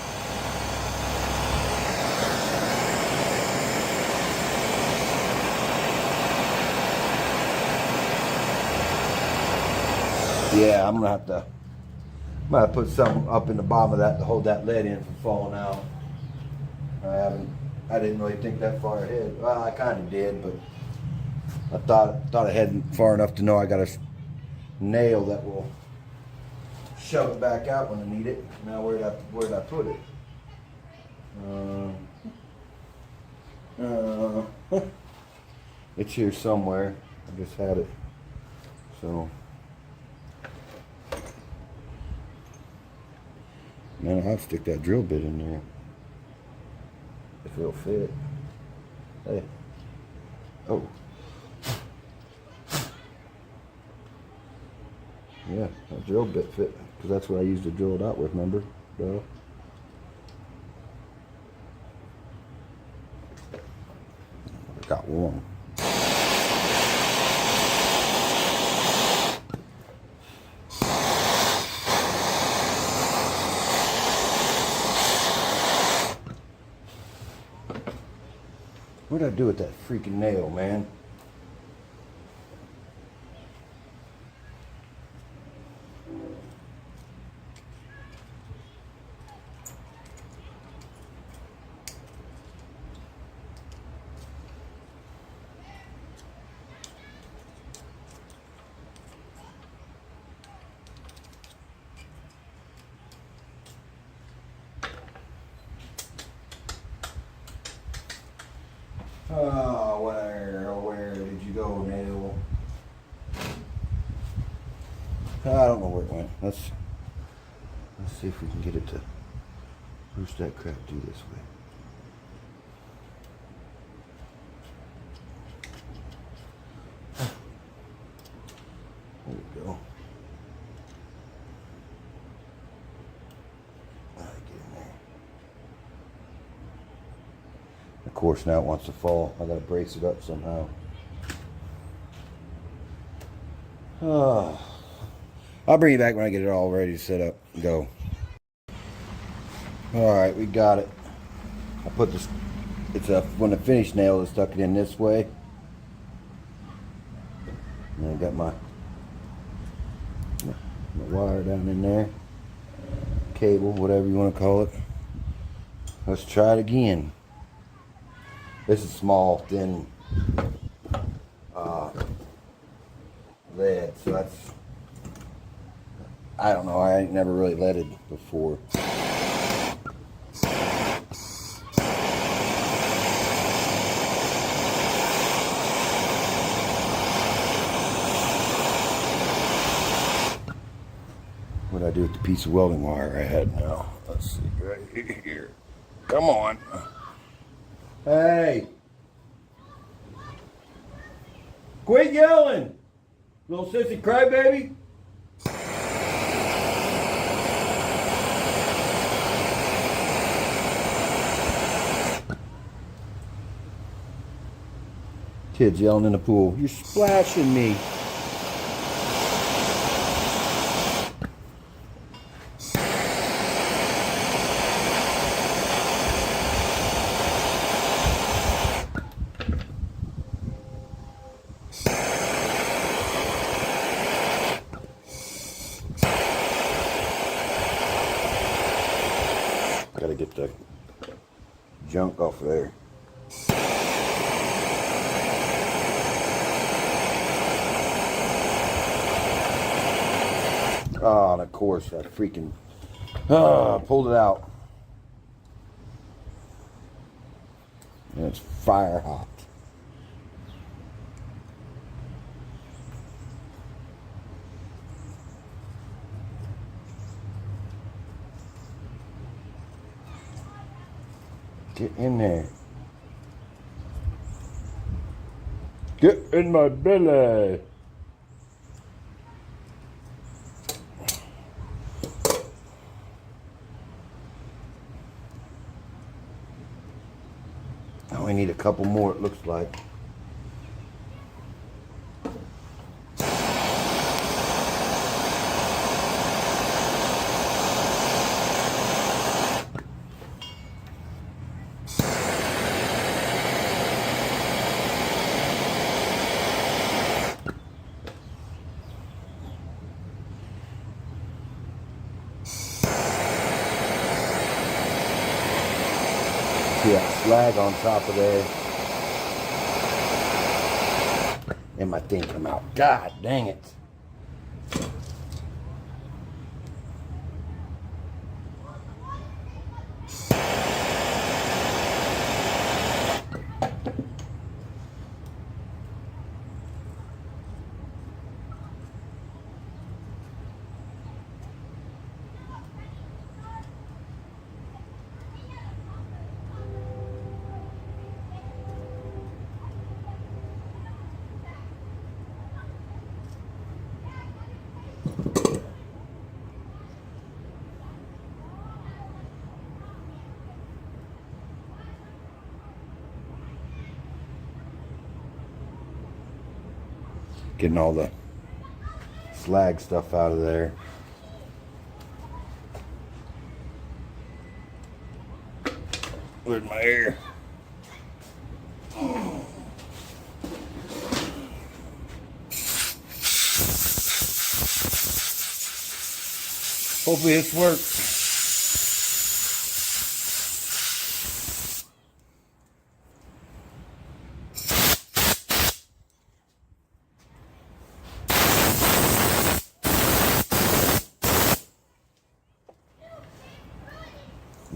Yeah, I'm gonna have to put something up in the bottom of that to hold that lead in from falling out. I didn't really think that far ahead. Well, I kind of did, but I thought I hadn't far enough to know I got a nail that will shove it back out when I need it. Now where did I put it? It's here somewhere. I just had it. So, man, I'll stick that drill bit in there if it'll fit. Hey. Oh. Yeah, that drill bit fit, because that's what I used to drill it out with, remember? Bro. I got one. What did I do with that freaking nail, man? Oh, where did you go, Neil? I don't know where it went. Let's see if we can get it to push that crap due this way. There we go. Get in there. Of course, now it wants to fall. I gotta brace it up somehow. Oh. I'll bring you back when I get it all ready to set up and go. Alright, we got it. I put this, when the finish nail is stuck it in this way. And I got my wire down in there. Cable, whatever you want to call it. Let's try it again. This is small, thin lead, so that's, I don't know, I ain't never really leaded before. What do I do with the piece of welding wire I had now? Let's see, right here. Come on. Hey! Quit yelling! Little sissy crybaby! Kids yelling in the pool. You're splashing me. Gotta get the junk off of there. Oh, and of course, I freaking pulled it out. And it's fire hot. Get in there. Get in my belly. Now we need a couple more, it looks like. See that slag on top of there. And my thing come out. God dang it. Getting all the slag stuff out of there. Where's my air? Hopefully this works.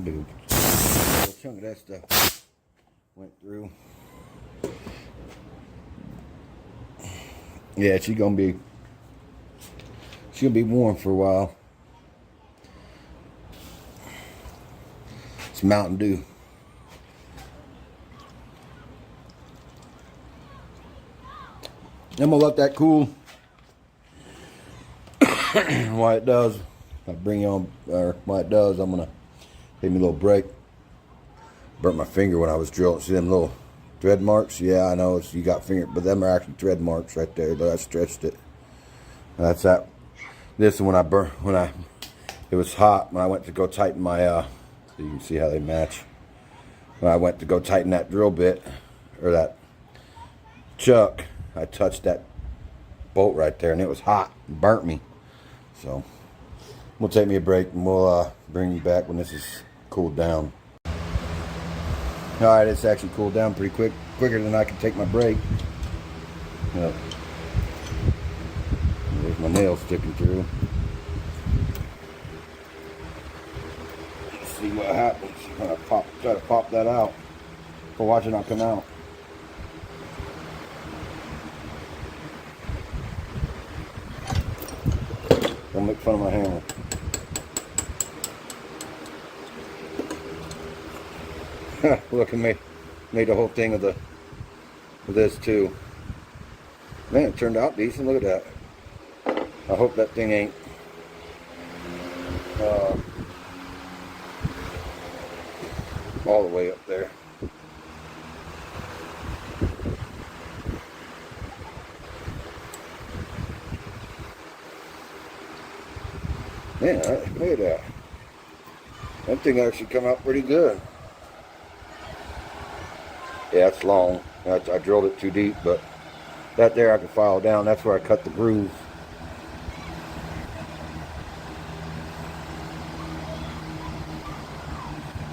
Dude, a chunk of that stuff went through. Yeah, she's gonna be warm for a while. It's Mountain Dew. I'm gonna let that cool. While it does, I'm gonna take me a little break. Burnt my finger when I was drilling. See them little thread marks? Yeah, I know. You got finger, but them are actually thread marks right there. I stretched it. That's that. This when it was hot when I went to go tighten my so you can see how they match. When I went to go tighten that drill bit or that chuck, I touched that bolt right there and it was hot and burnt me. So we'll take me a break and we'll bring you back when this is cooled down. Alright, it's actually cooled down pretty quicker than I can take my break. Yep. There's my nail sticking through. Let's see what happens when I try to pop that out. But watch it not come out. Don't make fun of my hammer. Look at me. Made the whole thing of this too. Man, it turned out decent. Look at that. I hope that thing ain't all the way up there. Man, look at that. That thing actually come out pretty good. Yeah, it's long. I drilled it too deep, but that there I can file down. That's where I cut the groove.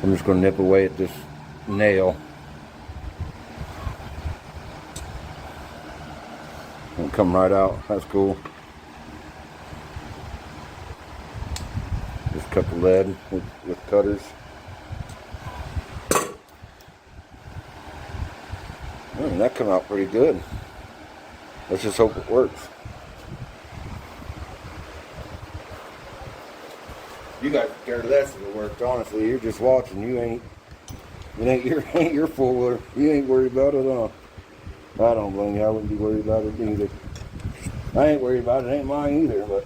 I'm just going to nip away at this nail. It'll come right out. That's cool. Just cut the lead with cutters. That come out pretty good. Let's just hope it works. You guys care less if it worked. Honestly, you're just watching. It ain't your fault. You ain't worried about it. I don't blame you. I wouldn't be worried about it either. I ain't worried about it. It ain't mine either. But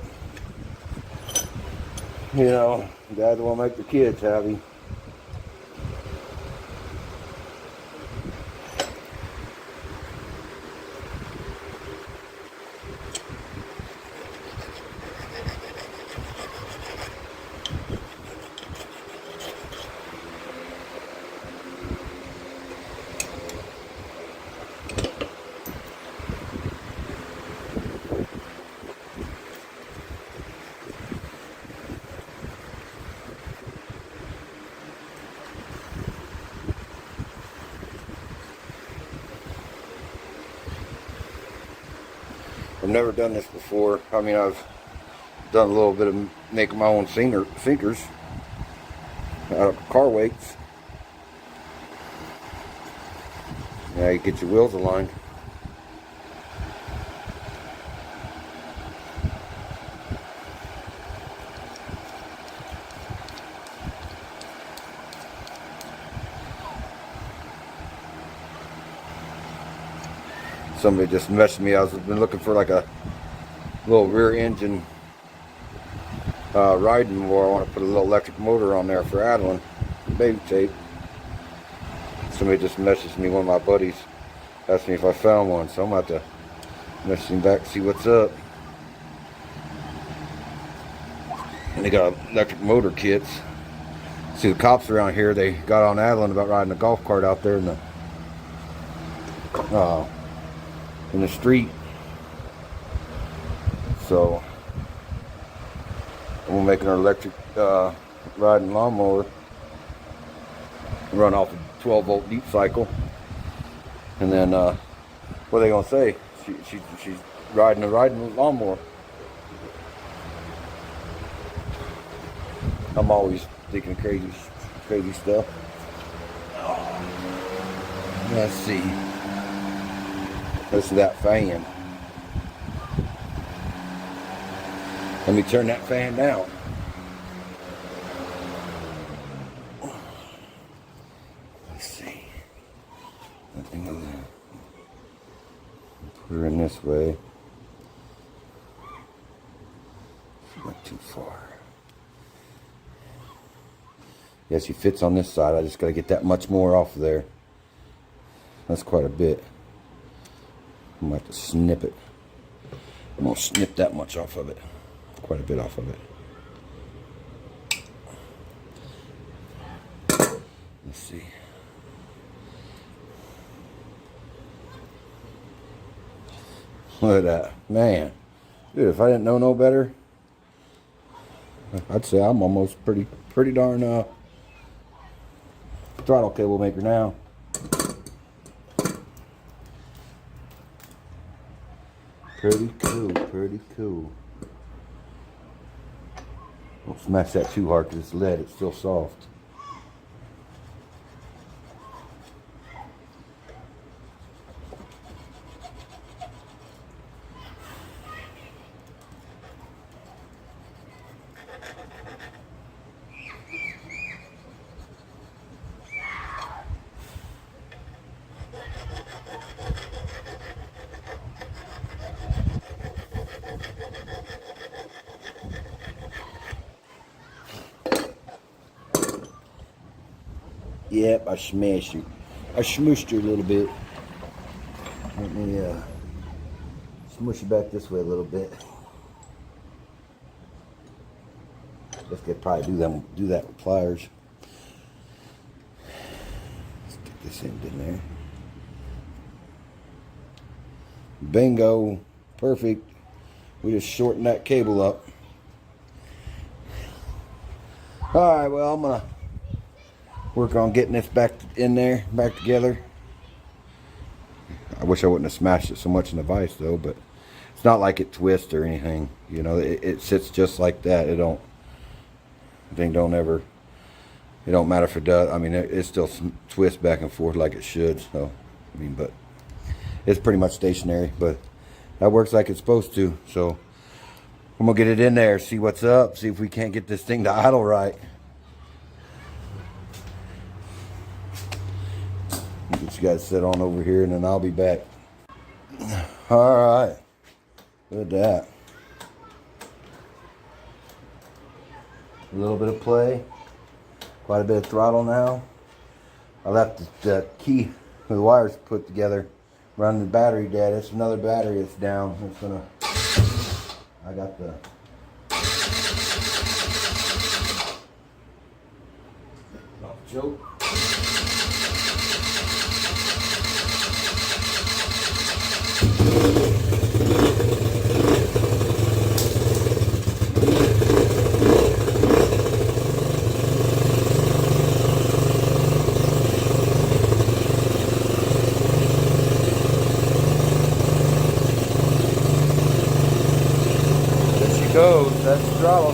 you know, Dad will make the kids happy. I've never done this before. I mean, I've done a little bit of making my own sinkers out of car weights. Yeah, you get your wheels aligned. Somebody just messaged me. I've been looking for like a little rear engine riding where I want to put a little electric motor on there for idling, baby tape. Somebody just messaged me, one of my buddies, asked me if I found one, so I'm about to message him back to see what's up. And they got electric motor kits. See the cops around here, they got on idling about riding a golf cart out there in the street. So we're making our electric riding lawnmower run off a 12-volt deep cycle, and then what are they gonna say? She's riding a lawnmower. I'm always thinking crazy stuff. Let's see. This is that fan. Let me turn that fan down. Let's see. Nothing in there. Put her in this way. She went too far. Yeah, she fits on this side. I just got to get that much more off of there. That's quite a bit. I might have to snip it. I'm going to snip that much off of it. Quite a bit off of it. Let's see. Look at that. Man. Dude, if I didn't know no better, I'd say I'm almost pretty darn throttle cable maker now. Pretty cool, pretty cool. Don't smash that too hard because it's lead, it's still soft. Yep, I smashed her. I smooshed her a little bit. Let me smush her back this way a little bit. Guess could probably do that with pliers. Let's get this end in there. Bingo, perfect. We just shortened that cable up. All right, well, I'm gonna work on getting this back in there, back together. I wish I wouldn't have smashed it so much in the vise though, but it's not like it twists or anything. You know, it sits just like that. It don't matter if it does. I mean, it still twists back and forth like it should. So, I mean, but it's pretty much stationary, but that works like it's supposed to. So I'm gonna get it in there, see what's up, see if we can't get this thing to idle right. Get you guys set on over here and then I'll be back. Alright. Look at that. A little bit of play. Quite a bit of throttle now. I left the key with the wires put together. Running the battery dead. It's another battery that's down. It's gonna. I got the. Joke. Goes, that's the throttle.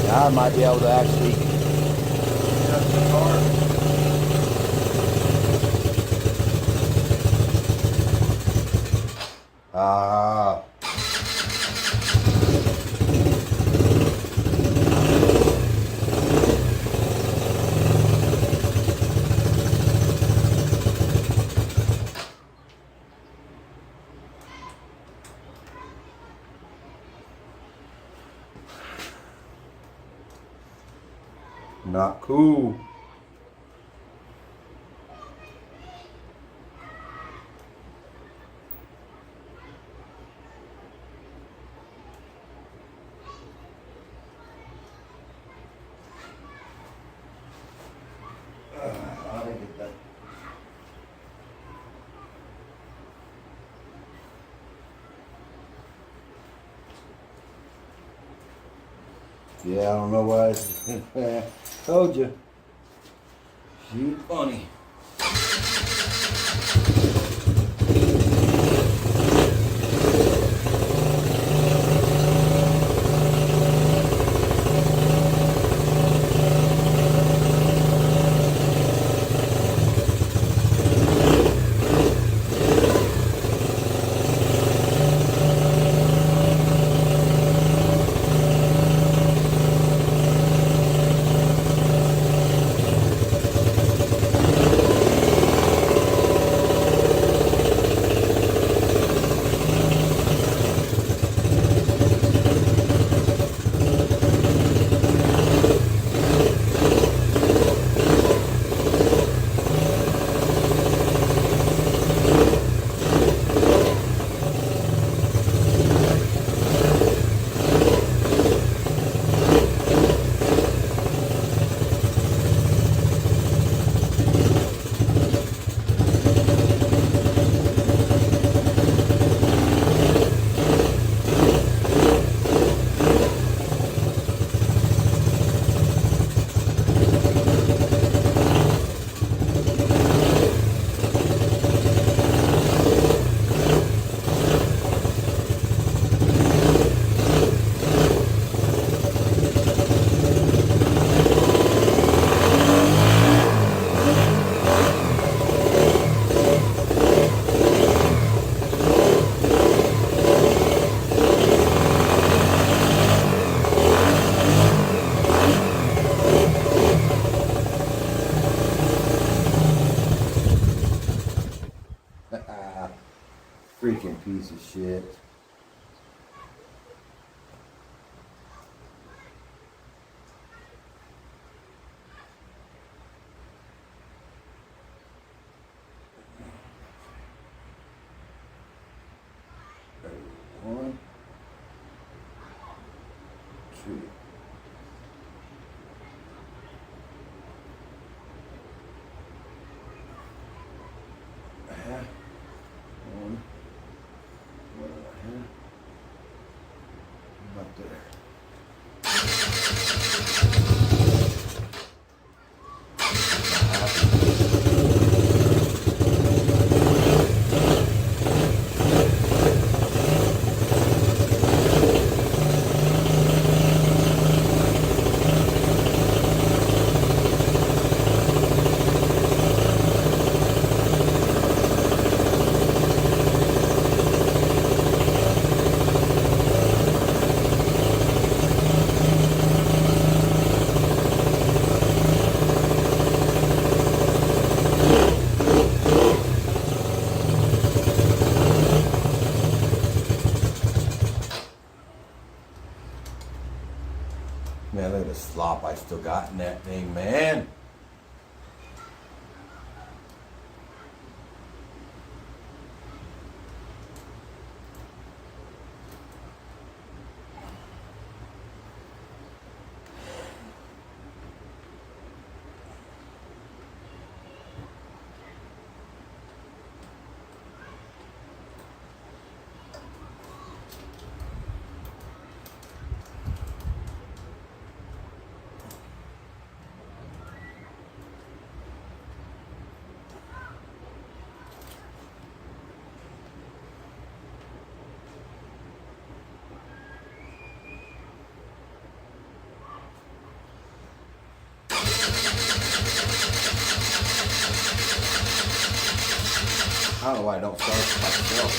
I might be able to actually get up the car. Not cool. I think it does. Yeah, I don't know why. Told you. She's funny. Freaking piece of shit. One, two. One. Up there. Man, look at the slop I still got in that thing, man. I don't know why I don't start myself.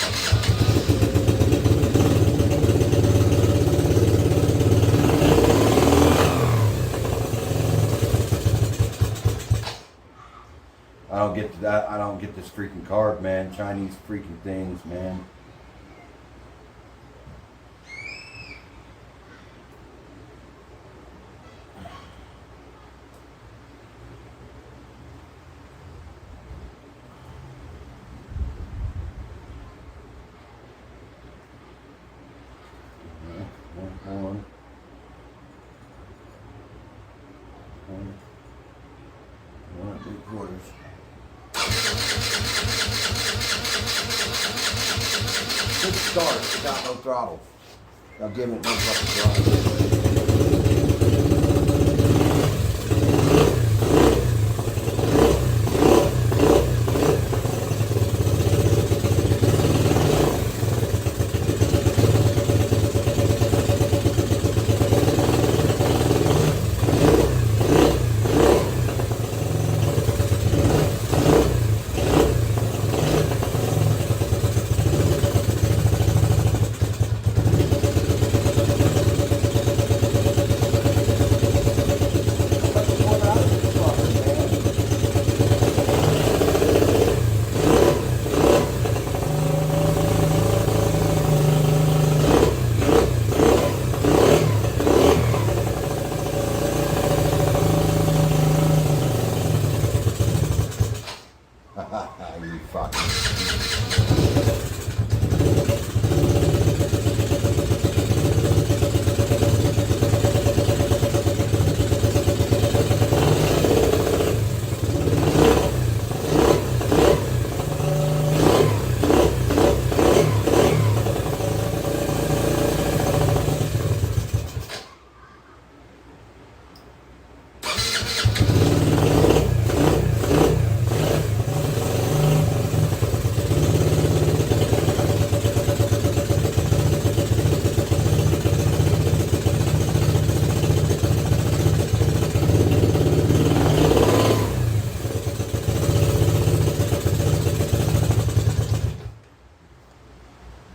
I don't get that. I don't get this freaking card, man. Chinese freaking things, man. One. One, 3/4. Good start without no throttle. Now give it no fucking throttle. You fucking.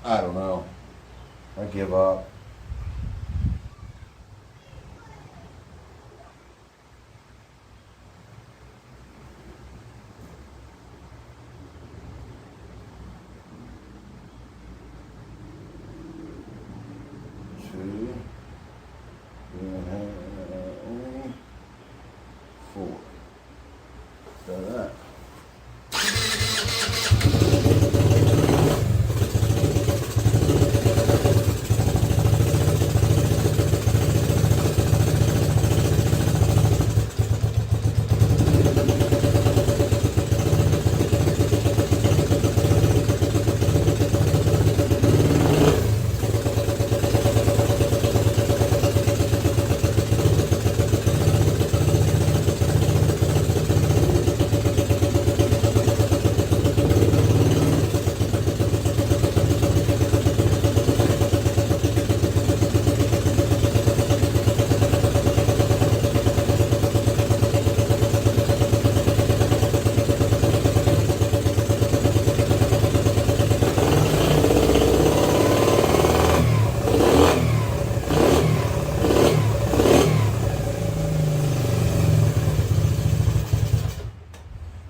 I don't know. I give up. Two, three, 4. So that.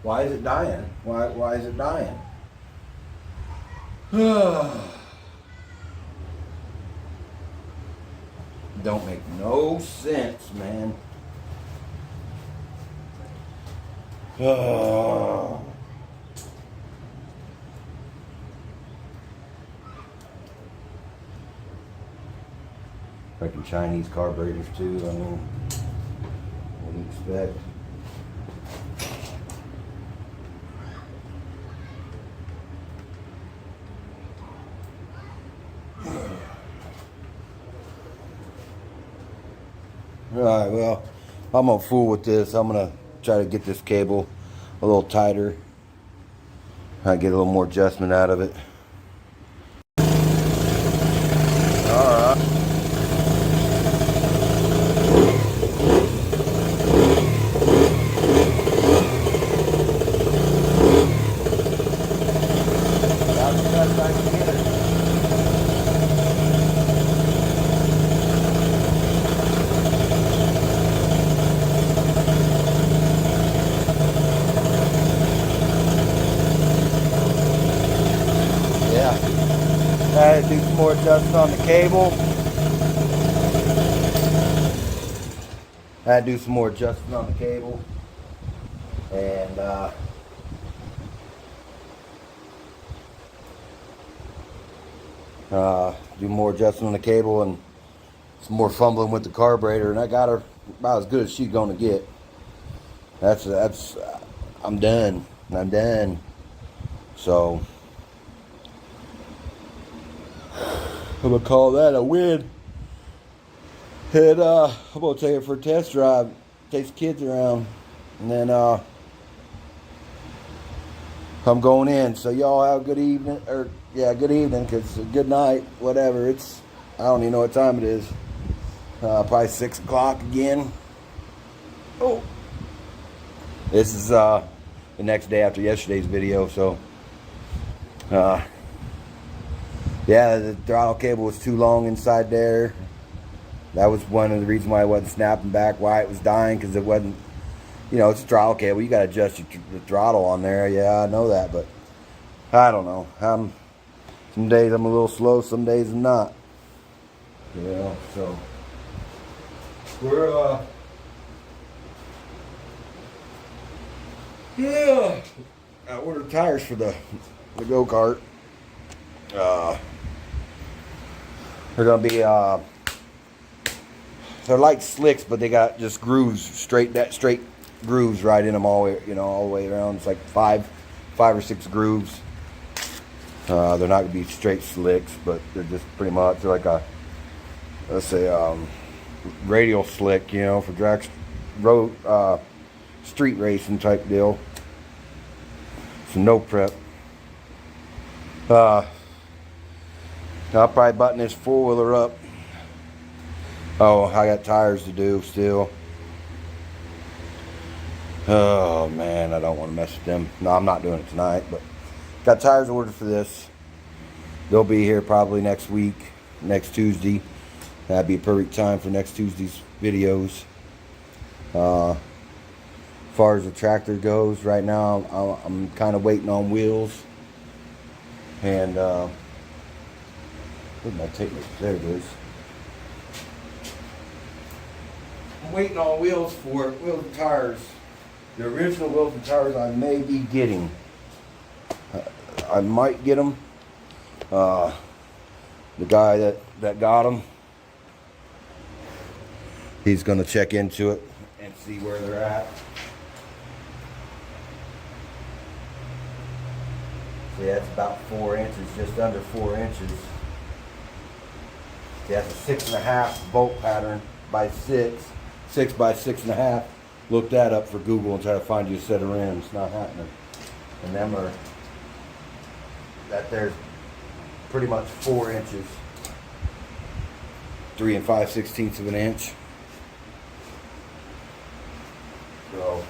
Why is it dying? Why is it dying? Don't make no sense, man. Freaking Chinese carburetors too. I mean, what do you expect? Alright, well, I'm gonna fool with this. I'm gonna try to get this cable a little tighter. I get a little more adjustment out of it. Alright. That's the best I can get it. I had to do some more adjustment on the cable. I had to do some more adjustment on the cable. And do more adjustment on the cable and some more fumbling with the carburetor, and I got her about as good as she's gonna get. That's I'm done. I'm done. So I'm gonna call that a win. And I'm gonna take it for a test drive, take the kids around, and then I'm going in. So y'all have a good evening, or yeah, good evening, cause good night, whatever. It's, I don't even know what time it is. Probably 6 o'clock again. Oh, this is the next day after yesterday's video. So yeah, the throttle cable was too long inside there. That was one of the reasons why it wasn't snapping back, why it was dying, because it wasn't, you know, it's a throttle cable. You got to adjust the throttle on there. Yeah, I know that, but I don't know. Some days I'm a little slow, some days I'm not. You know, so we're yeah. I ordered tires for the go-kart. They're gonna be they're like slicks, but they got just grooves, straight grooves right in them all the way, you know, all the way around. It's like five or six grooves. They're not gonna be straight slicks, but they're just pretty much, they're like a, let's say, radial slick, you know, for drag road street racing type deal. So no prep. I'll probably button this four-wheeler up. Oh, I got tires to do still. Oh man, I don't want to mess with them. No, I'm not doing it tonight, but got tires ordered for this. They'll be here probably next week, next Tuesday. That'd be a perfect time for next Tuesday's videos. As far as the tractor goes, right now I'm kind of waiting on wheels. And where did my tape? There it is. I'm waiting on wheels for it. Wheels and tires. The original wheels and tires I may be getting. I might get them. The guy that got them, he's going to check into it and see where they're at. See, that's about 4 inches, just under 4 inches. See, that's a 6.5 bolt pattern by 6 by 6.5. Look that up for Google and try to find you a set of rims. Not happening. And them are, that there's pretty much 4 inches. 3 5/16 of an inch. So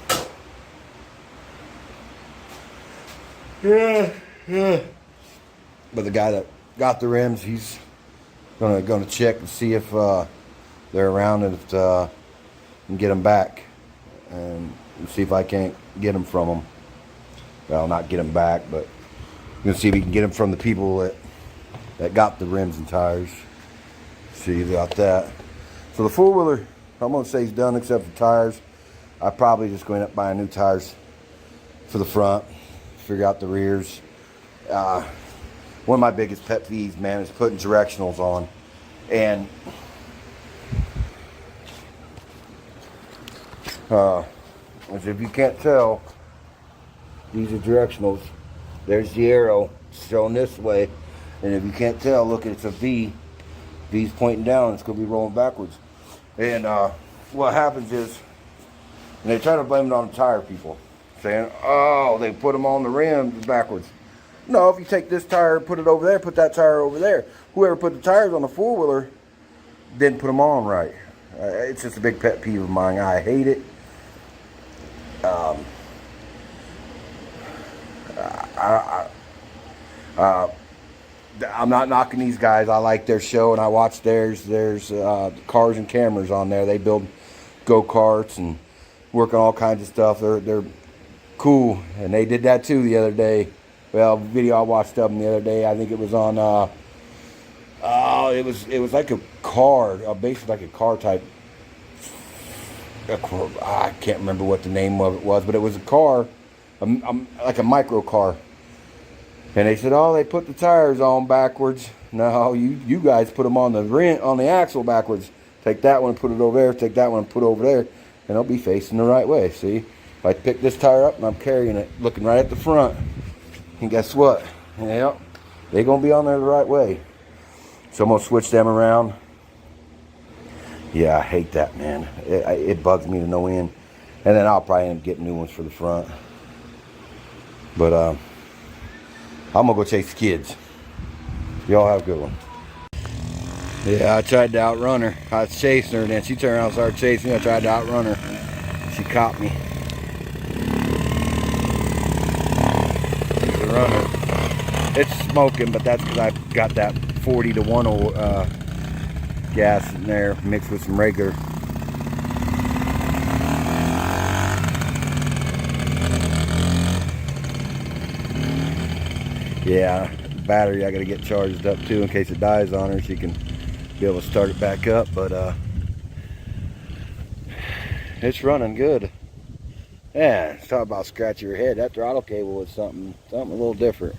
yeah. But the guy that got the rims, he's gonna check and see if they're around and if and get them back and see if I can't get them from them. Well, not get them back, but I'm gonna see if we can get them from the people that got the rims and tires. See about that. So the four-wheeler, I'm gonna say, is done except for tires. I probably just going up buying new tires for the front. Figure out the rears. One of my biggest pet peeves, man, is putting directionals on. And as if you can't tell, these are directionals. There's the arrow showing this way. And if you can't tell, look, it's a V. V's pointing down. It's going to be rolling backwards. And what happens is, and they try to blame it on the tire people, saying, oh, they put them on the rims backwards. No, if you take this tire, put it over there, put that tire over there. Whoever put the tires on the four-wheeler didn't put them on right. It's just a big pet peeve of mine. I hate it. I'm not knocking these guys. I like their show and I watch theirs. There's cars and cameras on there. They build go-karts and work on all kinds of stuff. They're cool, and they did that too the other day. Well, video I watched of them the other day, I think it was on it was like a car, basically like a car type. I can't remember what the name of it was, but it was a car, like a micro car. And they said, oh, they put the tires on backwards. No, you guys put them on the axle backwards. Take that one and put it over there. Take that one and put it over there. And it'll be facing the right way. See? If I pick this tire up and I'm carrying it, looking right at the front. And guess what? Yeah, they're going to be on there the right way. So I'm going to switch them around. Yeah, I hate that, man. It bugs me to no end. And then I'll probably end up getting new ones for the front. But I'm going to go chase the kids. Y'all have a good one. Yeah, I tried to outrun her. I was chasing her, and then she turned around and started chasing me. I tried to outrun her. She caught me. She's a runner. It's smoking, but that's because I got that 40 to 1 gas in there mixed with some regular. Yeah, the battery I gotta get charged up too in case it dies on her. She can be able to start it back up, but it's running good. Yeah, talk about scratching your head. That throttle cable was something a little different.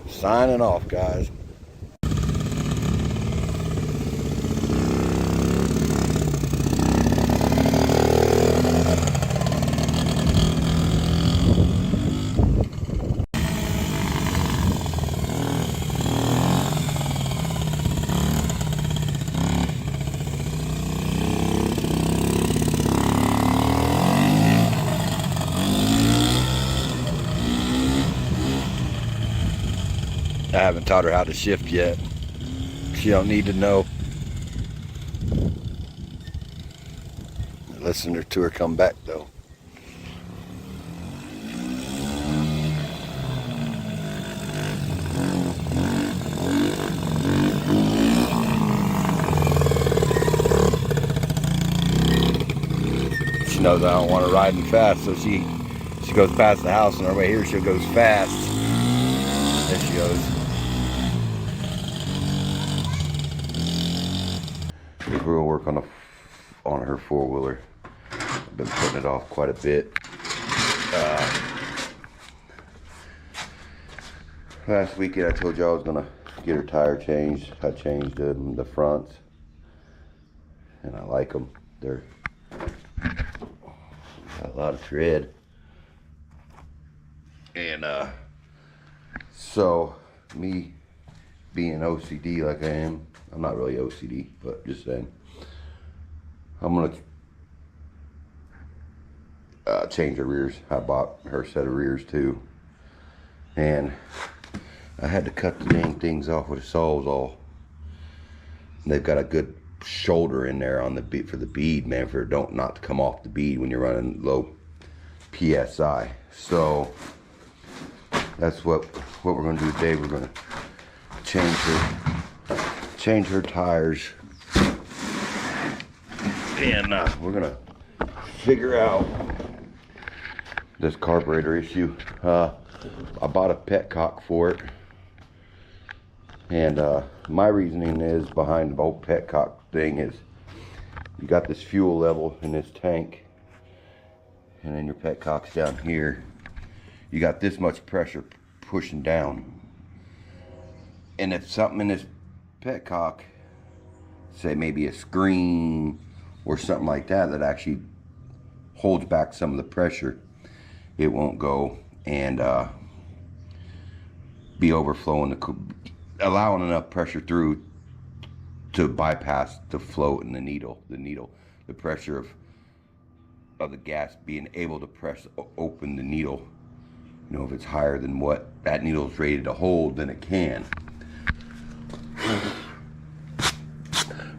Signing off, guys. I haven't taught her how to shift yet. She don't need to know. Listen to her come back though. She knows I don't want her riding fast, so she goes past the house, and on her way here she goes fast. There she goes. We're gonna work on her four-wheeler. I've been putting it off quite a bit. Last weekend I told you I was gonna get her tire changed. I changed the fronts, and I like them. They're got a lot of tread, and so me being OCD like I am, I'm not really OCD, but just saying, I'm gonna change her rears. I bought her a set of rears too, and I had to cut the dang things off with a sawzall. They've got a good shoulder in there on the bead for the bead, man, for it not to come off the bead when you're running low PSI. So that's what we're gonna do today. We're gonna change her tires, and we're gonna figure out this carburetor issue. I bought a petcock for it, and my reasoning is behind the whole petcock thing is you got this fuel level in this tank, and then your petcock's down here. You got this much pressure pushing down, and if something in this petcock, say maybe a screen or something like that, that actually holds back some of the pressure, it won't go and be overflowing, allowing enough pressure through to bypass the float in the needle, the pressure of the gas being able to press open the needle. You know, if it's higher than what that needle is rated to hold, then it can. And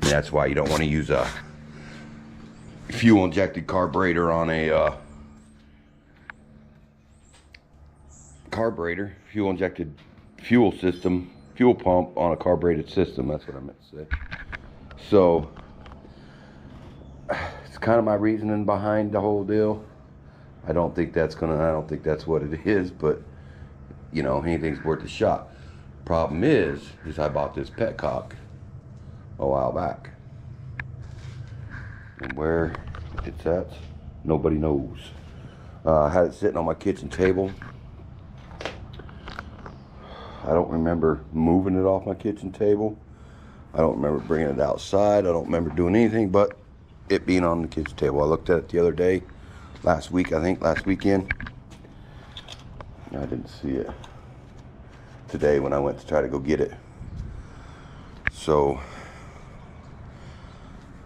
that's why you don't want to use a fuel injected carburetor on a fuel injected fuel system, fuel pump on a carbureted system. That's what I meant to say. So it's kind of my reasoning behind the whole deal. I don't think that's what it is, but you know, anything's worth a shot. Problem is I bought this petcock a while back, and where it's at, nobody knows. I had it sitting on my kitchen table. I don't remember moving it off my kitchen table. I don't remember bringing it outside. I don't remember doing anything but it being on the kids' table. I looked at it the other day, last weekend. I didn't see it today when I went to try to go get it. So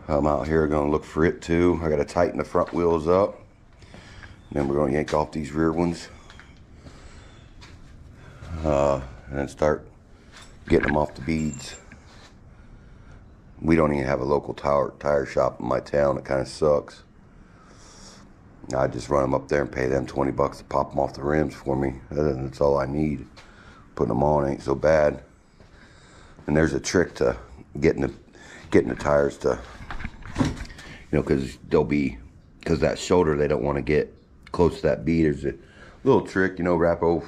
I'm out here gonna look for it too. I gotta tighten the front wheels up. Then we're gonna yank off these rear ones. And then start getting them off the beads. We don't even have a local tire shop in my town. It kind of sucks. I just run them up there and pay them 20 bucks to pop them off the rims for me. That's all I need. Putting them on ain't so bad. And there's a trick to getting the tires to, because because that shoulder, they don't want to get close to that bead. There's a little trick, wrap a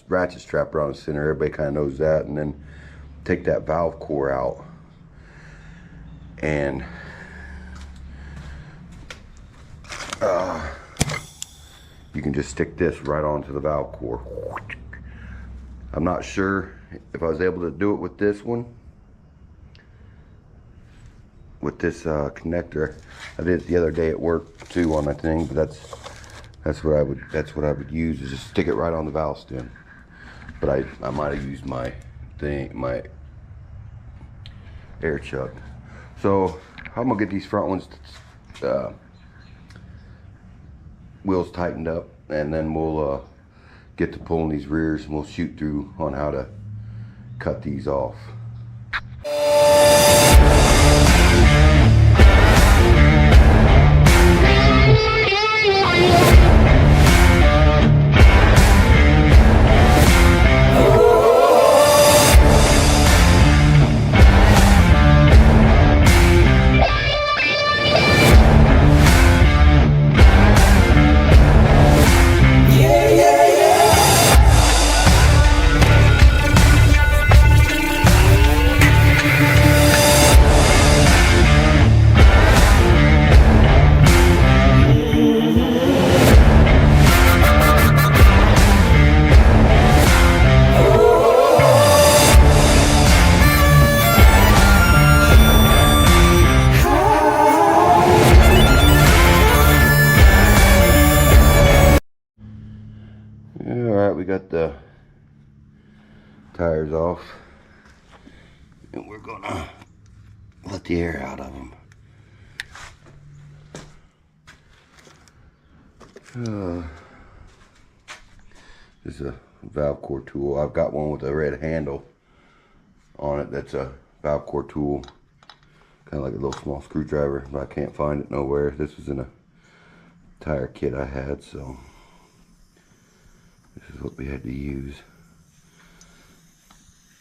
ratchet strap around the center. Everybody kind of knows that. And then take that valve core out. And you can just stick this right onto the valve core. I'm not sure if I was able to do it with this one, with this connector. I did it the other day at work too on my thing, but that's what I would use, is just stick it right on the valve stem. But I might have used my air chuck. So I'm gonna get these front ones wheels tightened up, and then we'll get to pulling these rears, and we'll shoot through on how to cut these off. Alright, we got the tires off, and we're gonna let the air out of them. This is a valve core tool. I've got one with a red handle on it that's a valve core tool, kind of like a little small screwdriver, but I can't find it nowhere. This was in a tire kit I had, so this is what we had to use.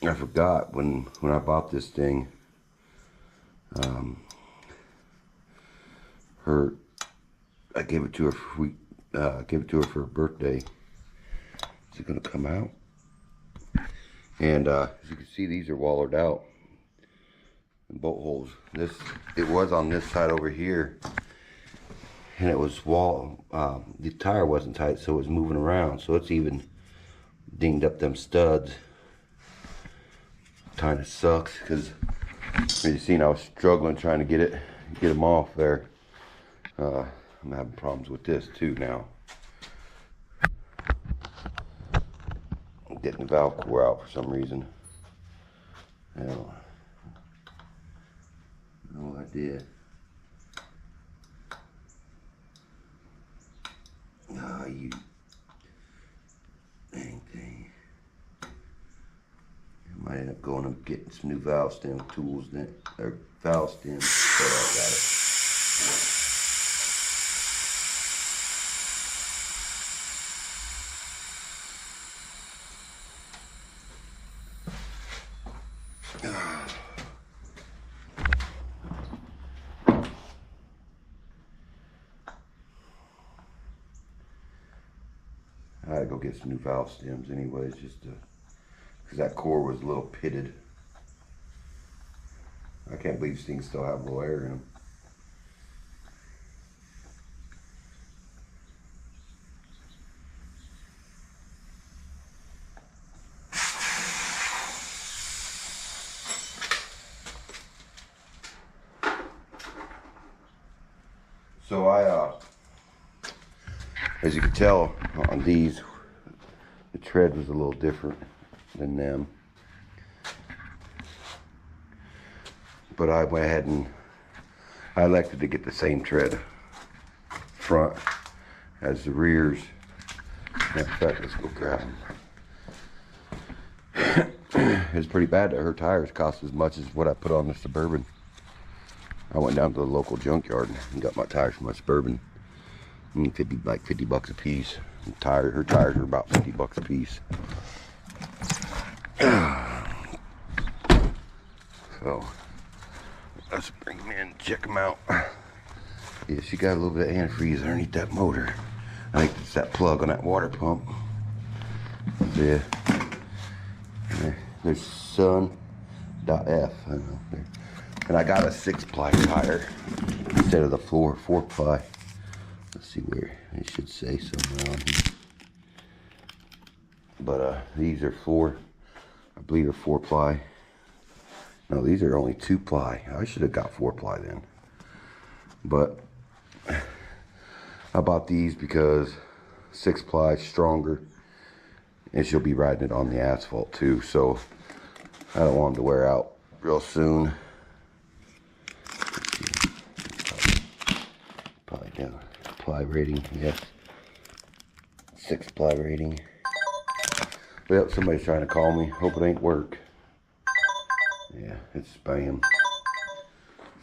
I forgot when I bought this thing, I gave it to her for her birthday. Is it gonna come out? And as you can see, these are wallered out. And bolt holes. It was on this side over here, and it was the tire wasn't tight, so it was moving around, so it's even dinged up them studs. Kind of sucks, because as you seen, I was struggling trying to get them off there. I'm having problems with this too now. I'm getting the valve core out for some reason. Hell, no idea. Ah, you dang thing. I might end up going and getting some new valve stem tools then, or valve stems. So I got it. I had to go get some new valve stems anyways, just to, because that core was a little pitted. I can't believe these things still have a little air in them. So as you can tell on these, the tread was a little different than them. But I went ahead and I elected to get the same tread front as the rears. In fact, let's go grab them. It's pretty bad that her tires cost as much as what I put on the Suburban. I went down to the local junkyard and got my tires from my Suburban. Like 50 bucks a piece. Her tires are about 50 bucks a piece. So let's bring them in and check them out. Yeah, she got a little bit of antifreeze underneath that motor. I think it's that plug on that water pump. Yeah. There's sun.f. I don't know. And I got a 6-ply tire instead of the 4-ply. Let's see where it should say somewhere on here. But these are I believe are 4-ply. No, these are only 2-ply. I should have got 4-ply then. But I bought these because 6-ply is stronger, and she'll be riding it on the asphalt too. So I don't want them to wear out real soon. Probably down. Ply rating, yes. 6-ply rating. Well, somebody's trying to call me. Hope it ain't work. Yeah, it's spam.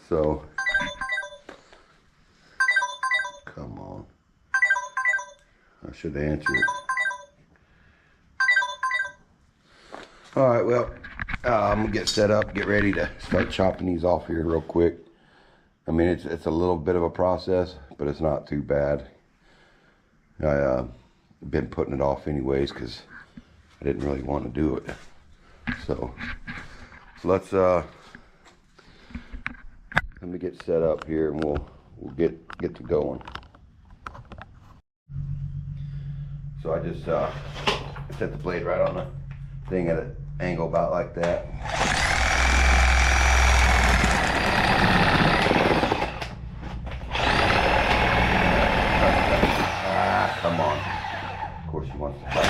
So, come on. I should answer it. Alright, well, I'm gonna get set up, get ready to start chopping these off here real quick. I mean, it's a little bit of a process, but it's not too bad. I've been putting it off anyways because I didn't really want to do it. So let's let me get set up here and we'll get to going. So I just set the blade right on the thing at an angle about like that. Come on. Of course she wants to fight.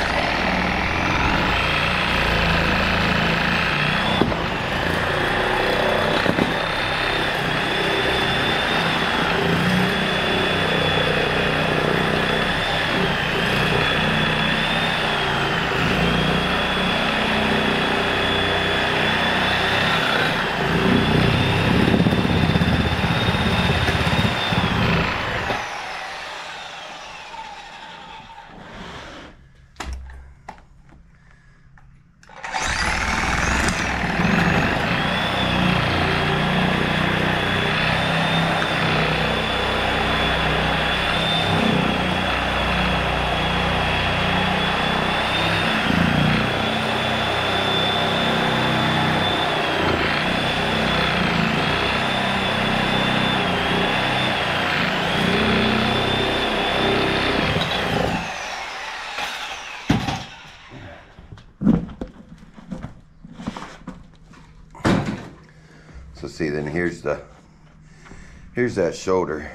So see, then here's that shoulder.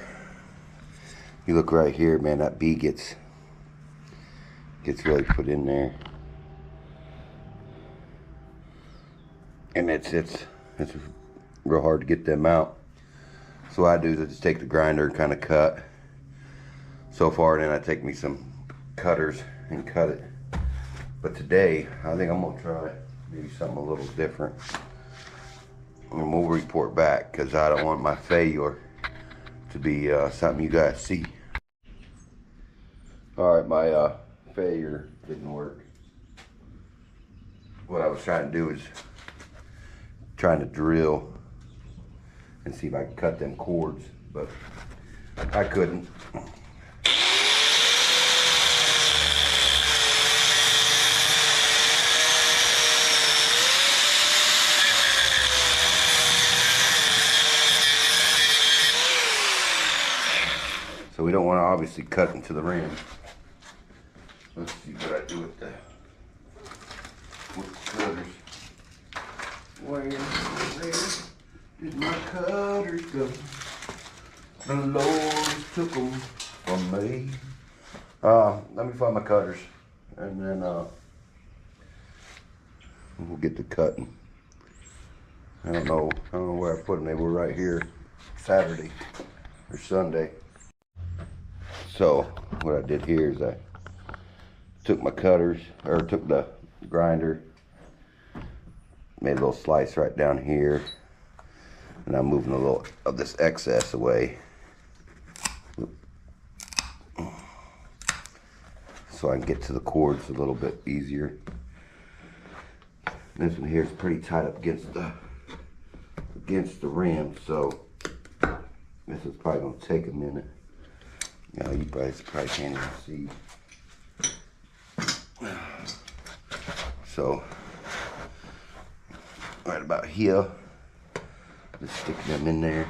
You look right here, man, that B gets really put in there. And it's real hard to get them out. So what I do is I just take the grinder and kind of cut so far, and then I take me some cutters and cut it. But today, I think I'm gonna try maybe something a little different. And we'll report back because I don't want my failure to be something you guys see. Alright, my failure didn't work. What I was trying to do is trying to drill and see if I could cut them cords, but I couldn't. So we don't want to obviously cut into the rim. Let's see what I do with the cutters. Where did my cutters go? The Lord took them from me. Let me find my cutters, and then we'll get to cutting. I don't know where I put them. They were right here Saturday or Sunday. So what I did here is I took my cutters, or took the grinder, made a little slice right down here, and I'm moving a little of this excess away so I can get to the cords a little bit easier. This one here is pretty tight up against the rim, so this is probably gonna take a minute. Now you probably can't even see. So right about here, just stick them in there.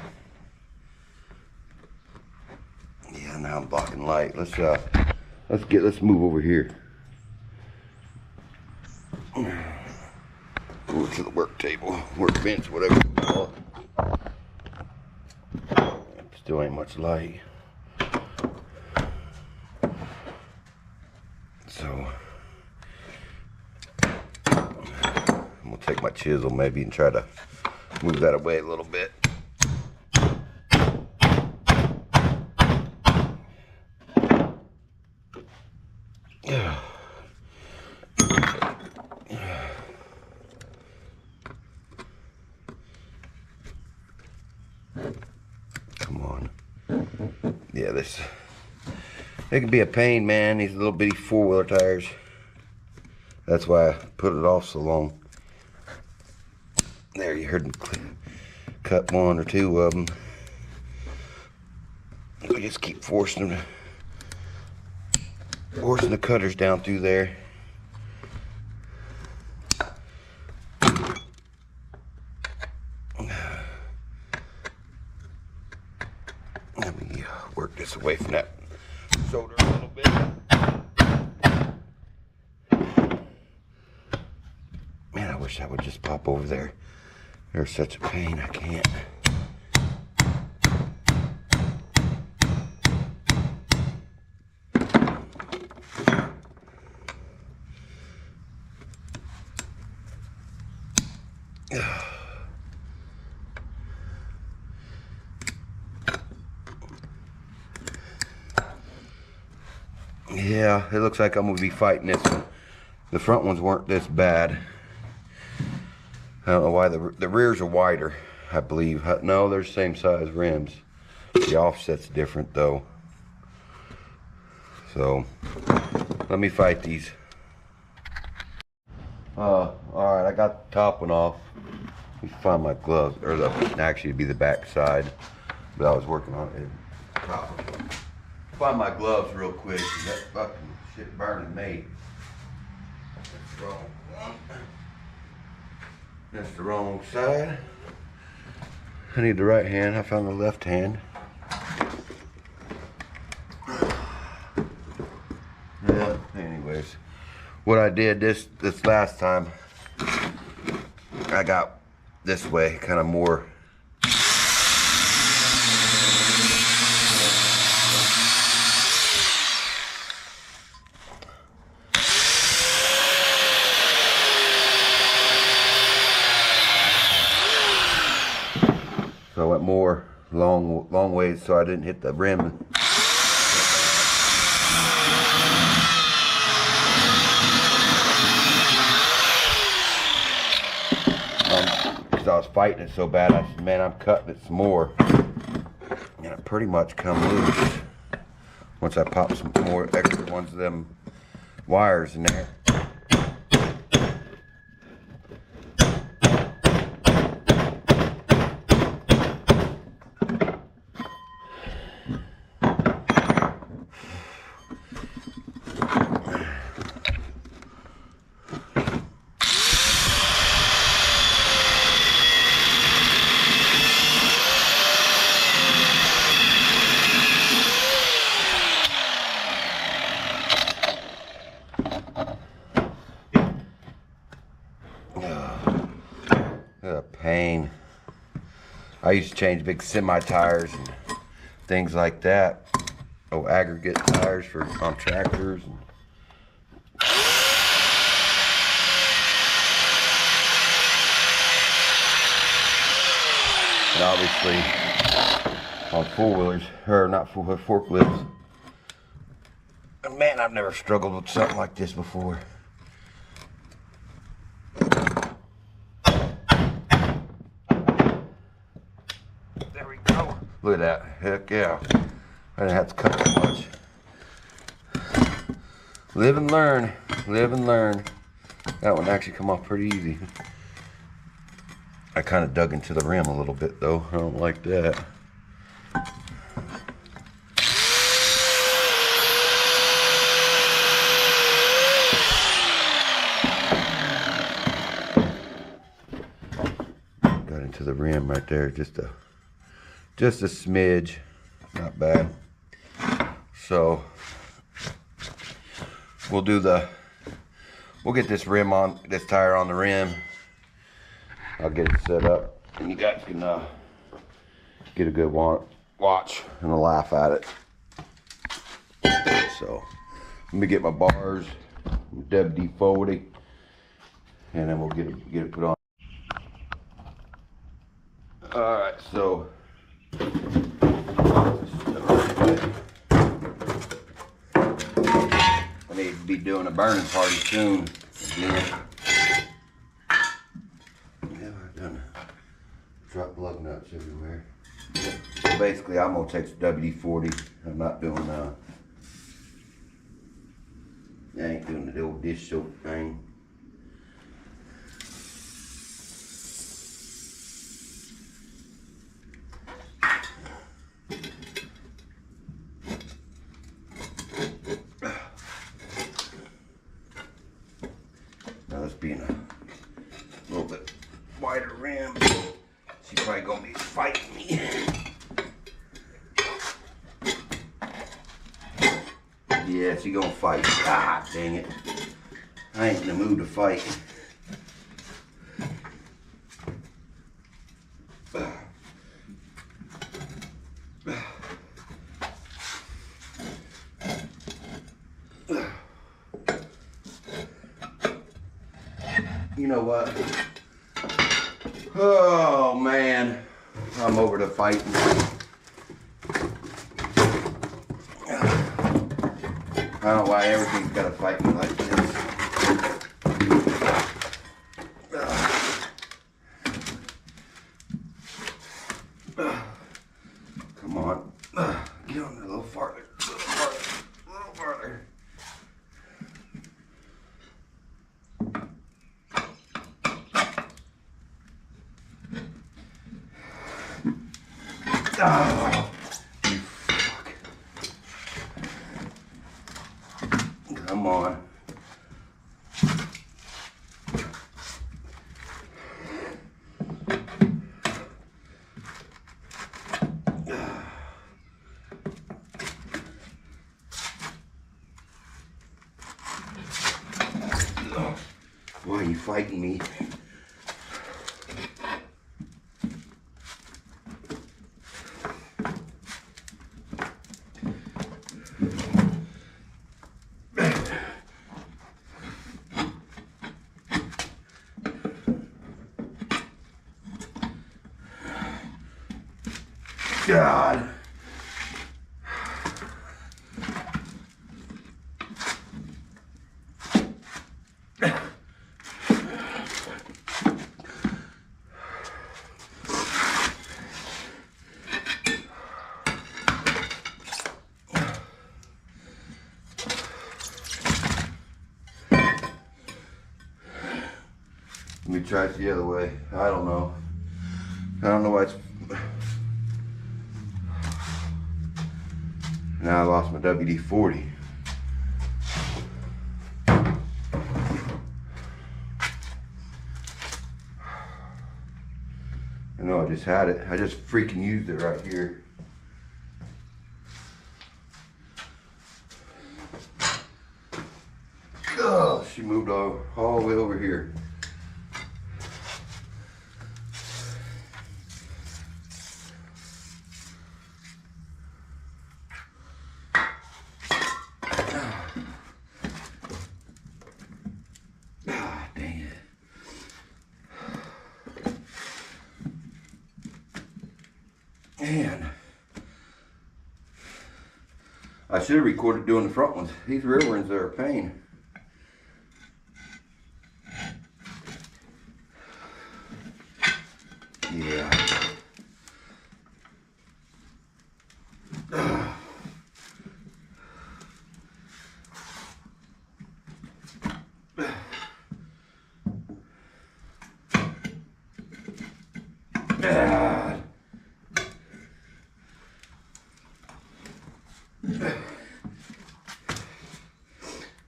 Yeah, now I'm blocking light. Let's move over here. Over to the work table, workbench, whatever you call it. Still ain't much light. So I'm gonna take my chisel maybe and try to move that away a little bit. Come on. Yeah, it can be a pain, man, these little bitty four-wheeler tires. That's why I put it off so long. There, you heard me cut one or two of them. I just keep forcing the cutters down through there. Let me work this away from that shoulder a little bit. Man, I wish I would just pop over there. They're such a pain, I can't. Yeah, it looks like I'm gonna be fighting this one. The front ones weren't this bad. I don't know why the rears are wider, I believe. No, they're the same size rims. The offset's different though. So, let me fight these. Alright, I got the top one off. Let me find my gloves, or actually it'd be the back side, but I was working on it. Find my gloves real quick, 'cause that fucking shit burning me. That's the wrong one. That's the wrong side. I need the right hand. I found the left hand. Yeah, anyways. What I did this last time, I got this way, kind of more. So I went more long ways so I didn't hit the rim. Because I was fighting it so bad, I said, man, I'm cutting it some more. And it pretty much come loose once I pop some more extra ones of them wires in there. What a pain. I used to change big semi tires and things like that. aggregate tires on tractors. And obviously on four-wheelers, or not four-wheelers, forklifts. And man, I've never struggled with something like this before. There we go. Look at that. Heck yeah. I didn't have to cut that much. Live and learn. Live and learn. That one actually come off pretty easy. I kind of dug into the rim a little bit though. I don't like that. Got into the rim right there, just a smidge. Not bad. So we'll get this tire on the rim. I'll get it set up, and you guys can get a good watch and a laugh at it. So let me get my bars, WD-40, and then we'll get it put on. All right, so I need to be doing a burning party soon again. Drop lug nuts everywhere. So basically, I'm gonna take some WD-40. I'm not doing I ain't doing the old dish soap thing. Now this being a little bit wider rim. She's probably gonna be fighting me. Yeah, she gonna fight. Ah, dang it. I ain't in the mood to fight. You know what? Oh man, I'm over to fighting. I don't know why everything's gotta fight me like this. Come on, get on there a little farther, a little farther. Oh, you fuck. Come on. Why are you fighting me? God. Let me try it the other way. I don't know. I don't know why it's... Now I lost my WD-40. I know I just had it. I just freaking used it right here. Oh, she moved all the way over here. Man, I should have recorded doing the front ones. These rear ones are a pain. Yeah.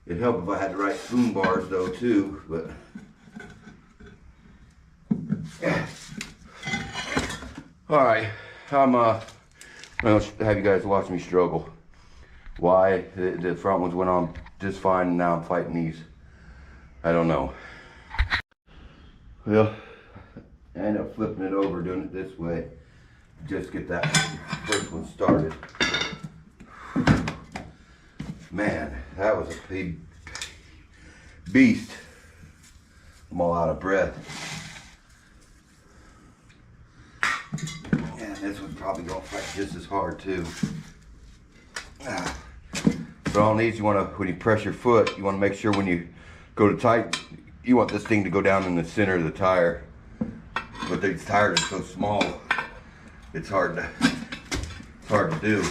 It'd help if I had the right spoon bars though too, but all right, I'm gonna have you guys watch me struggle. Why the front ones went on just fine and now I'm fighting these, I don't know. Well, I ended up flipping it over, doing it this way, just get that first one started. Man, that was a big beast. I'm all out of breath. And this one's probably gonna fight just as hard too. But on these, you wanna, when you press your foot, you wanna make sure when you go to tighten, you want this thing to go down in the center of the tire. But these tires are so small, it's hard to do.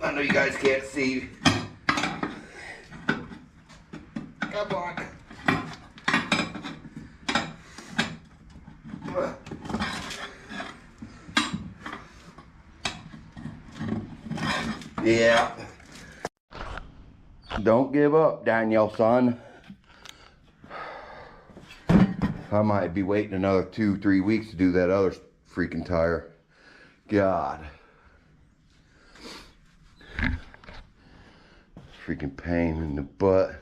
I know you guys can't see. Come on. Yeah. Don't give up, Daniel, son. I might be waiting another 2-3 weeks to do that other freaking tire. God. Freaking pain in the butt.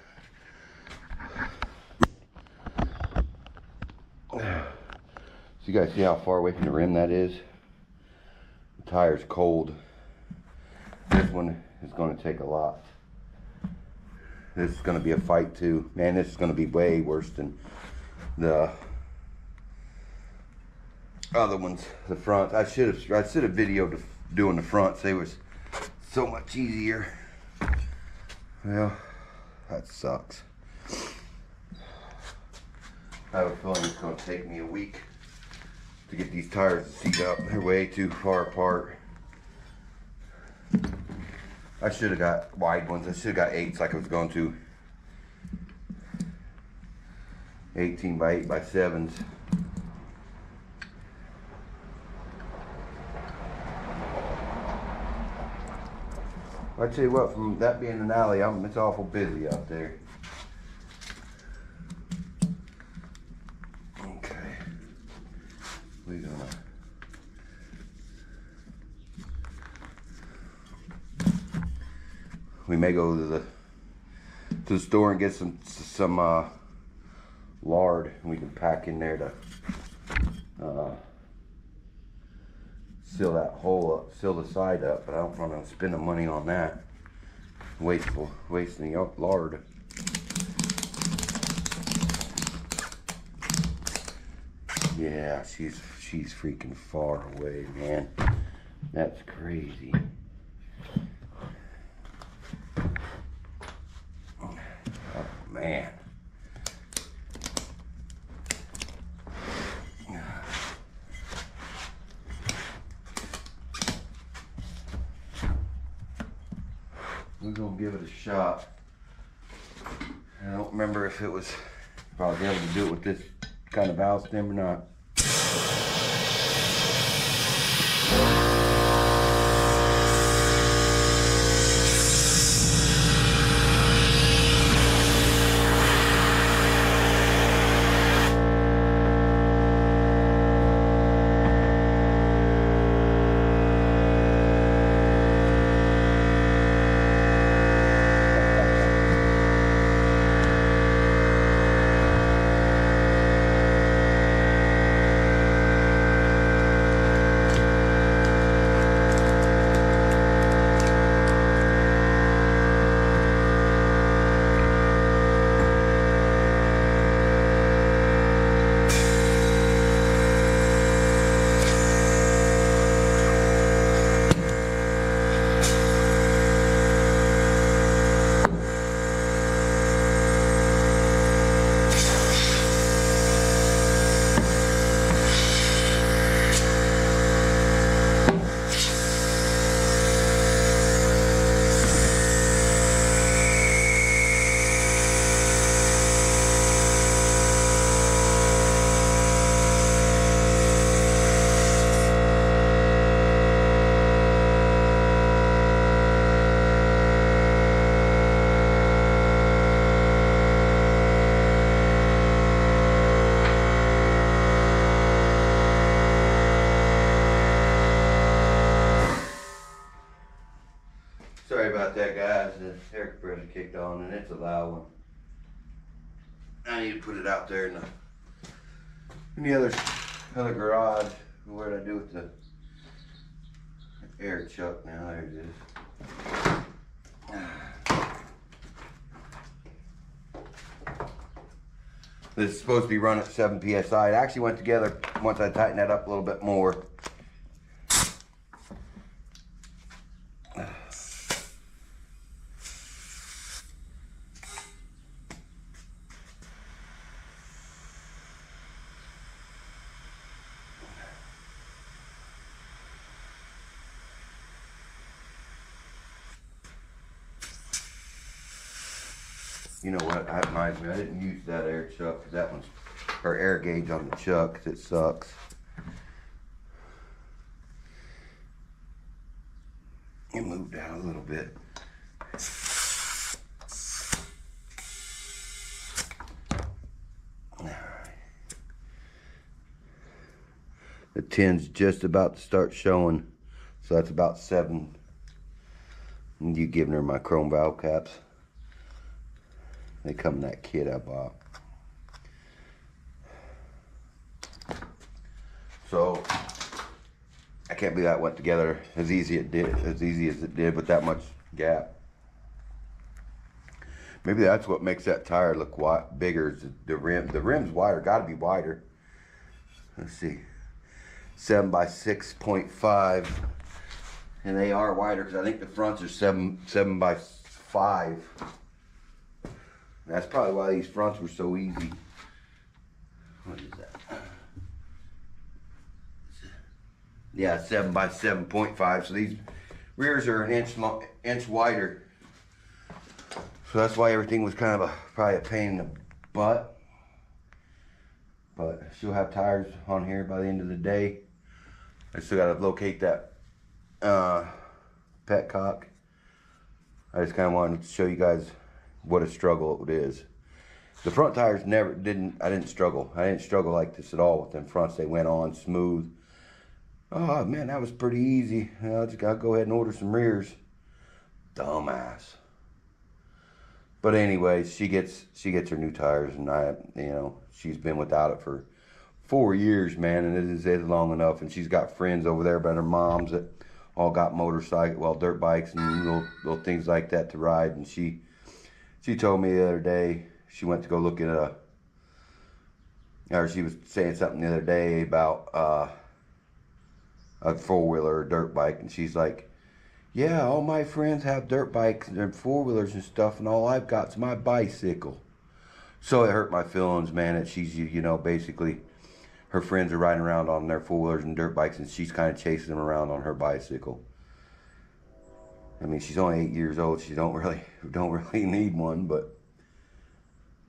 So you guys see how far away from the rim that is? The tire's cold. This one is going to take a lot. This is going to be a fight too. Man, this is going to be way worse than the other ones. The front. I should have videoed doing the fronts. They was so much easier. Well, that sucks. I have a feeling it's going to take me a week to get these tires to seat up. They're way too far apart. I should have got wide ones. I should have got 8s like I was going to. 18 by 8 by 7s. I tell you what, from that being an alley, it's awful busy out there. Okay. We're gonna we may go to the store and get some lard, and we can pack in there to seal that hole up, seal the side up. But I don't want to spend the money on that. Wasting the lard. Yeah, she's freaking far away, man. That's crazy. Oh, man. We're gonna give it a shot. I don't remember if it was probably able to do it with this kind of valve stem or not. about that, guys. The air compressor kicked on, and it's a loud one. I need to put it out there in the other garage. What did I do with the air chuck now? There it is. This is supposed to be run at 7 psi. It actually went together once I tightened that up a little bit more. You know what, that reminds me, I didn't use that air chuck, because that one's, or air gauge on the chuck, because it sucks. It moved down a little bit. Alright. The tin's just about to start showing, so that's about 7. And you giving her my chrome valve caps. They come in that kit I bought. So I can't believe that went together as easy as it did with that much gap. Maybe that's what makes that tire look bigger. Is the rim. The rim's wider. Got to be wider. Let's see, 7 by 6.5, and they are wider because I think the fronts are 7 by 5. That's probably why these fronts were so easy. What is that? Yeah, 7 by 7.5. So these rears are an inch wider. So that's why everything was kind of probably a pain in the butt. But she'll have tires on here by the end of the day. I still got to locate that petcock. I just kind of wanted to show you guys what a struggle it is. The front tires I didn't struggle. I didn't struggle like this at all with them fronts. They went on smooth. Oh man, that was pretty easy. I just gotta go ahead and order some rears. Dumbass. But anyways, she gets her new tires, and she's been without it for 4 years, man, and it is long enough. And she's got friends over there by her moms that all got dirt bikes and little things like that to ride. And she told me the other day she went to go look at or she was saying something the other day about a 4-wheeler or dirt bike, and she's like, yeah, all my friends have dirt bikes and 4-wheelers and stuff, and all I've got's my bicycle. So it hurt my feelings, man, that she's, basically her friends are riding around on their 4-wheelers and dirt bikes, and she's kind of chasing them around on her bicycle. I mean, she's only 8 years old. She don't really need one, but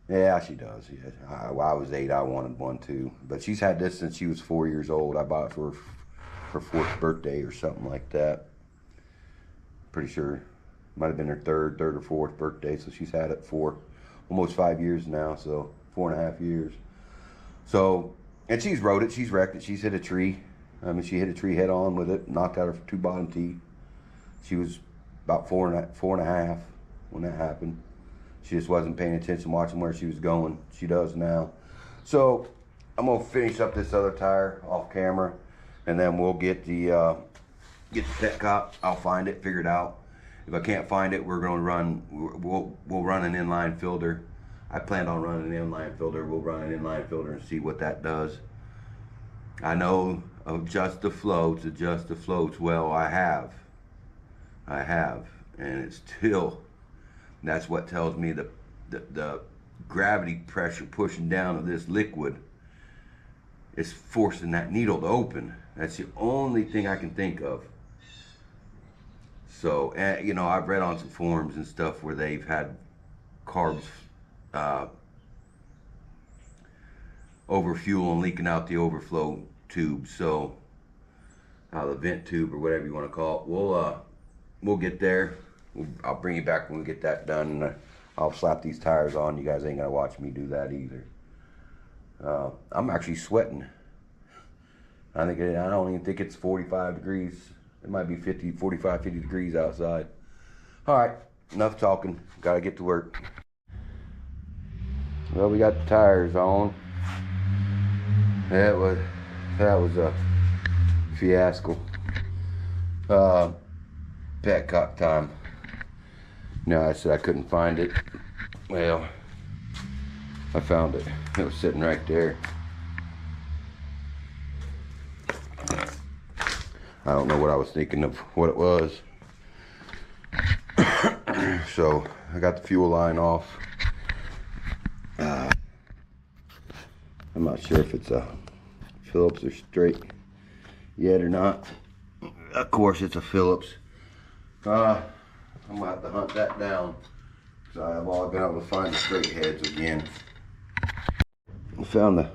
yeah, she does. Yeah. I was 8. I wanted one too, but she's had this since she was 4 years old. I bought it for her 4th birthday or something like that. Pretty sure might have been her third or 4th birthday. So she's had it for almost 5 years now. So 4.5 years. So, and she's rode it. She's wrecked it. She's hit a tree. I mean, she hit a tree head on with it. Knocked out her 2 bottom teeth. She was about 4.5 when that happened. She just wasn't paying attention, watching where she was going. She does now. So I'm gonna finish up this other tire off camera, and then we'll get the petcock. I'll find it, figure it out. If I can't find it, we'll run an inline filter. I planned on running an inline filter. We'll run an inline filter and see what that does. I know adjust the floats. Well, I have, and it's still, that's what tells me the gravity pressure pushing down of this liquid is forcing that needle to open. That's the only thing I can think of. So, I've read on some forums and stuff where they've had carbs over fuel and leaking out the overflow tube. So, the vent tube or whatever you want to call it. We'll get there. I'll bring you back when we get that done. I'll slap these tires on. You guys ain't gonna watch me do that either. I'm actually sweating. I don't even think it's 45 degrees. It might be 50 degrees outside. All right, enough talking. Gotta get to work. Well, we got the tires on. That was a fiasco. Petcock time. No, I said I couldn't find it. Well, I found it. It was sitting right there. I don't know what I was thinking of what it was. So I got the fuel line off. I'm not sure if it's a Phillips or straight yet or not. Of course it's a Phillips. I'm gonna have to hunt that down because I have all been able to find the straight heads again. I found the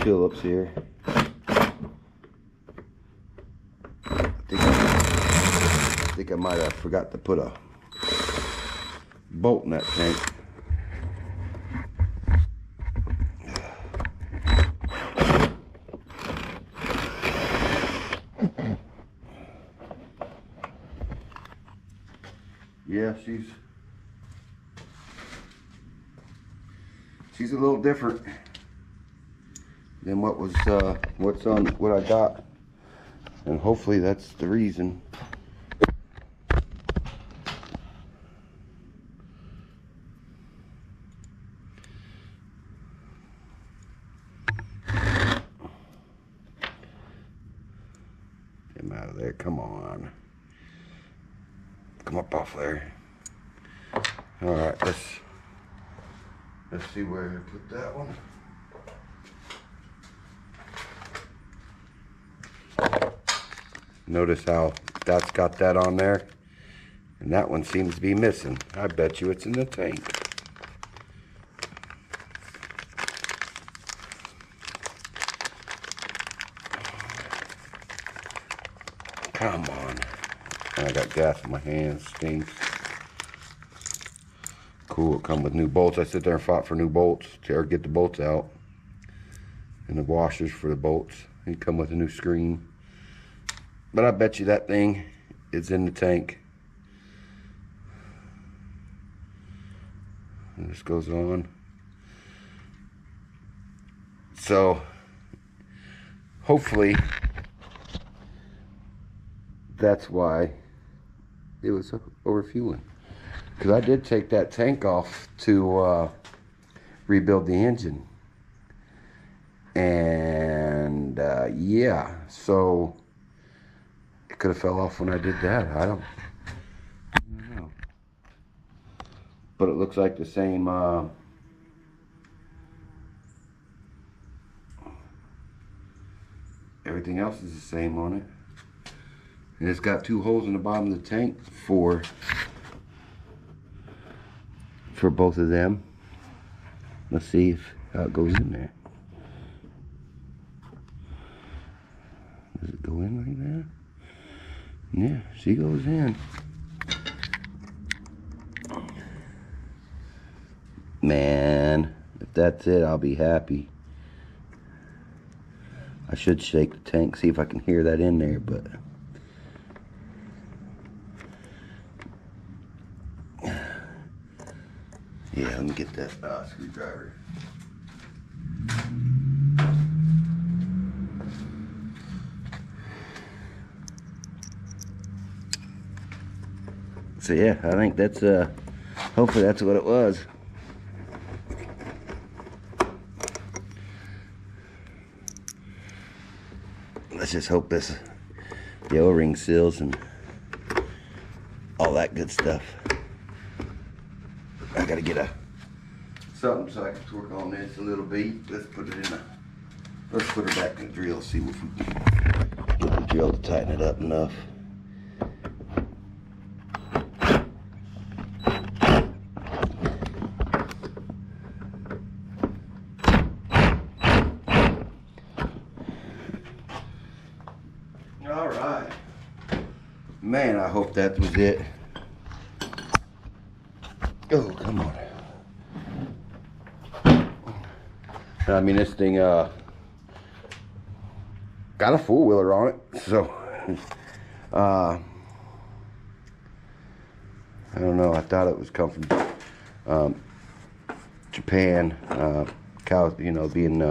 Phillips here. I think I might have forgot to put a bolt in that tank. Yeah, she's a little different than what I got, and hopefully that's the reason. Get him out of there, come on. Come up off there. All right, let's see where to put that one. Notice how that's got that on there, and that one seems to be missing. I bet you it's in the tank. Come on. I got gas in my hands, stinks. Cool, it come with new bolts. I sit there and fought for new bolts to get the bolts out. And the washers for the bolts. They come with a new screen. But I bet you that thing is in the tank. And this goes on. So, hopefully, that's why it was overfueling. Because I did take that tank off to rebuild the engine. And yeah, so it could have fell off when I did that. I don't know. But it looks like the same everything else is the same on it. And it's got two holes in the bottom of the tank for both of them. Let's see how it goes in there. Does it go in right there? Yeah, she goes in. Man, if that's it, I'll be happy. I should shake the tank, see if I can hear that in there, but yeah, let me get that screwdriver. So yeah, I think that's hopefully that's what it was. Let's just hope the O-ring seals and all that good stuff. I gotta get something so I can work on this a little bit. Let's put her back in the drill, see if we can get the drill to tighten it up enough. All right. Man, I hope that was it. Oh, come on. I mean, this thing got a four-wheeler on it, so I don't know. I thought it was come from Japan. Cows, you know, being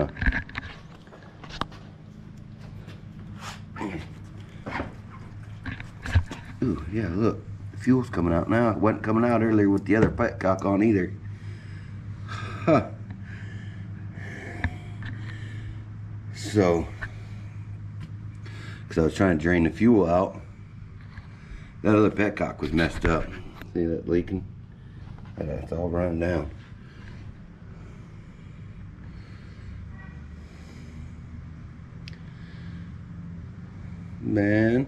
ooh, yeah, look, the fuel's coming out now. It wasn't coming out earlier with the other petcock on either. Huh. So, because I was trying to drain the fuel out, that other petcock was messed up. See that leaking? And it's all running down. Man,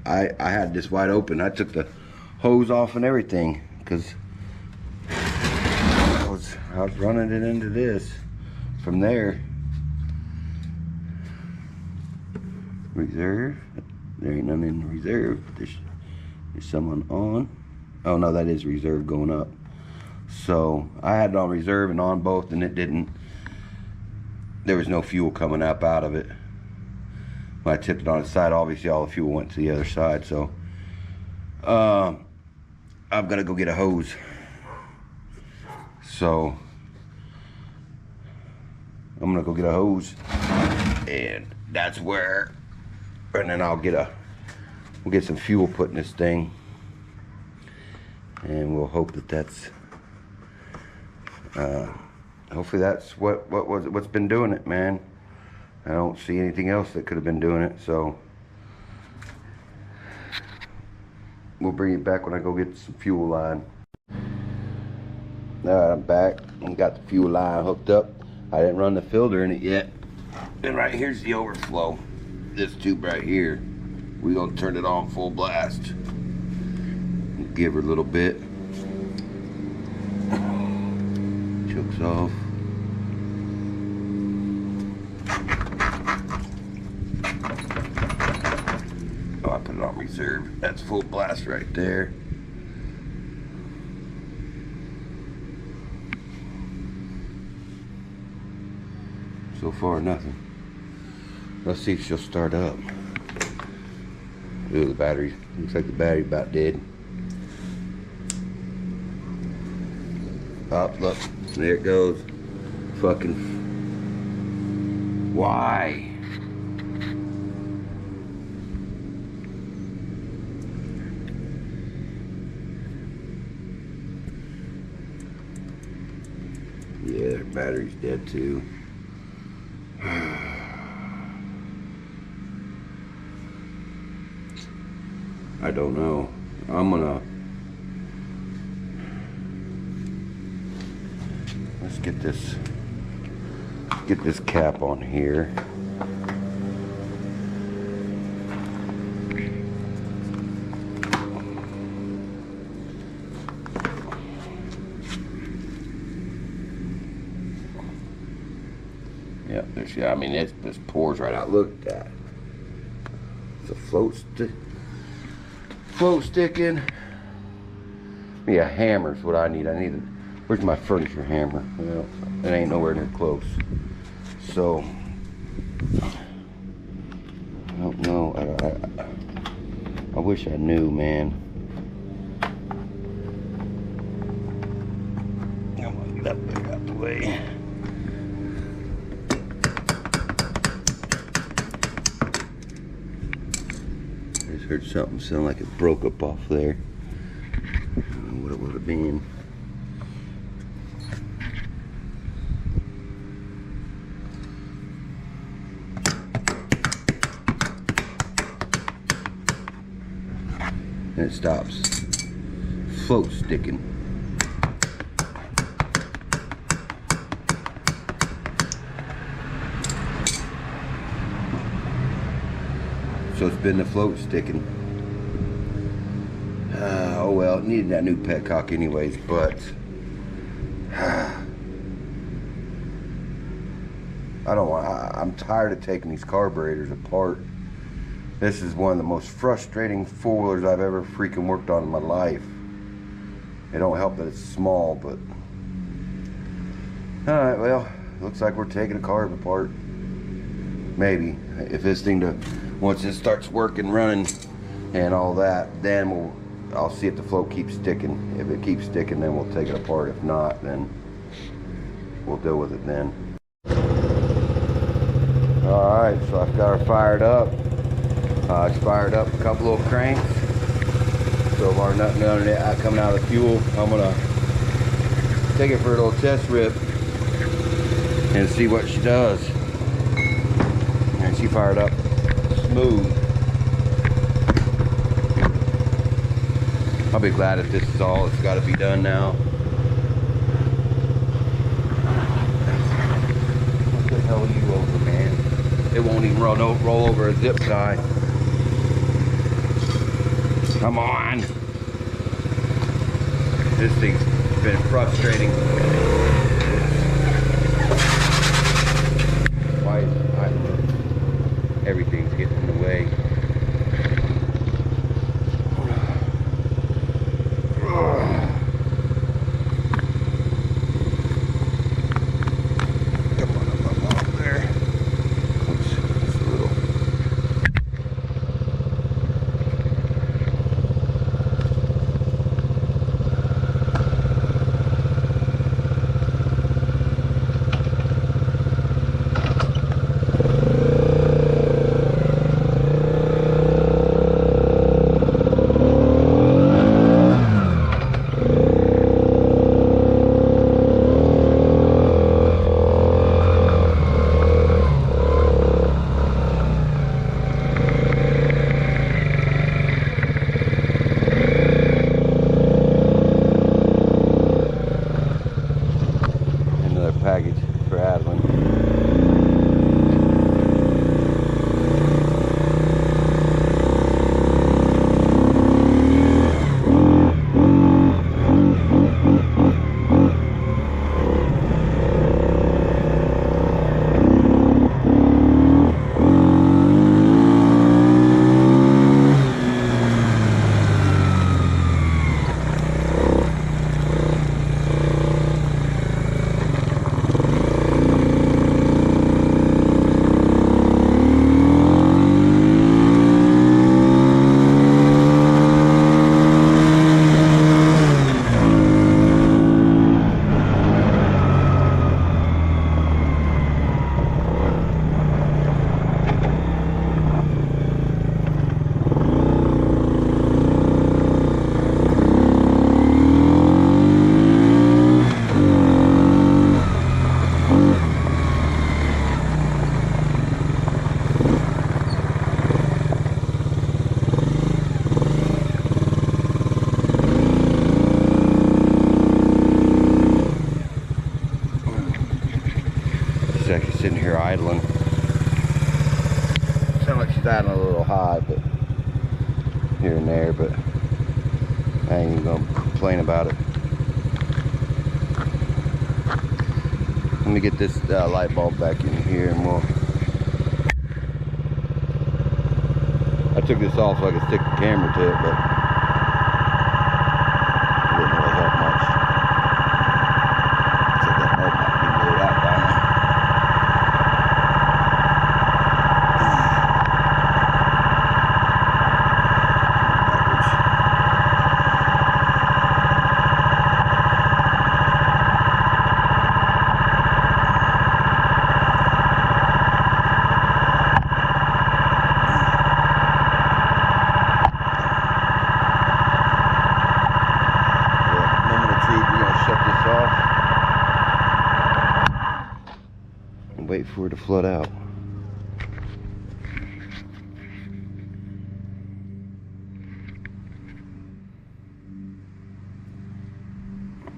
I had this wide open. I took the hose off and everything because I was running it into this from there. Reserve. There ain't none in reserve. There's someone on. Oh no, that is reserve going up. So I had it on reserve and on both, and it didn't. There was no fuel coming up out of it. When I tipped it on its side, obviously all the fuel went to the other side. So I've got to go get a hose. So I'm gonna go get a hose, and that's where. And then we'll get some fuel put in this thing, and we'll hope that that's hopefully that's what's been doing it, man. I don't see anything else that could have been doing it, so we'll bring it back when I go get some fuel line. Alright, I'm back and got the fuel line hooked up. I didn't run the filter in it yet. And right here's the overflow. This tube right here. We're gonna turn it on full blast. Give her a little bit. Chokes off. Oh, I put it on reserve. That's full blast right there. So far, nothing. Let's see if she'll start up. Ooh, the battery. Looks like the battery about dead. Oh, look. There it goes. Fucking. Why? Yeah, their battery's dead too. I don't know. I'm gonna let's get this cap on here. Yeah, there's, I mean, it just pours right out. Look at that. It's a float sticking. Me a hammer's what I need. Where's my furniture hammer? Well, it ain't nowhere near close. So I don't know. I wish I knew, man. I'm gonna get that big out the way. Heard something sound like it broke up off there. I don't know what it would have been. And it stops. Float sticking. So it's been the float sticking. Oh well, it needed that new petcock anyways, but I'm tired of taking these carburetors apart. This is one of the most frustrating four-wheelers I've ever freaking worked on in my life. It don't help that it's small, but alright, well, looks like we're taking a carb apart. Maybe. If this thing once it starts working, running, and all that, then I'll see if the float keeps sticking. If it keeps sticking, then we'll take it apart. If not, then we'll deal with it then. Alright, so I've got her fired up. It's fired up a couple little cranks. So if our nothing under it coming out of the fuel, I'm gonna take it for a little test rip and see what she does. And she fired up smooth. I'll be glad if this is all that's got to be done now. What the hell are you over, man? It won't even roll over a zip tie. Come on. This thing's been frustrating. Why is everything's getting in the way? Package for Adlin. Sitting here idling. Sounds like she's idling a little high, but here and there, but I ain't even gonna complain about it. Let me get this light bulb back in here and we'll... I took this off so I could stick the camera to it, but it didn't really help much. Except that bulb might be blew out by now. Wait for it to flood out.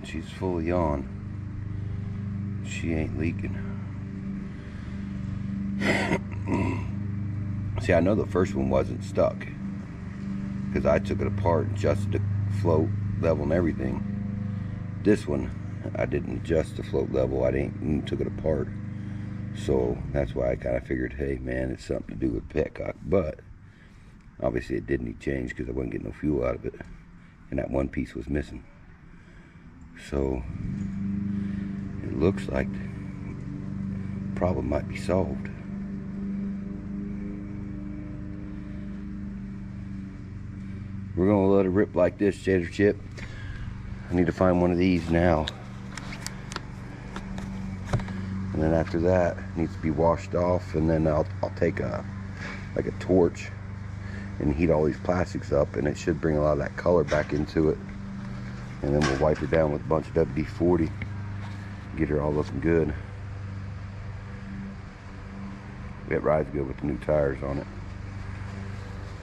She's fully on. She ain't leaking. See, I know the first one wasn't stuck because I took it apart and adjusted the float level and everything. This one, I didn't adjust the float level. I didn't took it apart. So that's why I kind of figured, hey man, it's something to do with petcock. But obviously it didn't need change because I wasn't getting no fuel out of it, and that one piece was missing. So it looks like the problem might be solved. we're gonna let it rip like this, Cheddar Chip. I need to find one of these now. And then after that, it needs to be washed off, and then I'll take a torch and heat all these plastics up, and it should bring a lot of that color back into it. And then we'll wipe her down with a bunch of WD-40, get her all looking good. It rides good with the new tires on it.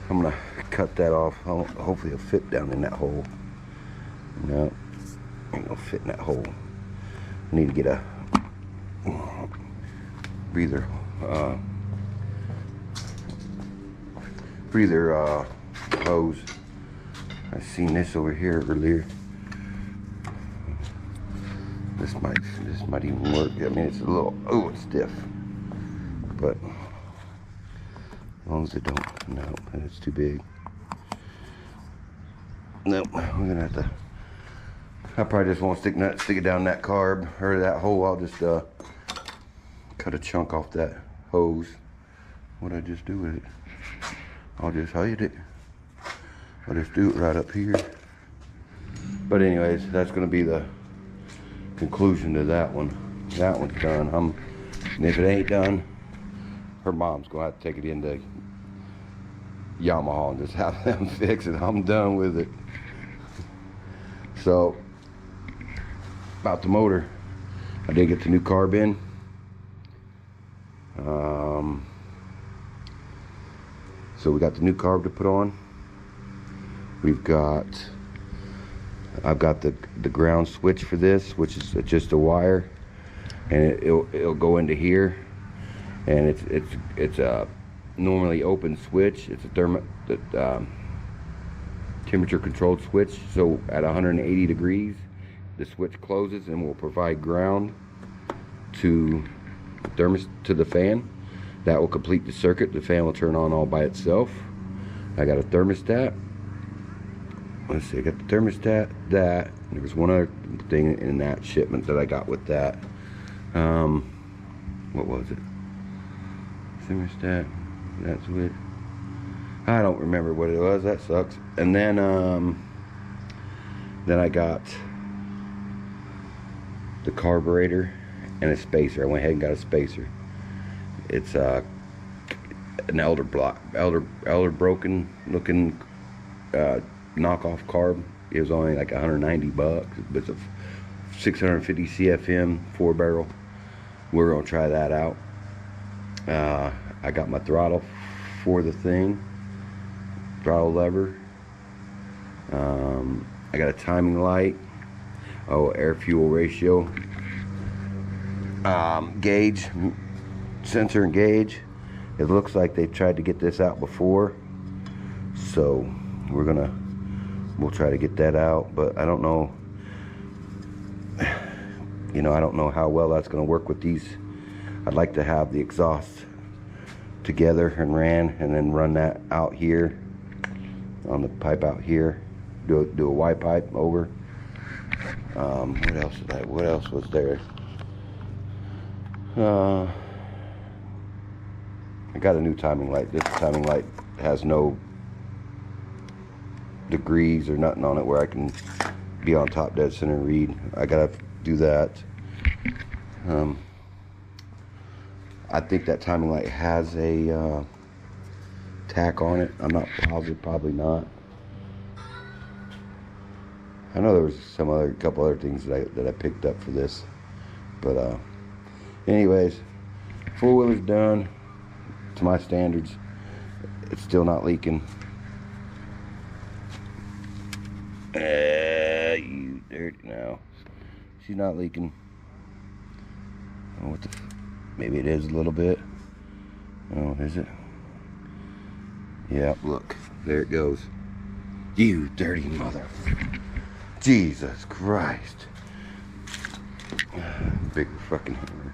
I'm gonna cut that off. Hopefully it'll fit down in that hole. No, ain't gonna fit in that hole. I need to get a breather hose. I seen this over here earlier. This might even work. I mean, it's a little, oh, it's stiff, but as long as it don't, no, it's too big. Nope, we're gonna have to. I probably just won't stick it down that carb or that hole. I'll just cut a chunk off that hose. What'd I just do with it? I'll just hide it. I'll just do it right up here. But anyways, that's gonna be the conclusion to that one. That one's done. And if it ain't done, her mom's gonna have to take it into Yamaha and just have them fix it. I'm done with it. So about the motor, I did get the new carb in. So we got the new carb to put on. I've got the ground switch for this, which is just a wire, and it'll go into here, and it's a normally open switch. It's a temperature controlled switch. So at 180 degrees, the switch closes and will provide ground to the fan. That will complete the circuit. The fan will turn on all by itself. I got a thermostat. Let's see, I got the thermostat, that, and there was one other thing in that shipment that I got with that. What was it? Thermostat, that's what, I don't remember what it was, that sucks. And then I got the carburetor and a spacer. I went ahead and got a spacer. It's an elder broken looking knockoff carb. It was only like 190 bucks, but it's a 650 CFM 4-barrel. We're gonna try that out. I got my throttle for the thing, throttle lever. I got a timing light, air fuel ratio, gauge, sensor and gauge. It looks like they tried to get this out before, so we'll try to get that out, but I don't know, I don't know how well that's going to work with these. I'd like to have the exhaust together and then run that out here on the pipe out here, do a Y pipe over. What else was there? I got a new timing light. This timing light has no degrees or nothing on it where I can be on top dead center and read. I gotta do that. I think that timing light has a tack on it. I'm not positive, probably not. I know there was a couple other things that I picked up for this, but anyways, four-wheeler's done to my standards. It's still not leaking. You dirty now. She's not leaking. Oh, maybe it is a little bit. Oh, is it? Yeah, look. There it goes. You dirty mother. Jesus Christ. Big fucking hammer.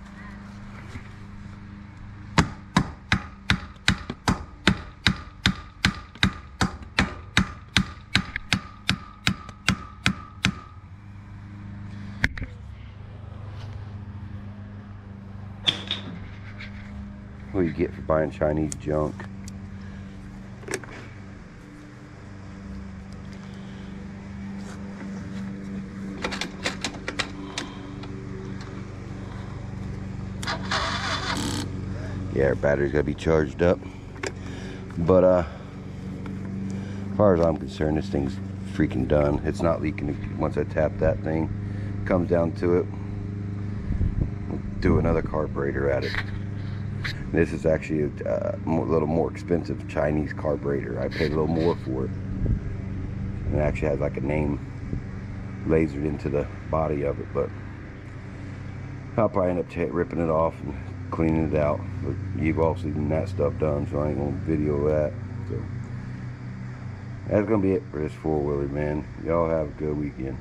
What do you get for buying Chinese junk? Yeah, our battery's gotta be charged up. But as far as I'm concerned, this thing's freaking done. It's not leaking once I tap that thing. Comes down to it, we'll do another carburetor at it. This is actually a little more expensive Chinese carburetor. I paid a little more for it. And it actually has like a name lasered into the body of it, but I'll probably end up ripping it off and cleaning it out. But you've all seen that stuff done, so I ain't gonna video that. So that's gonna be it for this four-wheeler, man. Y'all have a good weekend.